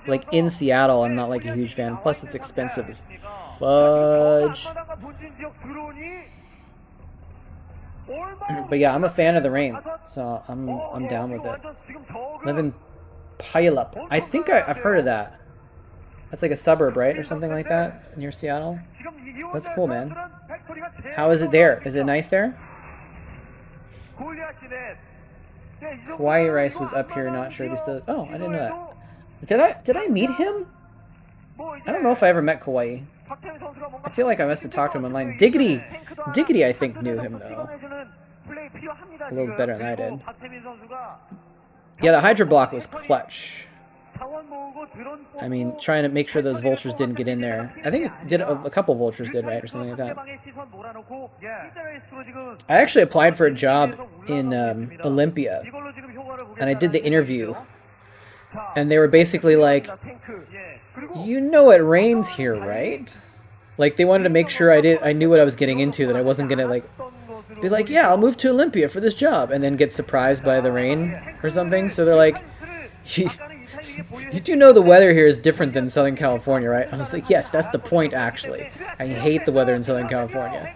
Like in Seattle I'm not like a huge fan. Plus it's expensive as fudge. But yeah, I'm a fan of the rain. So I'm down with it. Live in Puyallup. I think I've heard of that. That's like a suburb, right? Or something like that near Seattle. That's cool, man. How is it there? Is it nice there? Hawaii Rice was up here, not sure if he still is. Oh, I didn't know that. Did I meet him? I don't know if I ever met Kauai. I feel like I must have talked to him online. Diggity, I think, knew him though. A little better than I did. Yeah, the Hydra block was clutch. I mean, trying to make sure those vultures didn't get in there. I think it did a couple vultures did, right? Or something like that. I actually applied for a job in Olympia. And I did the interview. And they were basically like, you know it rains here, right? Like, they wanted to make sure I knew what I was getting into, that I wasn't going to, like, be like, yeah, I'll move to Olympia for this job, and then get surprised by the rain or something. So they're like, you do know the weather here is different than Southern California, right? I was like, yes, that's the point, actually. I hate the weather in Southern California.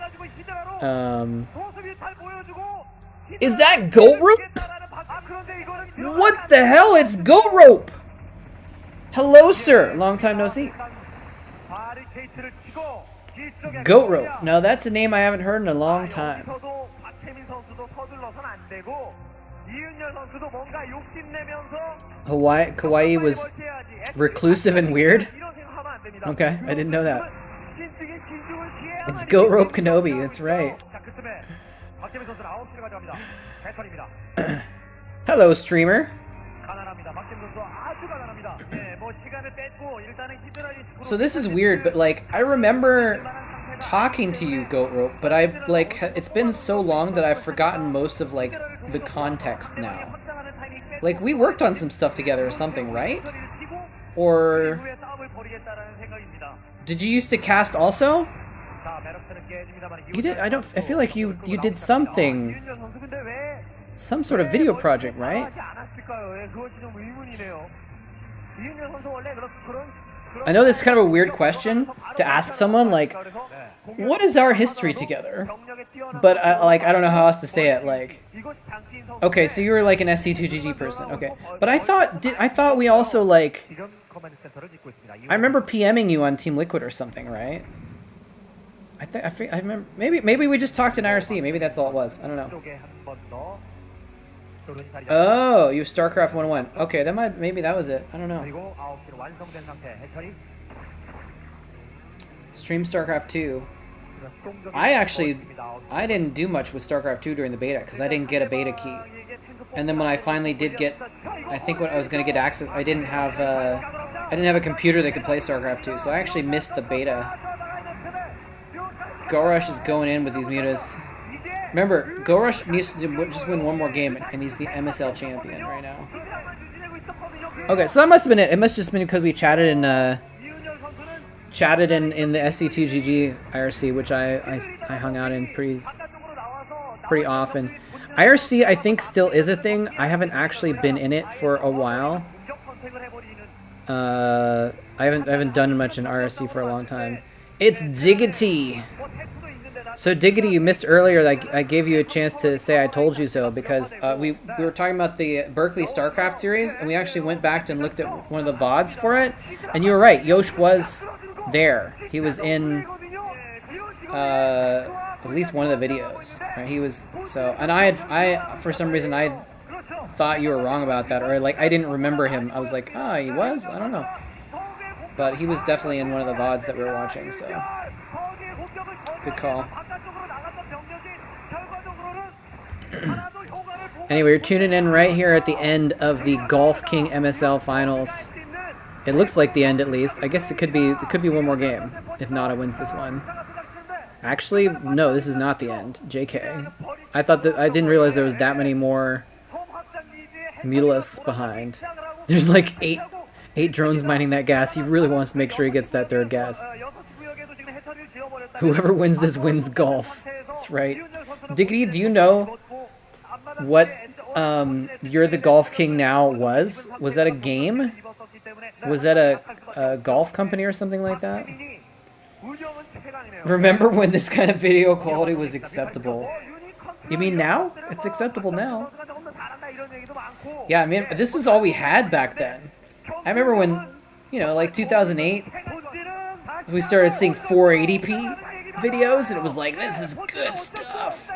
Is that goat rope? What the hell? It's goat rope! Hello, sir. Long time no see. Goat rope. Now, that's a name I haven't heard in a long time. Kauai was reclusive and weird? Okay, I didn't know that. It's Goat Rope Kenobi, that's right. Hello, streamer. So this is weird, but like, I remember talking to you, Goat Rope, but it's been so long that I've forgotten most of like the context now. Like, we worked on some stuff together or something, right? Or did you used to cast also? You did. I feel like you did something, some sort of video project, right? I know this is kind of a weird question to ask someone, like, what is our history together? But I don't know how else to say it. Like, okay, so you were like an SC2GG person, okay? But I thought we also like. I remember PMing you on Team Liquid or something, right? I remember maybe we just talked in IRC. Maybe that's all it was. I don't know. Oh, you StarCraft 101. Okay, maybe that was it. I don't know. Stream StarCraft 2. I didn't do much with StarCraft 2 during the beta because I didn't get a beta key. And then when I finally did get, I think when I was going to get access, I didn't have a computer that could play StarCraft 2, so I actually missed the beta. Gorush is going in with these mutas. Remember, Gorush needs to just win one more game, and he's the MSL champion right now. Okay, so that must have been it. It must have just been because we chatted in the SC2GG IRC, which I hung out in pretty often. IRC, I think, still is a thing. I haven't actually been in it for a while. I haven't done much in IRC for a long time. It's Diggity. So Diggity, you missed earlier. Like I gave you a chance to say I told you so because we were talking about the Berkeley StarCraft series, and we actually went back and looked at one of the VODs for it, and you were right. Yosh was there. He was in at least one of the videos. Right? He was and I for some reason I thought you were wrong about that, or like I didn't remember him. I was like, he was. I don't know, but he was definitely in one of the VODs that we were watching. So good call. Anyway, you're tuning in right here at the end of the Golf King MSL finals. It looks like the end, at least. I guess it could be one more game if Nada wins this one. Actually, no, this is not the end. JK. I didn't realize there was that many more Mutalisks behind. There's like eight drones mining that gas. He really wants to make sure he gets that third gas. Whoever wins this wins golf. That's right. Diggity, do you know what You're the Golf King Now was? Was that a game? Was that a golf company or something like that? Remember when this kind of video quality was acceptable? You mean now? It's acceptable now. Yeah, I mean, this is all we had back then. I remember when, like 2008, we started seeing 480p videos, and it was like, this is good stuff.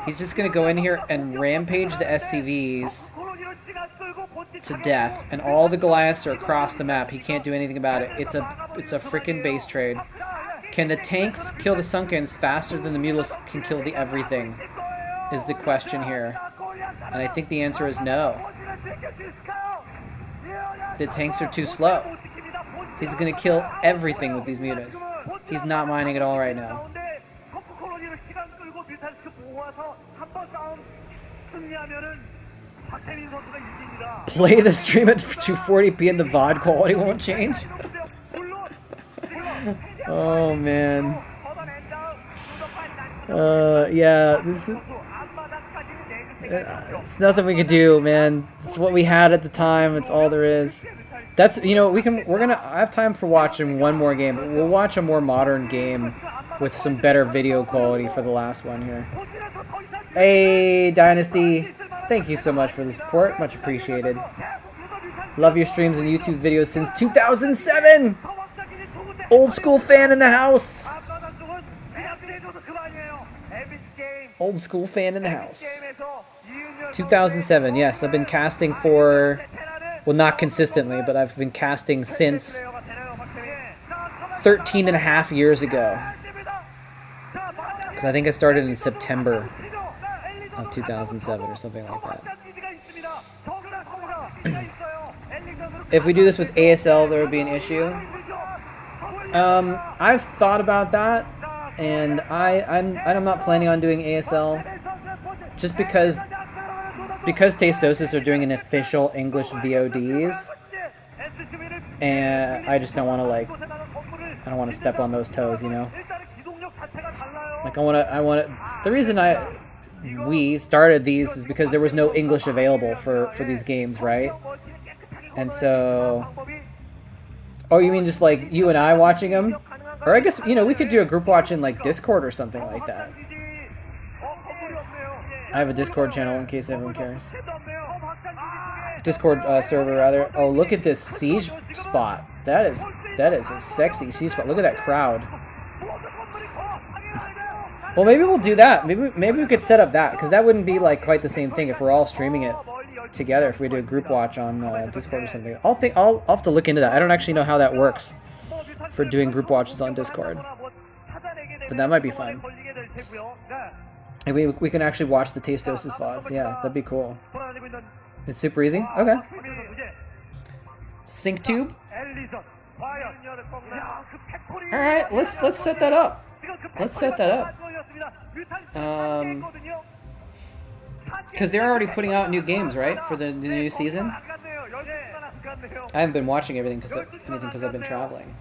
He's just going to go in here and rampage the SCVs to death, and all the Goliaths are across the map. He can't do anything about it. It's a freaking base trade. Can the tanks kill the Sunkens faster than the Mutalisks can kill the everything? Is the question here. And I think the answer is no. The tanks are too slow. He's going to kill everything with these mutas. He's not mining at all right now. Play the stream at 240p and the VOD quality won't change? Oh, man. Yeah, this is... It's nothing we can do, man. It's what we had at the time. It's all there is. That's, I have time for watching one more game, but we'll watch a more modern game with some better video quality for the last one here. Hey, Dynasty. Thank you so much for the support. Much appreciated. Love your streams and YouTube videos since 2007. Old school fan in the house. Old school fan in the house. 2007, yes. I've been casting for, well, not consistently, but I've been casting since 13 and a half years ago. Because I think I started in September of 2007 or something like that. If we do this with ASL, there would be an issue. I've thought about that, and I'm not planning on doing ASL, just because Tastosis are doing an official English VODs, and I just don't want to I don't want to step on those toes, Like the reason we started these is because there was no English available for these games, right? And so, Oh, you mean just like you and I watching him? Or I guess, you know, we could do a group watch in like Discord or something like that. I have a Discord channel in case everyone cares. Discord server rather. Oh, look at this siege spot. That is a sexy siege spot. Look at that crowd. Well, maybe we'll do that. Maybe we could set up that, because that wouldn't be like quite the same thing if we're all streaming it together. If we do a group watch on Discord or something, I'll have to look into that. I don't actually know how that works for doing group watches on Discord, but that might be fun. And we can actually watch the Tastosis VODs. Yeah, that'd be cool. It's super easy. Okay. Sync tube. All right, let's set that up. Let's set that up. Because they're already putting out new games, right, for the new season. I haven't been watching everything because I've been traveling.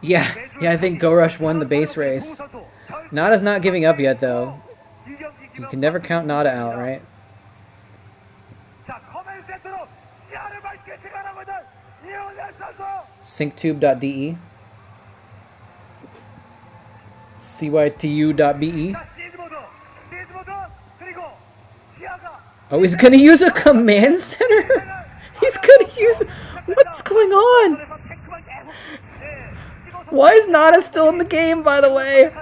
Yeah, I think Go Rush won the base race. Nada's not giving up yet, though. You can never count Nada out, right? Synktube.de, cytu.be. Oh, he's gonna use a command center? He's gonna use... What's going on? Why is Nada still in the game, by the way?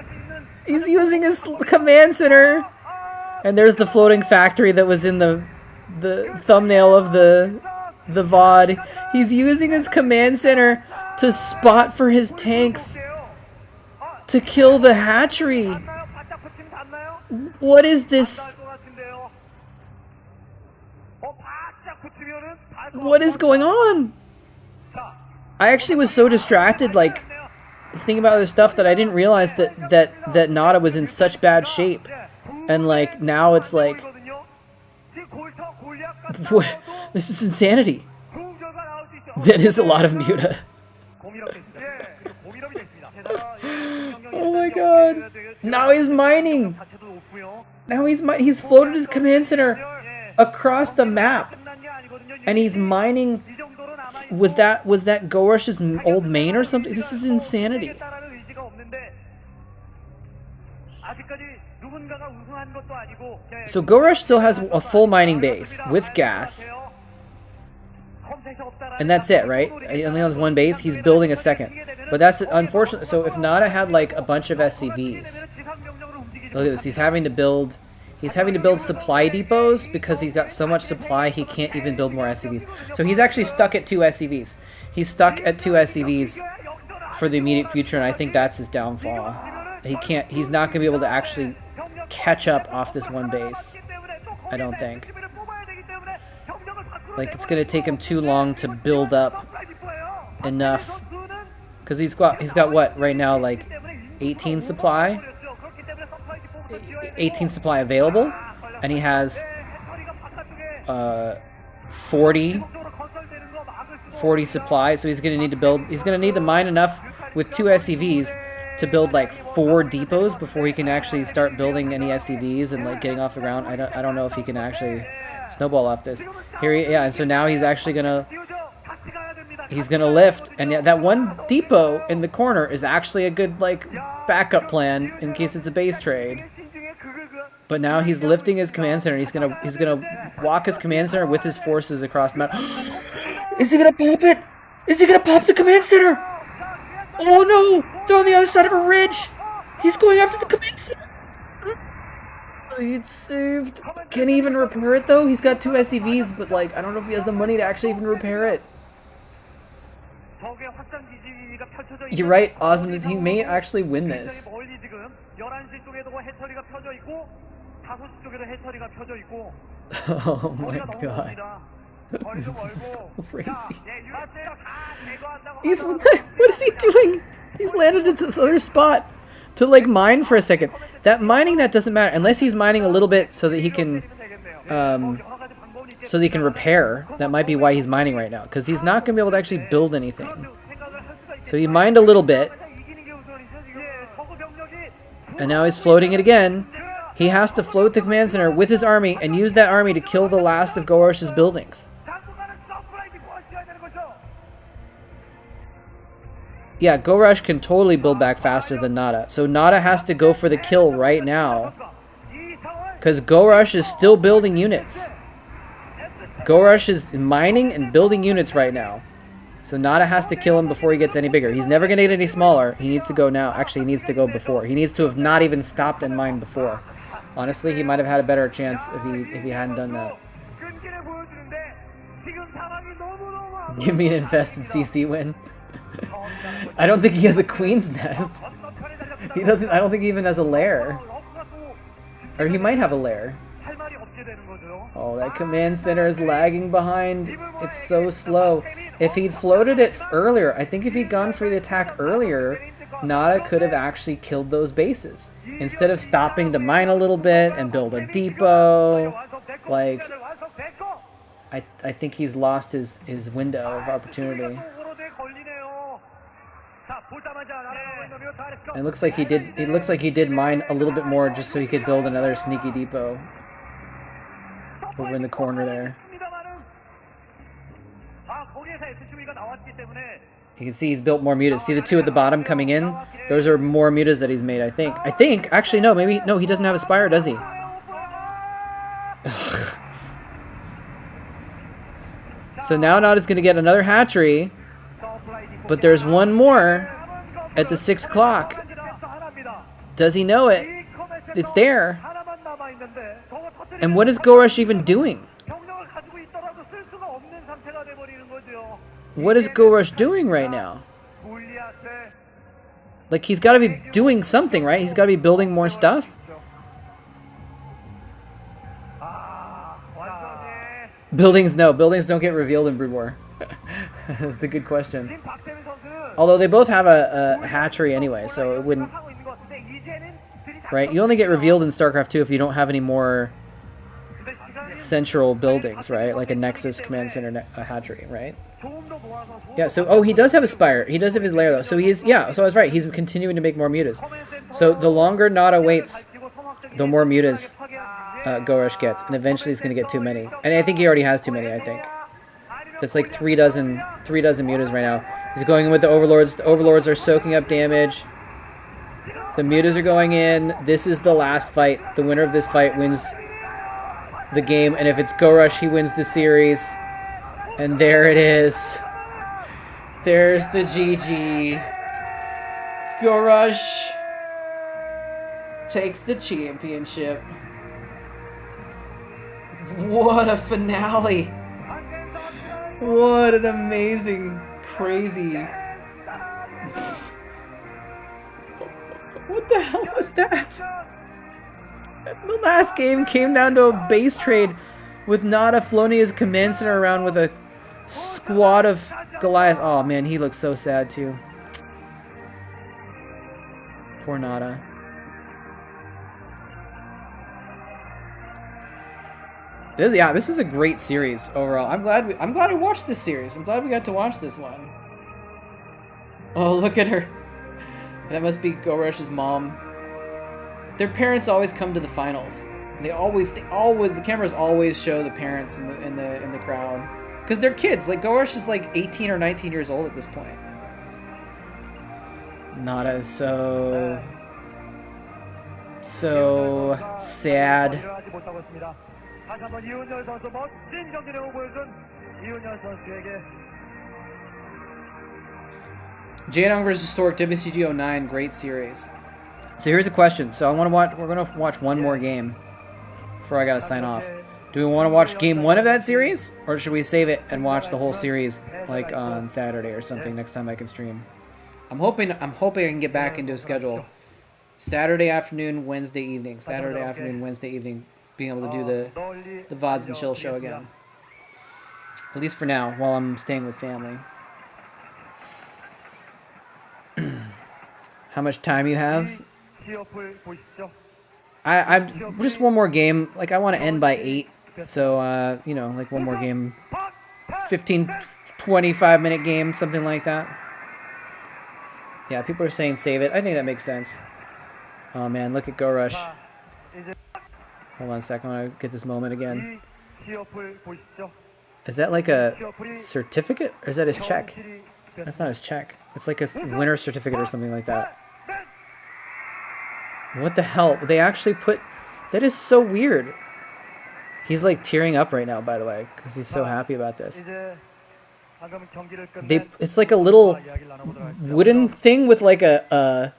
He's using his command center. And there's the floating factory that was in the thumbnail of the VOD. He's using his command center to spot for his tanks to kill the hatchery. What is this? What is going on? I actually was so distracted, like, thinking about other stuff, that I didn't realize that Nada was in such bad shape. And, like, now it's like... What? This is insanity. That is a lot of muta. Oh my god. Now he's mining. Now he's floated his command center across the map. And he's mining. Was that Go Rush's old main or something? This is insanity. So Go Rush still has a full mining base with gas. And that's it, right? He only has one base. He's building a second. But that's unfortunate. So if Nada had like a bunch of SCVs, look at this. He's having to build supply depots because he's got so much supply he can't even build more SCVs. So he's actually stuck at 2 SCVs. He's stuck at 2 SCVs for the immediate future, and I think that's his downfall. He's not going to be able to actually catch up off this one base. I don't think. Like, it's going to take him too long to build up enough. Because he's got what right now, like 18 supply? 18 supply available, and he has 40 supply, so he's gonna need to mine enough with 2 SCVs to build like 4 depots before he can actually start building any SCVs and like getting off the ground. I don't know if he can actually snowball off this. And so now he's actually gonna lift, and that one depot in the corner is actually a good like backup plan in case it's a base trade. But now he's lifting his command center. He's gonna walk his command center with his forces across the map. Is he gonna pop it? Is he gonna pop the command center? Oh no! They're on the other side of a ridge. He's going after the command center. He's saved. Can he even repair it though? He's got 2 SCVs, but like I don't know if he has the money to actually even repair it. You're right, Awesome. He may actually win this. Oh my god. This is so crazy. What is he doing? He's landed at this other spot to like mine for a second. That mining, that doesn't matter unless he's mining a little bit so that he can repair. That might be why he's mining right now, because he's not gonna be able to actually build anything. So he mined a little bit, and now he's floating it again. He has to float the command center with his army and use that army to kill the last of Go Rush's buildings. Yeah, Go Rush can totally build back faster than Nada. So Nada has to go for the kill right now. Because Go Rush is still building units. Go Rush is mining and building units right now. So Nada has to kill him before he gets any bigger. He's never going to get any smaller. He needs to go now. Actually, he needs to go before. He needs to have not even stopped and mined before. Honestly, he might have had a better chance if he hadn't done that. Give me an infested CC win. I don't think he has a queen's nest. He doesn't. I don't think he even has a lair. Or he might have a lair. Oh, that command center is lagging behind. It's so slow. If he'd floated it earlier, I think if he'd gone for the attack earlier, Nada could have actually killed those bases. Instead of stopping to mine a little bit and build a depot. Like, I think he's lost his window of opportunity. It looks like he did. It looks like he did mine a little bit more just so he could build another sneaky depot over in the corner there. You can see he's built more mutas. See the two at the bottom coming in? Those are more mutas that he's made, I think. Actually, no, maybe, no, he doesn't have a spire, does he? Ugh. So now Nada's going to get another hatchery, but there's one more at the 6 o'clock. Does he know it? It's there. And what is Go Rush even doing? What is Go Rush doing right now? Like, he's got to be doing something, right? He's got to be building more stuff. Buildings don't get revealed in Brood War. That's a good question. Although they both have a hatchery anyway, so it wouldn't... Right? You only get revealed in StarCraft 2 if you don't have any more central buildings, right? Like a Nexus Command Center a hatchery, right? Yeah, so, oh, he does have a spire. He does have his lair, though. So he's, yeah, so I was right. He's continuing to make more mutas. So the longer Nada waits, the more mutas Go Rush gets. And eventually he's going to get too many. And I think he already has too many, I think. That's like 3 dozen mutas right now. He's going in with the Overlords. The Overlords are soaking up damage. The mutas are going in. This is the last fight. The winner of this fight wins the game. And if it's Go Rush, he wins the series. And there it is. There's the GG. Go Rush takes the championship. What a finale. What an amazing, crazy... What the hell was that? The last game came down to a base trade with Nada floating his command center around with a squad of Goliath. Oh man, he looks so sad too. Poor Nada. This is a great series overall. I'm glad I watched this series. I'm glad we got to watch this one. Oh, look at her. That must be Go Rush's mom. Their parents always come to the finals. The cameras always show the parents in the crowd. Because they're kids. Like, Go Rush is like 18 or 19 years old at this point. Nada is so sad. Jaedong vs. Stork, WCG 09, great series. So here's a question. So we're gonna watch one more game before I gotta sign off. Do we want to watch game 1 of that series, or should we save it and watch the whole series like on Saturday or something next time I can stream? I'm hoping I can get back into a schedule. Saturday afternoon, Wednesday evening. Saturday afternoon, Wednesday evening. Being able to do the VODs and Chill show again. At least for now, while I'm staying with family. How much time you have? I just one more game. Like, I want to end by 8. So, you know, like one more game. 15, 25 minute game, something like that. Yeah, people are saying save it. I think that makes sense. Oh man, look at Go Rush. Hold on a second, I want to get this moment again. Is that like a certificate? Or is that his check? That's not his check. It's like a winner certificate or something like that. What the hell? They actually put... That is so weird. He's like tearing up right now, by the way, because he's so happy about this. It's like a little wooden thing with like a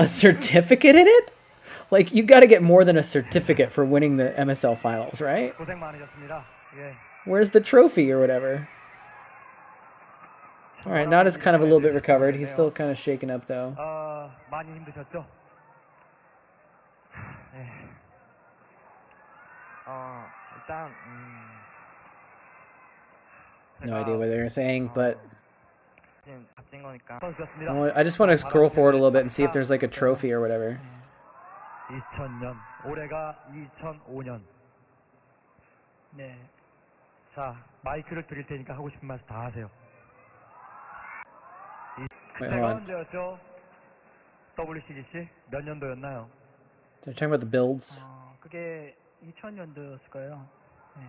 certificate in it? Like, you got to get more than a certificate for winning the MSL finals, right? Where's the trophy or whatever? Alright, Nada's kind of a little bit recovered. He's still kind of shaken up, though. No idea what they're saying, but... I just want to scroll forward a little bit and see if there's like a trophy or whatever. 2000년, 올해가 2005년. 네. 자, 마이크를 드릴 테니까 하고 싶은 말씀 다 하세요. Wait, hold on. WCGC 몇 년도였나요? They're talking about the builds. 그게 2000년도였을 거예요. 네.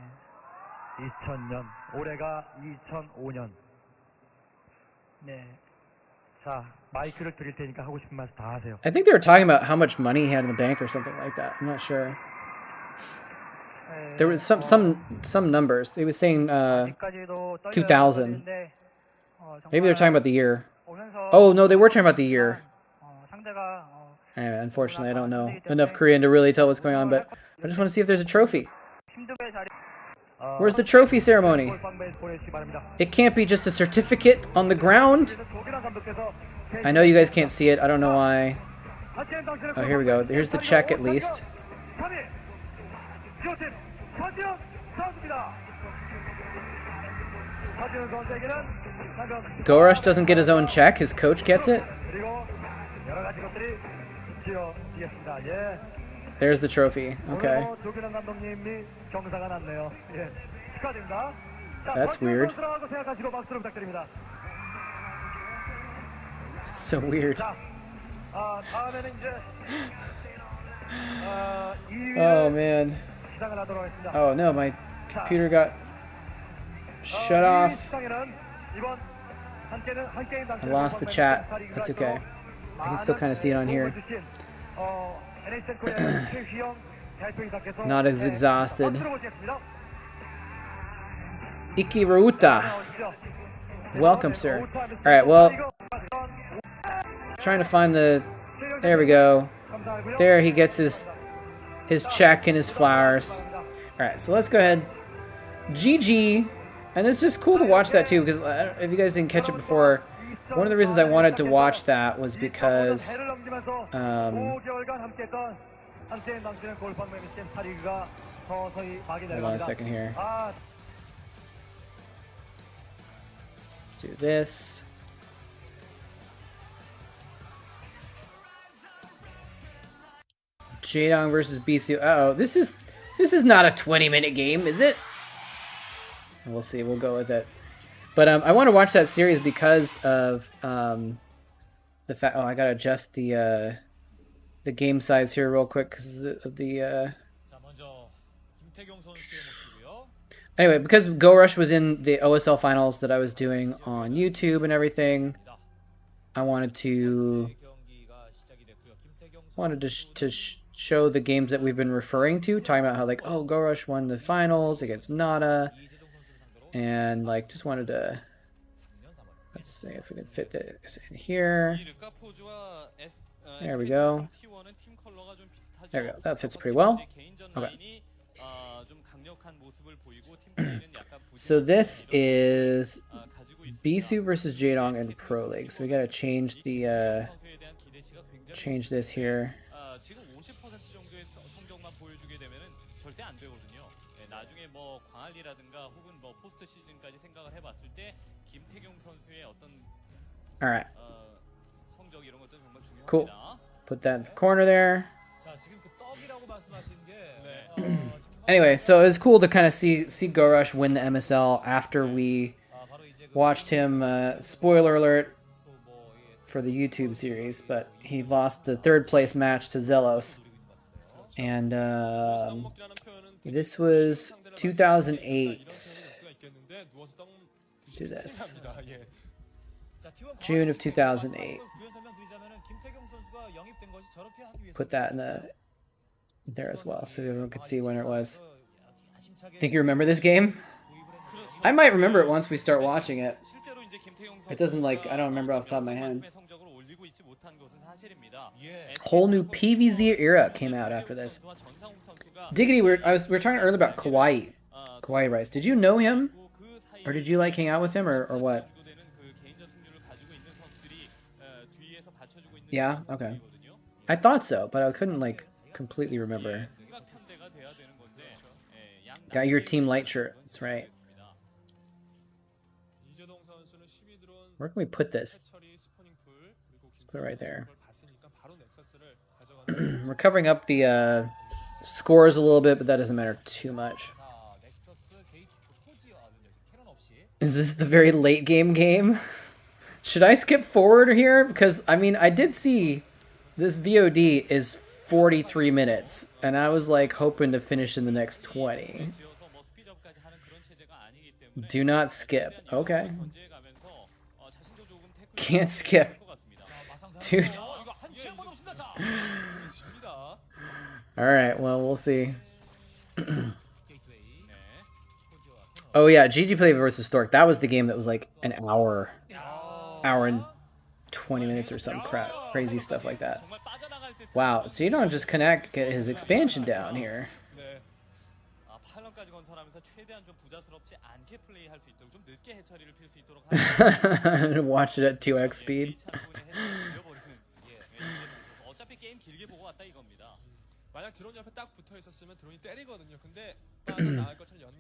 2000년, 올해가 2005년. 네. 자, 마이크를 드릴 테니까 하고 싶은 말씀 다 하세요. I think they were talking about how much money he had in the bank or something like that. I'm not sure. There was some numbers. They were saying 2000. Maybe they're talking about the year. Oh no, they were talking about the year. Anyway, unfortunately, I don't know enough Korean to really tell what's going on, but I just want to see if there's a trophy. Where's the trophy ceremony? It can't be just a certificate on the ground. I know you guys can't see it. I don't know why. Oh, here we go. Here's the check at least. Gorush doesn't get his own check. His coach gets it. There's the trophy. Okay. That's weird. It's so weird. Oh man. Oh no, my computer got shut off. I lost the chat. That's okay. I can still kind of see it on here. Not as exhausted. Ikiruta. Welcome, sir. Alright, well, trying to find the... There we go. There he gets his check and his flowers. Alright, so let's go ahead. GG. And it's just cool to watch that too, because if you guys didn't catch it before, one of the reasons I wanted to watch that was because... hold on a second here. Let's do this. Jaedong versus Bisu. Uh-oh, this is not a 20-minute game, is it? We'll see. We'll go with it. But I want to watch that series because of the fact. Oh, I gotta adjust the game size here real quick because of the. Anyway, because Gorush was in the OSL finals that I was doing on YouTube and everything, I wanted to show the games that we've been referring to, talking about how like, oh, Gorush won the finals against Nada, and like just wanted to. Let's see if we can fit this in here. There we go. There we go. That fits pretty well. Okay. So this is Bisu versus Jaedong in Pro League. So we gotta change the change this here. All right. Cool. Put that in the corner there. Anyway, so it was cool to kind of see Gorush win the MSL after we watched him. Spoiler alert for the YouTube series, but he lost the third place match to Zelos, and this was 2008. Let's do this. June of 2008. Put that in there as well, so everyone could see when it was. Think you remember this game? I might remember it once we start watching it. It doesn't like, I don't remember off the top of my head. Whole new PVZ era came out after this. Diggity, we were talking earlier about Kawaii Rice. Did you know him? Or did you like hang out with him or what? Yeah? Okay. I thought so, but I couldn't like completely remember. Got your Team Light shirt. That's right. Where can we put this? Let's put it right there. We're covering up the scores a little bit, but that doesn't matter too much. Is this the very late game? Should I skip forward here? Because, I mean, I did see this VOD is 43 minutes, and I was like hoping to finish in the next 20. Do not skip. Okay. Can't skip. Dude. Alright, well, we'll see. Oh yeah, GG Play versus Stork. That was the game that was like an hour and 20 minutes or some crap. Crazy stuff like that. Wow, so you don't just get his expansion down here. Watch it at 2x speed.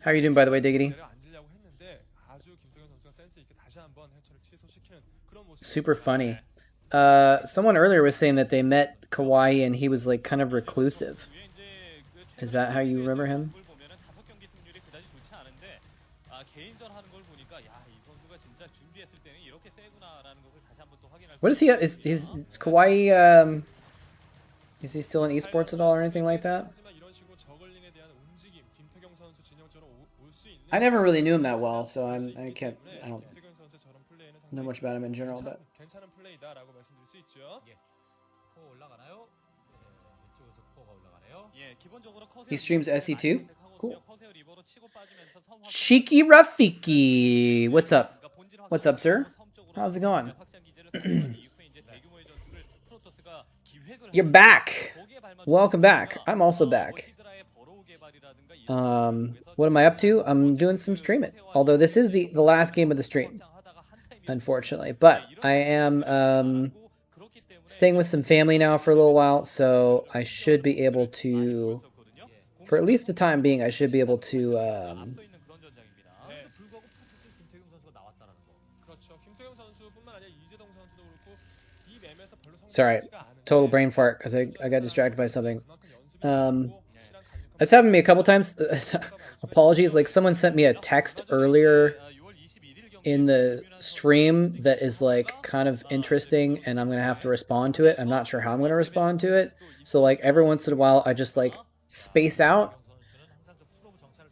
How are you doing, by the way, Diggity? Super funny. Someone earlier was saying that they met Kawaii and he was like kind of reclusive. Is that how you remember him? What is he? Is Kawaii? Is he still in esports at all or anything like that? I never really knew him that well, so I don't know much about him in general, but he streams SE2? Cool. Cheeky Rafiki! What's up? What's up, sir? How's it going? You're back! Welcome back. I'm also back. What am I up to? I'm doing some streaming. Although this is the last game of the stream, unfortunately. But I am staying with some family now for a little while, so I should be able to, for at least the time being, I should be able to sorry, total brain fart because I got distracted by something. It's happened to me a couple times. Apologies. Like someone sent me a text earlier in the stream that is like kind of interesting and I'm going to have to respond to it. I'm not sure how I'm going to respond to it. So like every once in a while I just like space out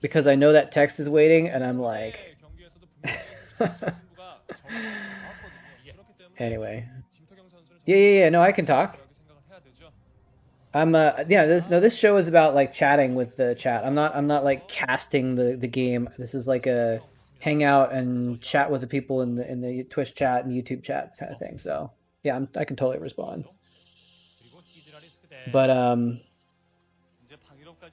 because I know that text is waiting and I'm like anyway. Yeah, no, I can talk. I'm this show is about like chatting with the chat. I'm not like casting the game. This is like a hang out and chat with the people in the Twitch chat and YouTube chat kind of thing. So yeah, I can totally respond. But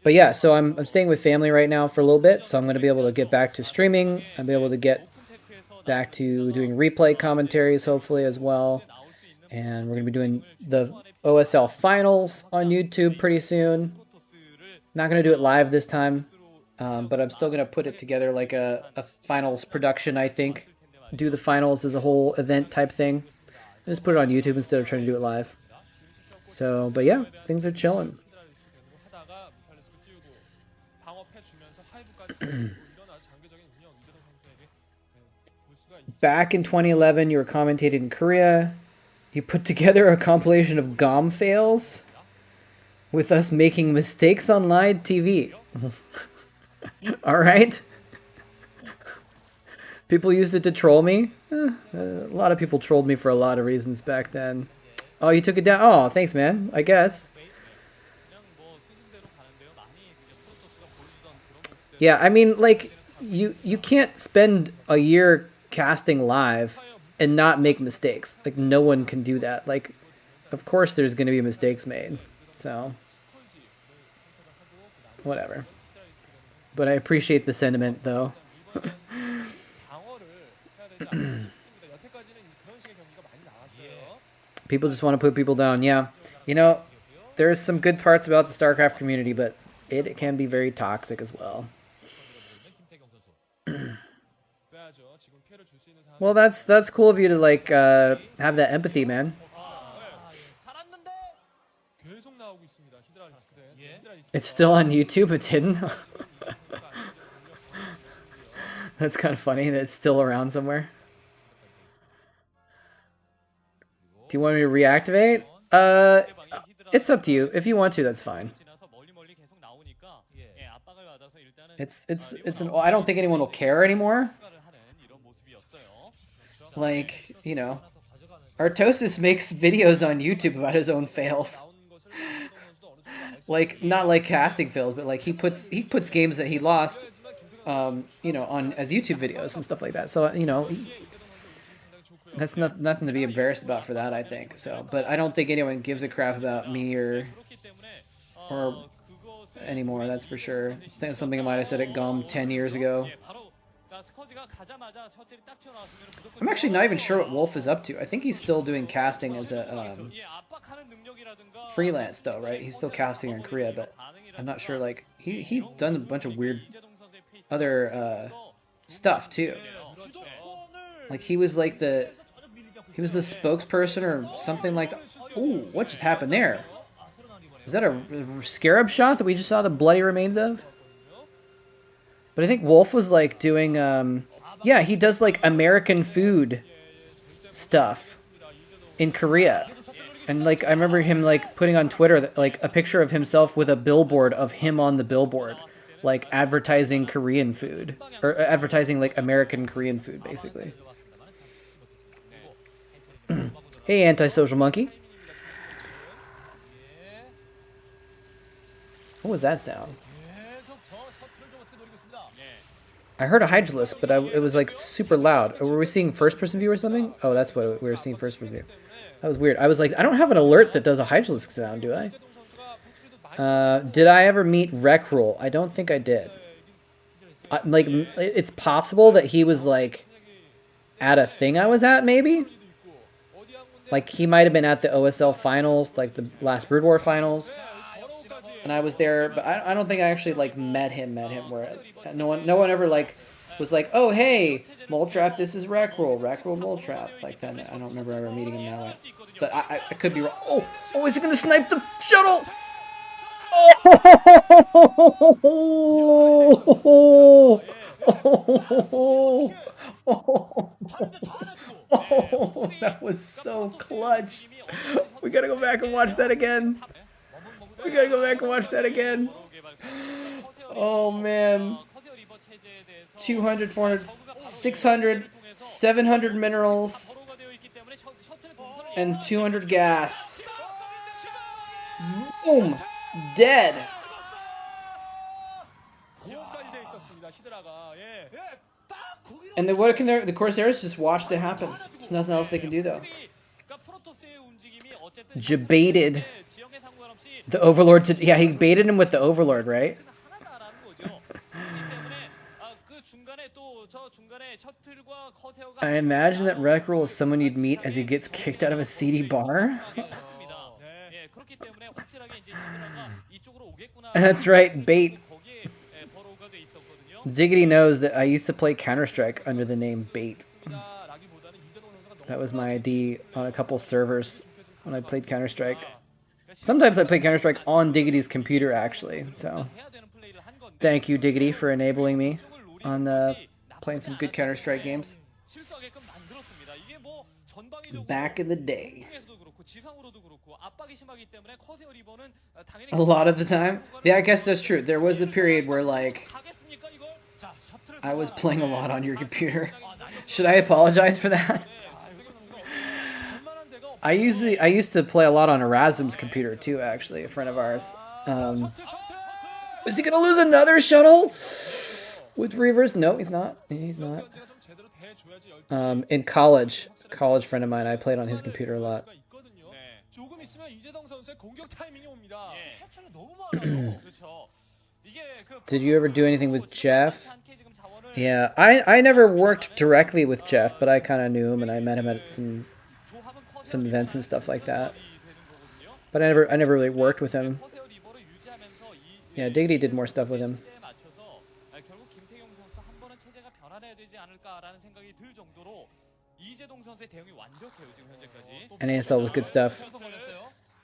yeah, so I'm staying with family right now for a little bit, so I'm gonna be able to get back to streaming. I'll be able to get back to doing replay commentaries hopefully as well. And we're gonna be doing the OSL finals on YouTube pretty soon. Not gonna do it live this time, but I'm still gonna put it together like a finals production, I think. Do the finals as a whole event type thing. And just put it on YouTube instead of trying to do it live. So, but yeah, things are chilling. Back in 2011, you were commentating in Korea. You put together a compilation of GOM fails with us making mistakes on live TV. All right. People used it to troll me. A lot of people trolled me for a lot of reasons back then. Oh, you took it down? Oh, thanks, man. I guess. Yeah, I mean, like, you can't spend a year casting live and not make mistakes. Like, no one can do that. Like, of course there's going to be mistakes made. So, whatever. But I appreciate the sentiment, though. People just want to put people down. Yeah. You know, there's some good parts about the StarCraft community, but it can be very toxic as well. Well, that's cool of you to, like, have that empathy, man. It's still on YouTube. It's hidden. That's kind of funny that it's still around somewhere. Do you want me to reactivate? It's up to you. If you want to, that's fine. It's an. I don't think anyone will care anymore. Like, you know, Artosis makes videos on YouTube about his own fails. Like, not like casting fails, but like he puts games that he lost, you know, on as YouTube videos and stuff like that. So, you know, that's nothing to be embarrassed about for that, I think. So, but I don't think anyone gives a crap about me or anymore. That's for sure. That's something I might have said at GUM 10 years ago. I'm actually not even sure what Wolf is up to. I think he's still doing casting as a freelance, though, right? He's still casting in Korea, but I'm not sure. Like he done a bunch of weird other stuff too. Like he was like the spokesperson or something like that. Ooh, what just happened there? Was that a scarab shot that we just saw the bloody remains of? But I think Wolf was like doing, yeah, he does like American food stuff in Korea. And like, I remember him like putting on Twitter like a picture of himself with a billboard of him on the billboard, like advertising Korean food or advertising like American Korean food, basically. Hey, antisocial monkey. What was that sound? I heard a Hydralisk, but it was like super loud. Were we seeing first-person view or something? Oh, that's what we were seeing first-person view. That was weird. I was like, I don't have an alert that does a Hydralisk sound, do I? Did I ever meet Rekrule? I don't think I did. Like, it's possible that he was like at a thing I was at, maybe? Like, he might have been at the OSL finals, like the last Brood War finals. And I was there, but I don't think I actually like met him. Where no one ever like was like, oh hey, Moltrap, this is Rekrule Moltrap. Like that. I don't remember ever meeting him that way. But I could be wrong. Oh, is he gonna snipe the shuttle? Oh, that was so clutch. We gotta go back and watch that again. Oh man. 200, 400, 600, 700 minerals, and 200 gas. Boom! Dead! And then what can the Corsairs just watched it happen? There's nothing else they can do though. Jebaited the Overlord to, yeah, he baited him with the Overlord, right? I imagine that Rekrule is someone you'd meet as he gets kicked out of a seedy bar. That's right, bait. Ziggity knows that I used to play Counter-Strike under the name Bait. That was my ID on a couple servers when I played Counter-Strike. Sometimes I play Counter-Strike on Diggity's computer, actually. So, thank you, Diggity, for enabling me on playing some good Counter-Strike games. Back in the day. A lot of the time. Yeah, I guess that's true. There was a period where, like, I was playing a lot on your computer. Should I apologize for that? I used to play a lot on Erasmus's computer too, actually, a friend of ours. Is he gonna lose another shuttle with reavers? No, he's not. He's not. In college friend of mine, I played on his computer a lot. Did you ever do anything with Jeff? Yeah, I never worked directly with Jeff, but I kind of knew him and I met him at some events and stuff like that. But I never really worked with him. Yeah, Diggity did more stuff with him. NASL was good stuff.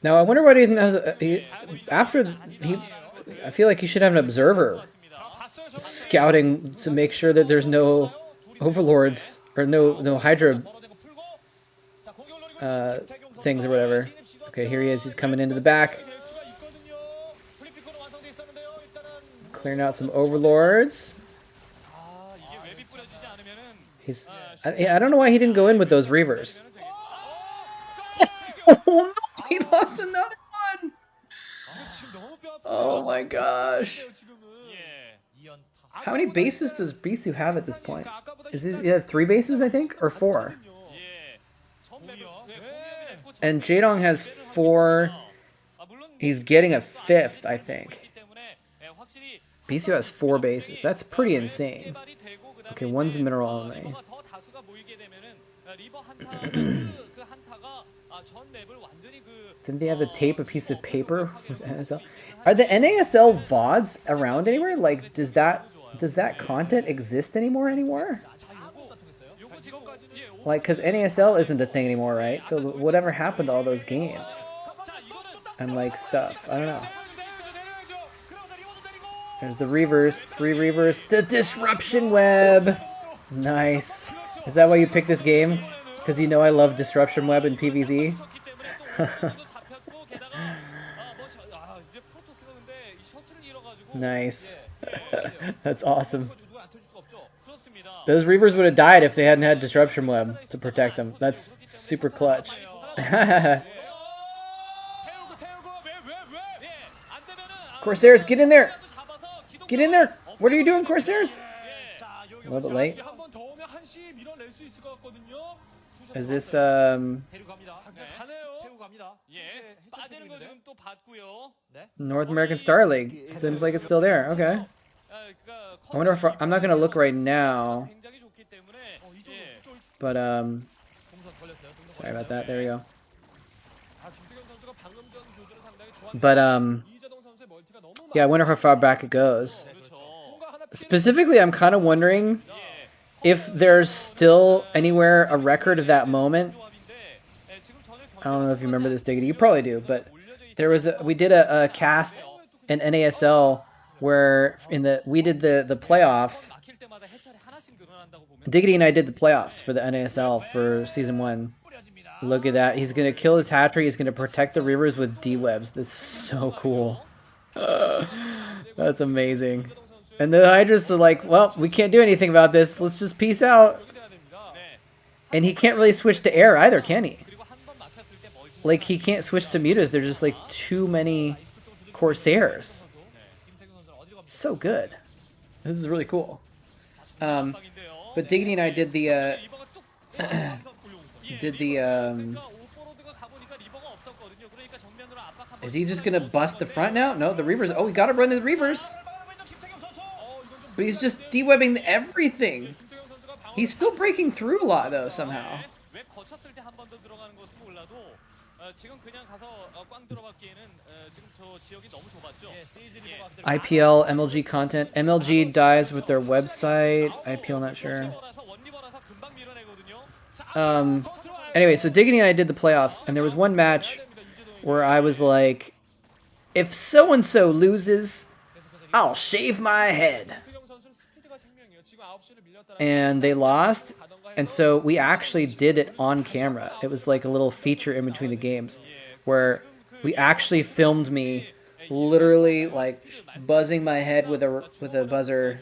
Now I wonder what he has. I feel like he should have an observer scouting to make sure that there's no overlords or no Hydra things or whatever. Okay, here he is. He's coming into the back, clearing out some overlords. I don't know why he didn't go in with those reavers. Oh no, he lost another one. Oh my gosh. How many bases does Bisu have at this point? He has 3 bases, I think, or 4? And Jaedong has 4. He's getting a 5th, I think. Bisu has 4 bases. That's pretty insane. Okay, one's mineral only. Didn't they have to tape a piece of paper with NASL? Are the NASL VODs around anywhere? Like, does that content exist anymore? Like, because NASL isn't a thing anymore, right? So whatever happened to all those games? And, like, stuff. I don't know. There's the reavers. 3 reavers. The disruption web! Nice. Is that why you picked this game? Because you know I love disruption web and PvZ? Nice. That's awesome. Those reavers would have died if they hadn't had disruption web to protect them. That's super clutch. Corsairs, get in there! Get in there! What are you doing, Corsairs? A little bit late. Is this North American Star League? Seems like it's still there. Okay. I wonder if I'm not gonna look right now. But sorry about that. There we go. But yeah, I wonder how far back it goes. Specifically, I'm kind of wondering if there's still anywhere a record of that moment. I don't know if you remember this, Diggity. You probably do, but there was we did a cast in NASL where we did the playoffs. Diggity and I did the playoffs for the NASL for season 1. Look at that. He's gonna kill his hatchery. He's gonna protect the reavers with D-webs. That's so cool. That's amazing. And the Hydras are like, well, we can't do anything about this. Let's just peace out. And he can't really switch to air either, can he? Like, he can't switch to mutas. There's just, like, too many Corsairs. So good. This is really cool. But Diggity and I did the, is he just gonna bust the front now? No, the Reavers. Oh, we gotta run to the Reavers. But he's just de-webbing everything. He's still breaking through a lot, though, somehow. IPL, MLG content. MLG dies with their website. IPL, not sure. Anyway, so Diggity and I did the playoffs, and there was one match where I was like, if so-and-so loses, I'll shave my head. And they lost, and so we actually did it on camera. It was like a little feature in between the games where we actually filmed me literally like buzzing my head with a buzzer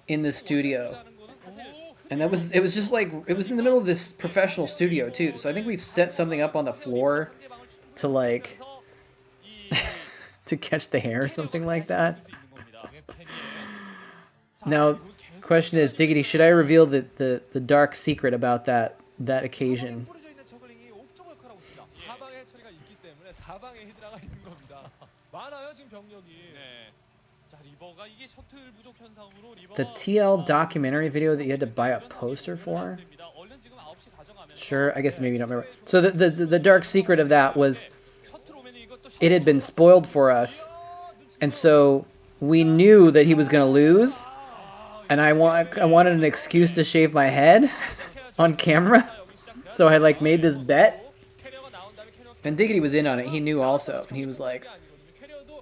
in the studio. And it was just like, it was in the middle of this professional studio too. So I think we've set something up on the floor to like, to catch the hair or something like that. Now, question is, Diggity, should I reveal the dark secret about that occasion? The TL documentary video that you had to buy a poster for? Sure, I guess maybe you don't remember. So the dark secret of that was it had been spoiled for us, and so we knew that he was going to lose, and I wanted an excuse to shave my head on camera, so I like made this bet, and Diggity was in on it. He knew also, and he was like,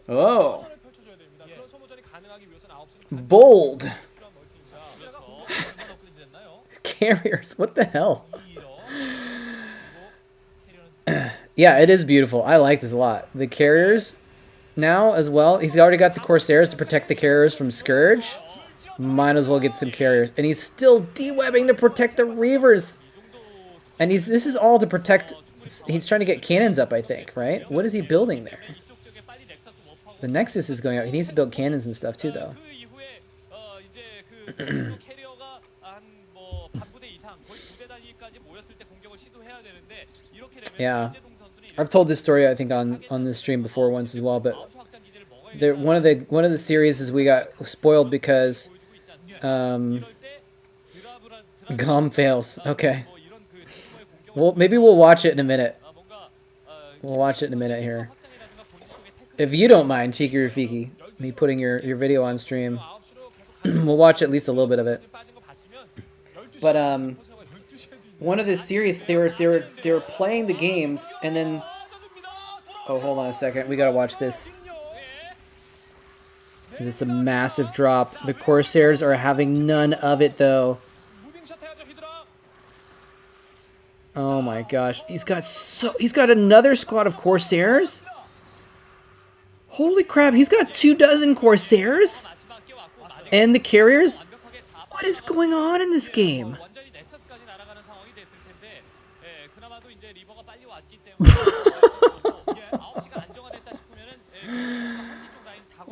"Oh, bold carriers, what the hell?" Yeah, it is beautiful. I like this a lot. The carriers now as well. He's already got the Corsairs to protect the carriers from Scourge. Might as well get some carriers. And he's still de-webbing to protect the Reavers. And this is all to protect... He's trying to get cannons up, I think, right? What is he building there? The Nexus is going up. He needs to build cannons and stuff too, though. Yeah, I've told this story I think on this stream before once as well, but one of the series is we got spoiled because GOM fails. Okay, well maybe we'll watch it in a minute. We'll watch it in a minute here, if you don't mind, Cheeky Rafiki, me putting your video on stream. We'll watch at least a little bit of it. But one of the series, they were playing the games, and then, oh, hold on a second, we gotta watch this. This is a massive drop. The Corsairs are having none of it, though. Oh my gosh, he's got another squad of Corsairs. Holy crap, he's got 24 Corsairs, and the carriers. What is going on in this game?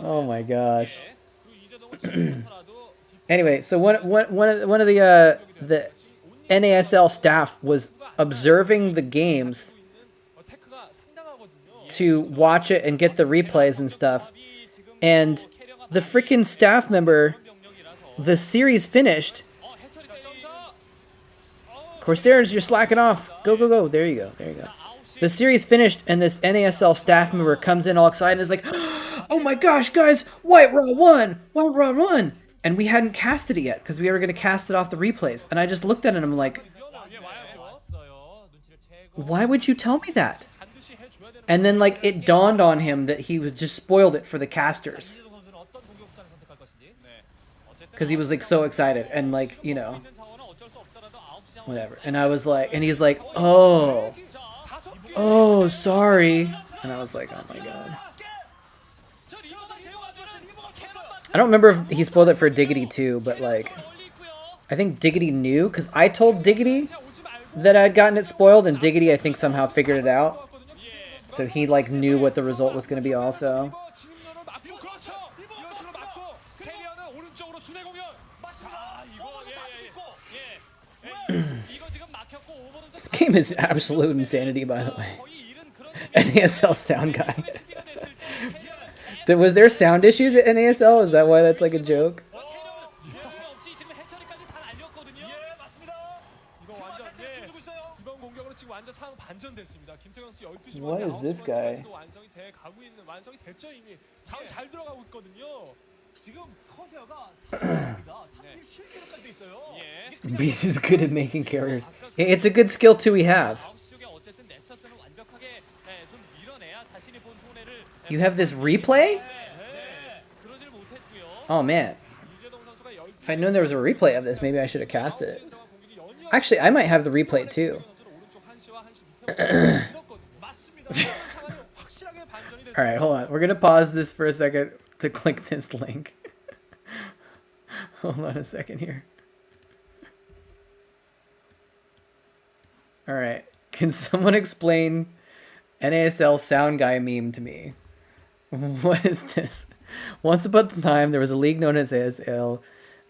Oh my gosh. Anyway, so one of the NASL staff was observing the games to watch it and get the replays and stuff, and the freaking staff member, the series finished. Corsairs, you're slacking off. Go, go, go. There you go. There you go. The series finished, and this NASL staff member comes in all excited and is like, "Oh my gosh, guys, White Raw won! White Raw won!" And we hadn't casted it yet, because we were going to cast it off the replays. And I just looked at it and I'm like, why would you tell me that? And then, like, it dawned on him that he was just spoiled it for the casters. Because he was, like, so excited. And, like, you know, whatever. And I was like, and he's like, oh, sorry. And I was like, oh my god. I don't remember if he spoiled it for Diggity too, but, like, I think Diggity knew, because I told Diggity that I'd gotten it spoiled, and Diggity, I think, somehow figured it out. So he, like, knew what the result was going to be also. This game is absolute insanity, by the way. NASL sound guy. Was there sound issues at NASL? Is that why that's like a joke? What is this guy? Beast is good at making carriers. It's a good skill too we have. You have this replay? Oh man. If I'd known there was a replay of this, maybe I should have cast it. Actually, I might have the replay too. Alright, hold on. We're going to pause this for a second to click this link. Hold on a second here. All right. Can someone explain NASL sound guy meme to me? What is this? Once upon a time, there was a league known as ASL.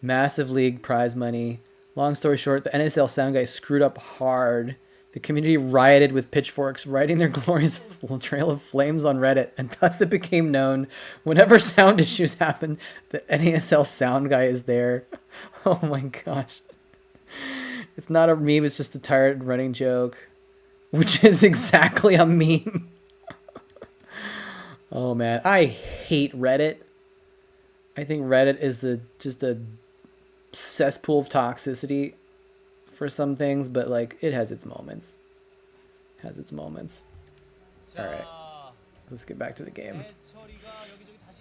Massive league prize money. Long story short, the NASL sound guy screwed up hard. The community rioted with pitchforks, writing their glorious trail of flames on Reddit, and thus it became known whenever sound issues happen, the NASL sound guy is there. Oh my gosh. It's not a meme, it's just a tired running joke, which is exactly a meme. Oh man, I hate Reddit. I think Reddit is just a cesspool of toxicity for some things, but like it has its moments. All right, let's get back to the game.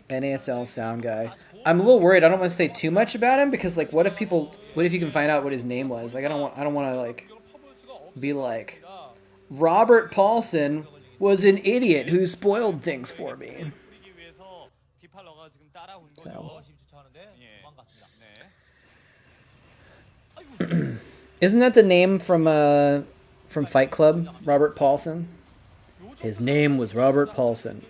NASL sound guy. I'm a little worried. I don't want to say too much about him because like, what if you can find out what his name was? Like, I don't want to like be like, Robert Paulson was an idiot who spoiled things for me. So. Isn't that the name from Fight Club? Robert Paulson? His name was Robert Paulson.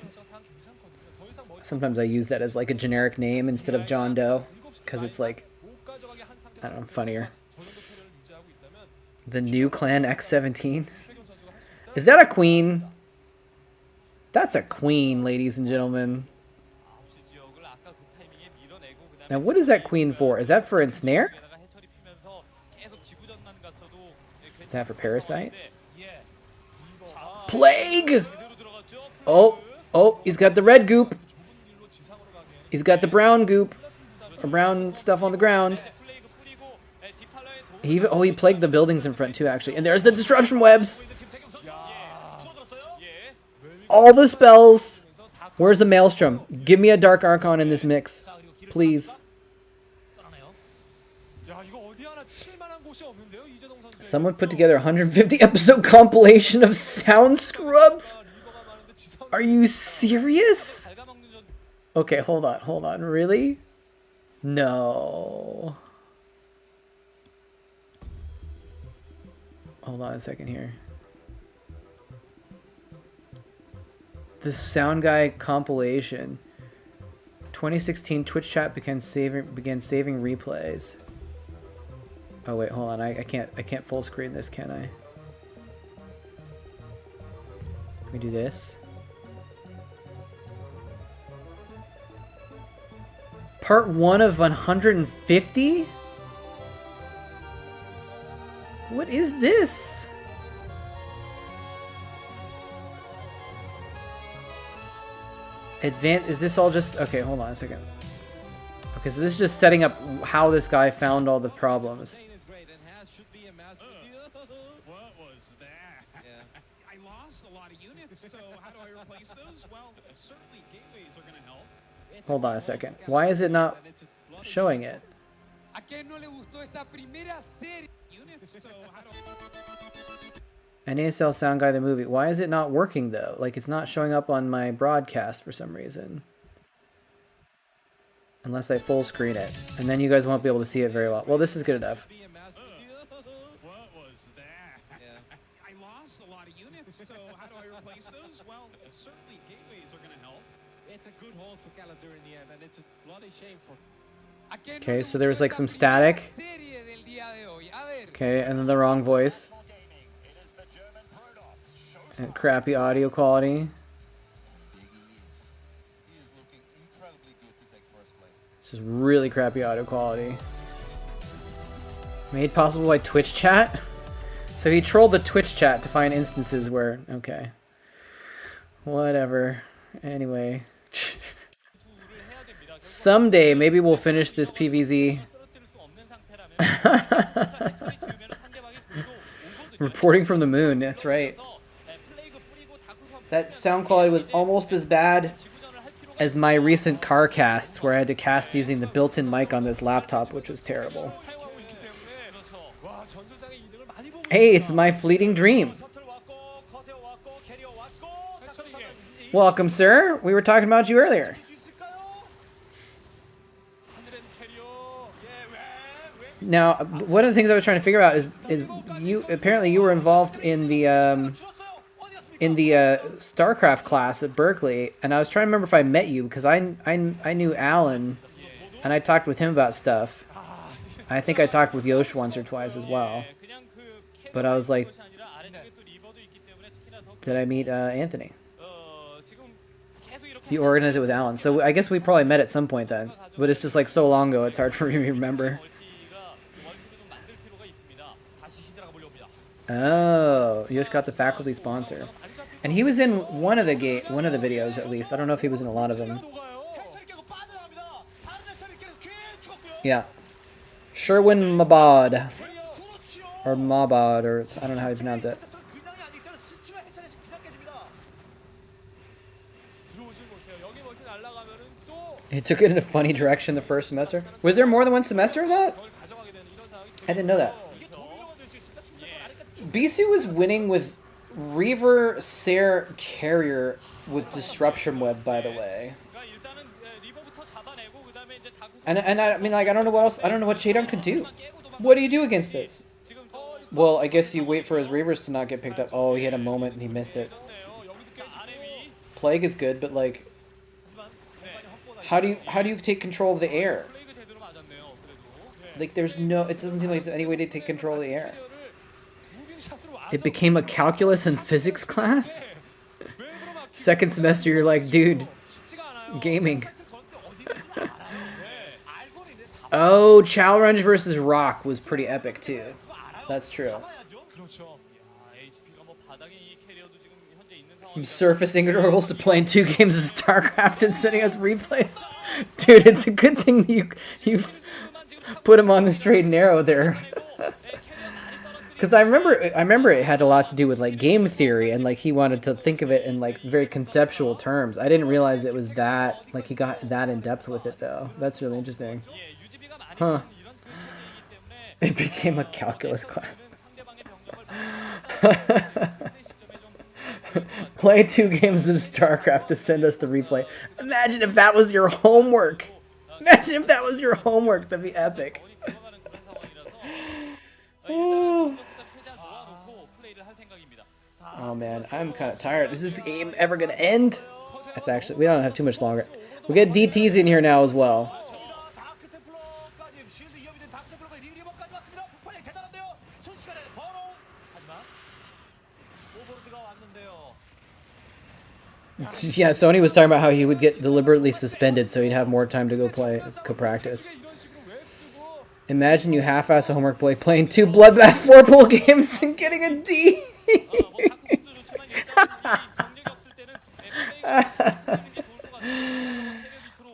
Sometimes I use that as like a generic name instead of John Doe because it's like, I don't know, funnier. The new clan X17. Is that a queen? That's a queen, ladies and gentlemen. Now, what is that queen for? Is that for ensnare? Is that for parasite? Plague! Oh, he's got the red goop. He's got the brown goop. Or brown stuff on the ground. He plagued the buildings in front too, actually. And there's the disruption webs. All the spells. Where's the Maelstrom? Give me a Dark Archon in this mix. Please. Someone put together a 150 episode compilation of sound scrubs? Are you serious? Okay, hold on. Really? No. Hold on a second here. The sound guy compilation. 2016 Twitch chat began saving replays. Oh wait, hold on. I can't full screen this, can I? Can we do this? Part 1 of 150? What is this? Is this all just... Okay, hold on a second. Okay, so this is just setting up how this guy found all the problems. What was that? I lost a lot of units, so how do I replace those? Well, certainly gateways are going to help. Hold on a second. Why is it not showing it? NASL Sound Guy the movie. Why is it not working though? Like it's not showing up on my broadcast for some reason. Unless I full screen it. And then you guys won't be able to see it very well. Well, this is good enough. What was that? I lost a lot of units, so how do I replace those? Well, certainly gateways are going to help. It's a good haul for Calazur in the end, and it's a bloody shame for... Okay, so there was like some static. Okay, and then the wrong voice. And crappy audio quality. This is really crappy audio quality. Made possible by Twitch chat? So he trolled the Twitch chat to find instances where... Okay. Whatever. Anyway. Someday, maybe we'll finish this PVZ. Reporting from the moon, that's right. That sound quality was almost as bad as my recent car casts, where I had to cast using the built-in mic on this laptop, which was terrible. Hey, it's my fleeting dream. Welcome, sir. We were talking about you earlier. Now, one of the things I was trying to figure out is apparently you were involved in the StarCraft class at Berkeley, and I was trying to remember if I met you because I knew Alan, and I talked with him about stuff. I think I talked with Yosh once or twice as well, but I was like, did I meet Anthony? You organized it with Alan, so I guess we probably met at some point then, but it's just like so long ago, it's hard for me to remember. Oh, Yosh got the faculty sponsor, and he was in one of the videos at least. I don't know if he was in a lot of them. Yeah, Sherwin Mabod, or Mabod, or I don't know how you pronounce it. He took it in a funny direction the first semester. Was there more than one semester of that? I didn't know that. BC was winning with Reaver, Sair, Carrier with Disruption Web, by the way. And I mean, like, I don't know what else. I don't know what Jaedong could do. What do you do against this? Well, I guess you wait for his Reavers to not get picked up. Oh, he had a moment and he missed it. Plague is good, but like, how do you take control of the air? Like, there's no. It doesn't seem like there's any way to take control of the air. It became a calculus and physics class? Second semester, you're like, dude, gaming. Oh, Challenge versus Rock was pretty epic, too. That's true. From surfacing tutorials to playing 2 games of StarCraft and sending us replays. Dude, it's a good thing you've put him on the straight and narrow there. Because I remember it had a lot to do with like game theory, and like he wanted to think of it in like very conceptual terms. I didn't realize it was that, like, he got that in depth with it though. That's really interesting. Huh. It became a calculus class. Play 2 games of StarCraft to send us the replay. Imagine if that was your homework. Imagine if that was your homework. That'd be epic. Oh man, I'm kind of tired. Is this game ever gonna end? That's actually, we don't have too much longer. We get DTs in here now as well. Yeah, Sony was talking about how he would get deliberately suspended so he'd have more time to go practice. Imagine you half-ass a homework playing 2 Bloodbath 4 pool games and getting a D.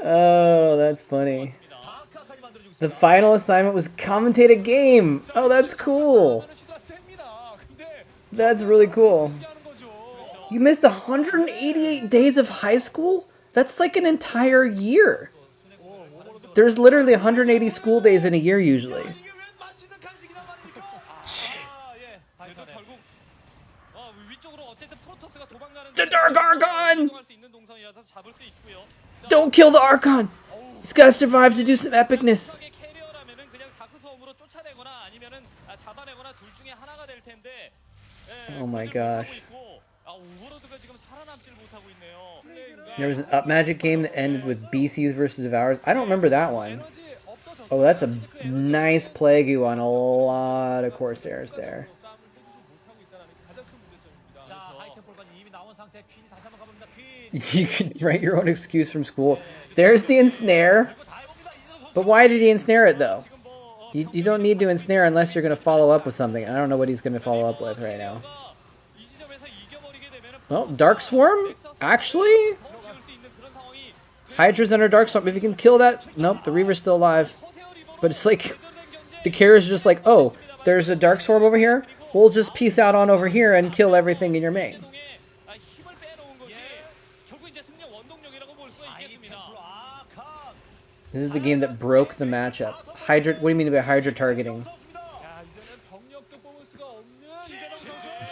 Oh, that's funny. The final assignment was commentate a game. Oh, that's cool. That's really cool. You missed 188 days of high school? That's like an entire year. There's literally 180 school days in a year usually. The Dark Archon! Don't kill the Archon! He's gotta survive to do some epicness. Oh my gosh. There was an Up Magic game that ended with BCs versus Devourers. I don't remember that one. Oh, that's a nice Plague on a lot of Corsairs there. You can write your own excuse from school. There's the ensnare. But why did he ensnare it, though? You don't need to ensnare unless you're going to follow up with something. I don't know what he's going to follow up with right now. Well, Dark Swarm? Actually? Hydra's under Dark Swarm. If you can kill that... Nope, the Reaver's still alive. But it's like... The carrier's just like, oh, there's a Dark Swarm over here? We'll just peace out on over here and kill everything in your main. This is the game that broke the matchup. Hydra... What do you mean by Hydra targeting?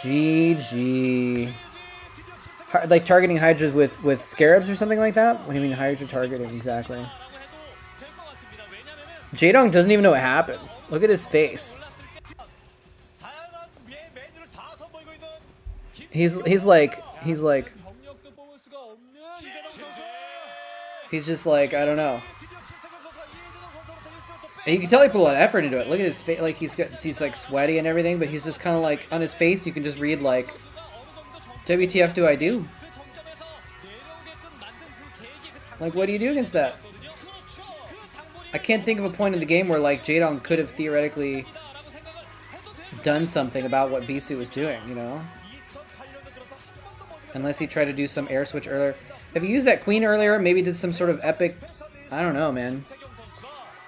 GG. Like targeting Hydras with Scarabs or something like that? What do you mean Hydra targeting exactly? Jaedong doesn't even know what happened. Look at his face. He's just like, I don't know. And you can tell he put a lot of effort into it. Look at his face, like he's like sweaty and everything, but he's just kind of like on his face. You can just read like, "WTF do I do?" Like, what do you do against that? I can't think of a point in the game where like Jaedong could have theoretically done something about what Bisu was doing, you know? Unless he tried to do some air switch earlier. If he used that queen earlier, maybe did some sort of epic, I don't know, man.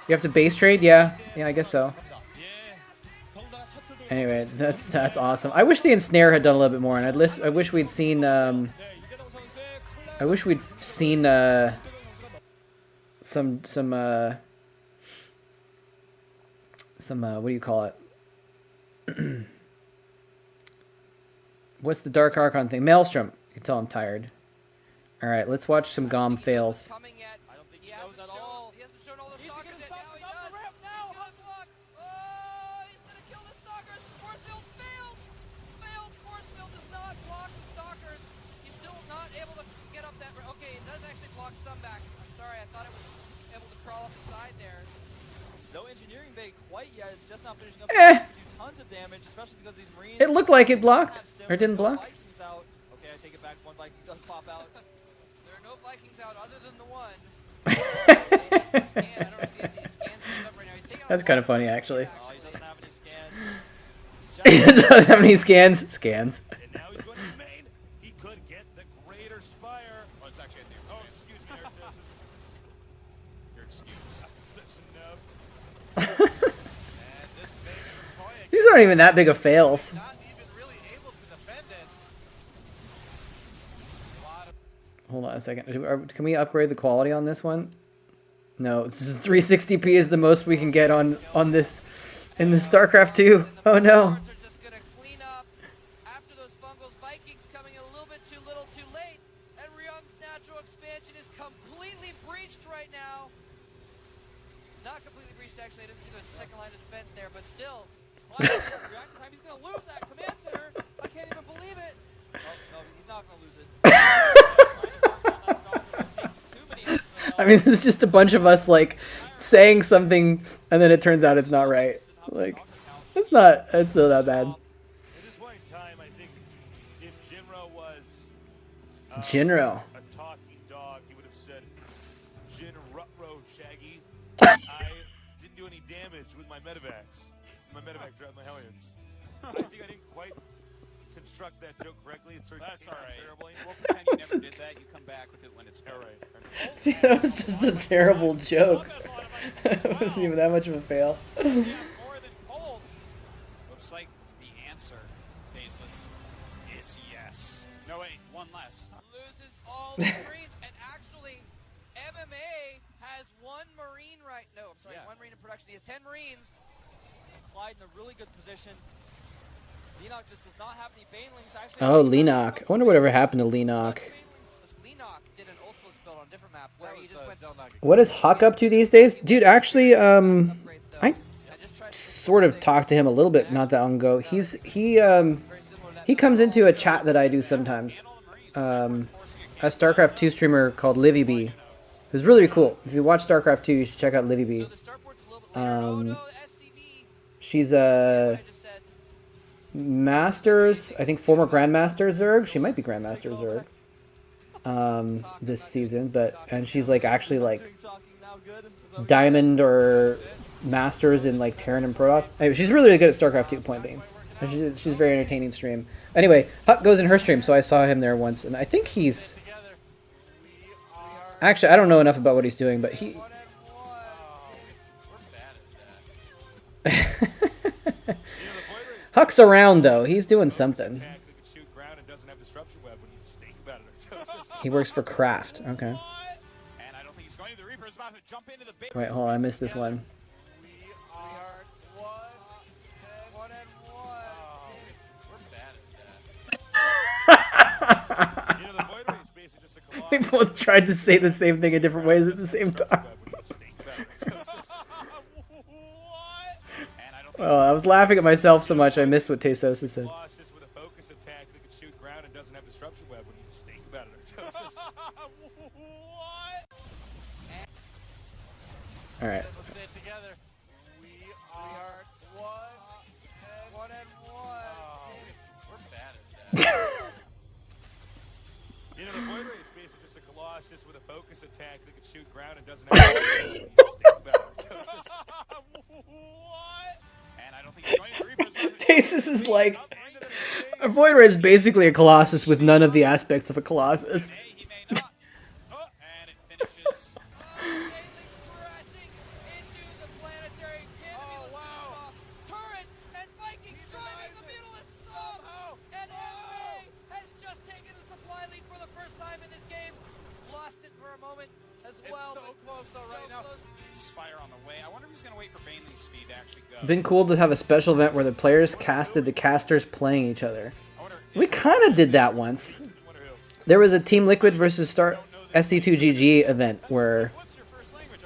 You have to base trade? Yeah, I guess so. Anyway, that's awesome. I wish the ensnare had done a little bit more, and I wish we'd seen some what do you call it? What's the Dark Archon thing? Maelstrom. You can tell I'm tired. All right, let's watch some Gom fails. Tons of damage, especially because these Marines. It looked like it blocked, or didn't block. Okay, I take it back. One Viking does pop out. There are no Vikings out other than the one. That's kind of funny, actually. Oh, he doesn't have any scans. He doesn't have any scans. Scans. And now he's going to main. He could get the greater spire. Oh, it's actually at the expense. Oh, excuse me, your excuse. Such a nub. These aren't even that big of fails. Not even really able to defend it. Hold on a second. Can we upgrade the quality on this one? No, this is 360p is the most we can get on this in the StarCraft 2. Oh no. Actually, I didn't see the second line of defense there, but still. He's going to lose that command center. I can't even believe it. Oh, no, he's not going to lose it. I mean, this is just a bunch of us, like, saying something, and then it turns out it's not right. Like, it's not that bad. At this point in time, I think if Jinro was Jinro. a talking dog, he would have said, Jinro Shaggy. I didn't do any damage with my medevacs. My medevac dropped my Hellions. I think I didn't quite construct that joke correctly. It's that's all right. Terribly. We'll pretend you never did that. You come back with it when it's all right. See, that was just a terrible joke. It wasn't even that much of a fail. More than cold. Looks like the answer, basis, is yes. No, wait, one less. Loses all the Marines, and actually, MMA has one Marine right. No, I'm sorry, one Marine in production. He has 10 Marines. Clyde in a really good position. Lenok just does not have any Banelings. Actually, Oh, Lenok. I wonder whatever happened to Lenok. Lenok did an Ultimus build on a different map where he just went. What is Huck up to these days? Dude, actually, I sort of talked to him a little bit not that long ago. He comes into a chat that I do sometimes. A StarCraft 2 streamer called LivyB. Who's really cool. If you watch StarCraft 2, you should check out LivyB. She's a Masters, I think former Grandmaster Zerg. She might be Grandmaster Zerg this season, and she's like actually like Diamond or Masters in like Terran and Protoss. Anyway, she's really, really good at StarCraft 2, point being. And she's a very entertaining stream. Anyway, Huck goes in her stream, so I saw him there once, and I think he's... Actually, I don't know enough about what he's doing, but he... Huck's around, though. He's doing something. He works for Kraft. Okay. Wait, hold on. I missed this one. We both tried to say the same thing in different ways at the same time. Oh, I was laughing at myself so much I missed what Tesos said. All right. Let's say it together. We are one and one. Oh, we're bad at that. You know, the Void Ray is basically just a Colossus with a focus attack that can shoot ground and doesn't have What? And I don't think he's going to Reaper's going to Tasis is like, a Void Ray is basically a Colossus with none of the aspects of a Colossus. He may not. And it finishes. Bailey's crashing into the planetary canopy. Oh, wow. Turrets and Vikings driving the Mutalist somehow. And MMA has just taken the supply lead for the first time in this game. Lost it for a moment as well. It's so close though right now. Spire on the way. I wonder if he's going to wait for Bane's speed to actually go. Been cool to have a special event where the players casted the casters playing each other. We kind of did that once. There was a Team Liquid versus Star SC2GG event where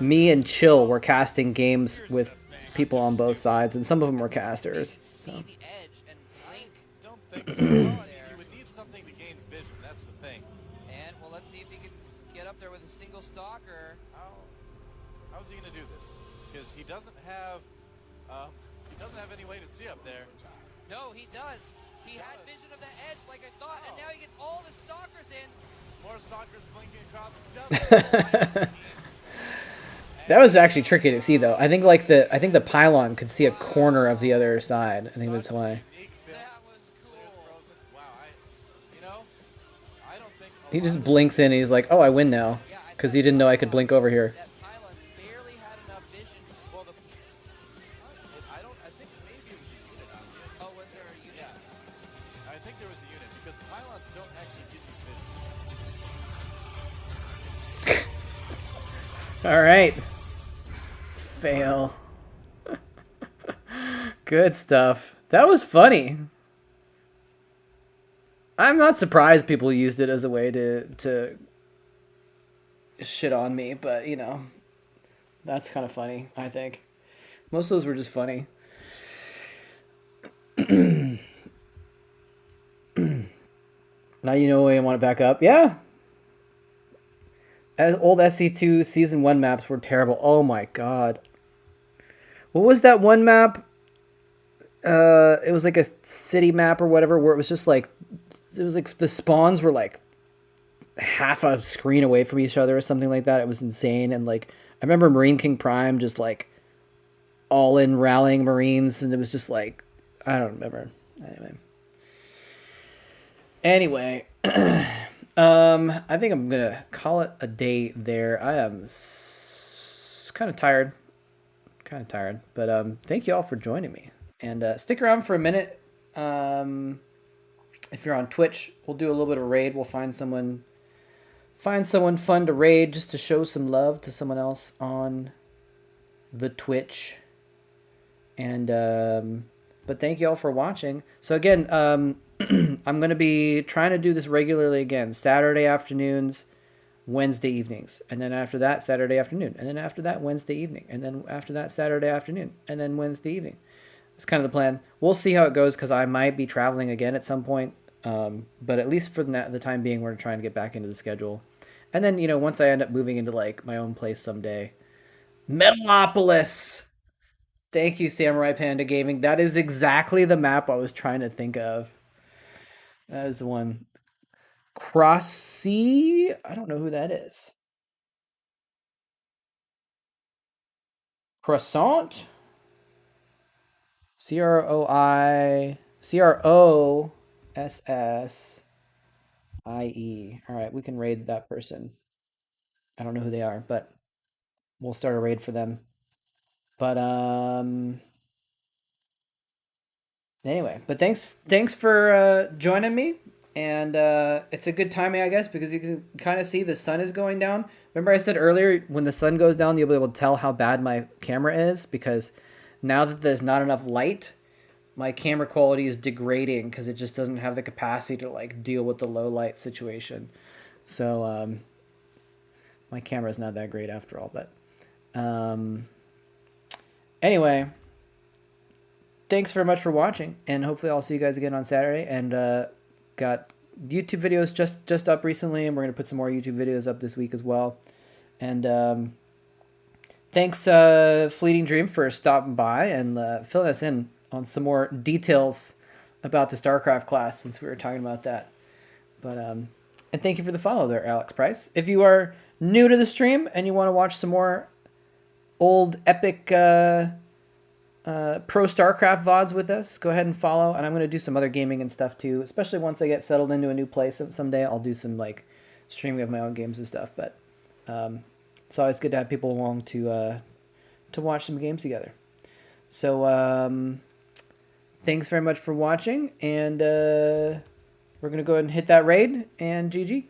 me and Chill were casting games with people on both sides, and some of them were casters. So. See the edge and blink. Don't think so. You would need something to gain vision. That's the thing. And well, let's see if he can get up there with a single stalker. How's he gonna do this? Because he doesn't have any way to see up there. No, he does. He had vision of the edge like I thought, and now he gets all the stalkers in. More stalkers blinking across just. That was actually tricky to see, though. I think the pylon could see a corner of the other side. I think that's why. That was cool. Wow, I don't think He just blinks in and he's like, "Oh, I win now," because he didn't know I could blink over here. That pylon barely had enough vision. well I think maybe it was a unit on the edge. Oh, was there a unit? Yeah. I think there was a unit because pylons don't actually give you vision. All right. Fail. Good stuff. That was funny. I'm not surprised people used it as a way to shit on me, but you know, that's kind of funny, I think. Most of those were just funny. Now you know why I want to back up. Yeah. Old SC2 Season 1 maps were terrible. Oh my god. What was that one map? It was like a city map or whatever, where it was just like, it was like the spawns were like half a screen away from each other or something like that. It was insane. And like, I remember Marine King Prime just like all in rallying Marines, and it was just like, I don't remember. Anyway. I think I'm gonna call it a day there. I am kind of tired, but thank you all for joining me, and stick around for a minute. If you're on Twitch, we'll do a little bit of raid. We'll find someone fun to raid, just to show some love to someone else on the Twitch. And but thank you all for watching. So again, I'm going to be trying to do this regularly again. Saturday afternoons, Wednesday evenings. And then after that, Saturday afternoon. And then after that, Wednesday evening. And then after that, Saturday afternoon. And then Wednesday evening. It's kind of the plan. We'll see how it goes, because I might be traveling again at some point. But at least for the time being, we're trying to get back into the schedule. And then, you know, once I end up moving into like my own place someday. Metalopolis! Thank you, Samurai Panda Gaming. That is exactly the map I was trying to think of. That is the one. Crossy? I don't know who that is. Croissant? CROSSIE. All right, we can raid that person. I don't know who they are, but we'll start a raid for them. But anyway, but thanks for joining me, and it's a good timing, I guess, because you can kind of see the sun is going down. Remember I said earlier, when the sun goes down, you'll be able to tell how bad my camera is, because now that there's not enough light, my camera quality is degrading, because it just doesn't have the capacity to like deal with the low light situation. So my camera's not that great after all, but anyway, thanks very much for watching, and hopefully I'll see you guys again on Saturday. And got YouTube videos just up recently, and we're going to put some more YouTube videos up this week as well. And thanks, Fleeting Dream, for stopping by and filling us in on some more details about the StarCraft class, since we were talking about that. But and thank you for the follow there, Alex Price. If you are new to the stream and you want to watch some more old epic pro StarCraft VODs with us, go ahead and follow. And I'm going to do some other gaming and stuff too, especially once I get settled into a new place. Someday I'll do some like streaming of my own games and stuff. But it's always good to have people along to watch some games together. So thanks very much for watching, and we're going to go ahead and hit that raid, and GG.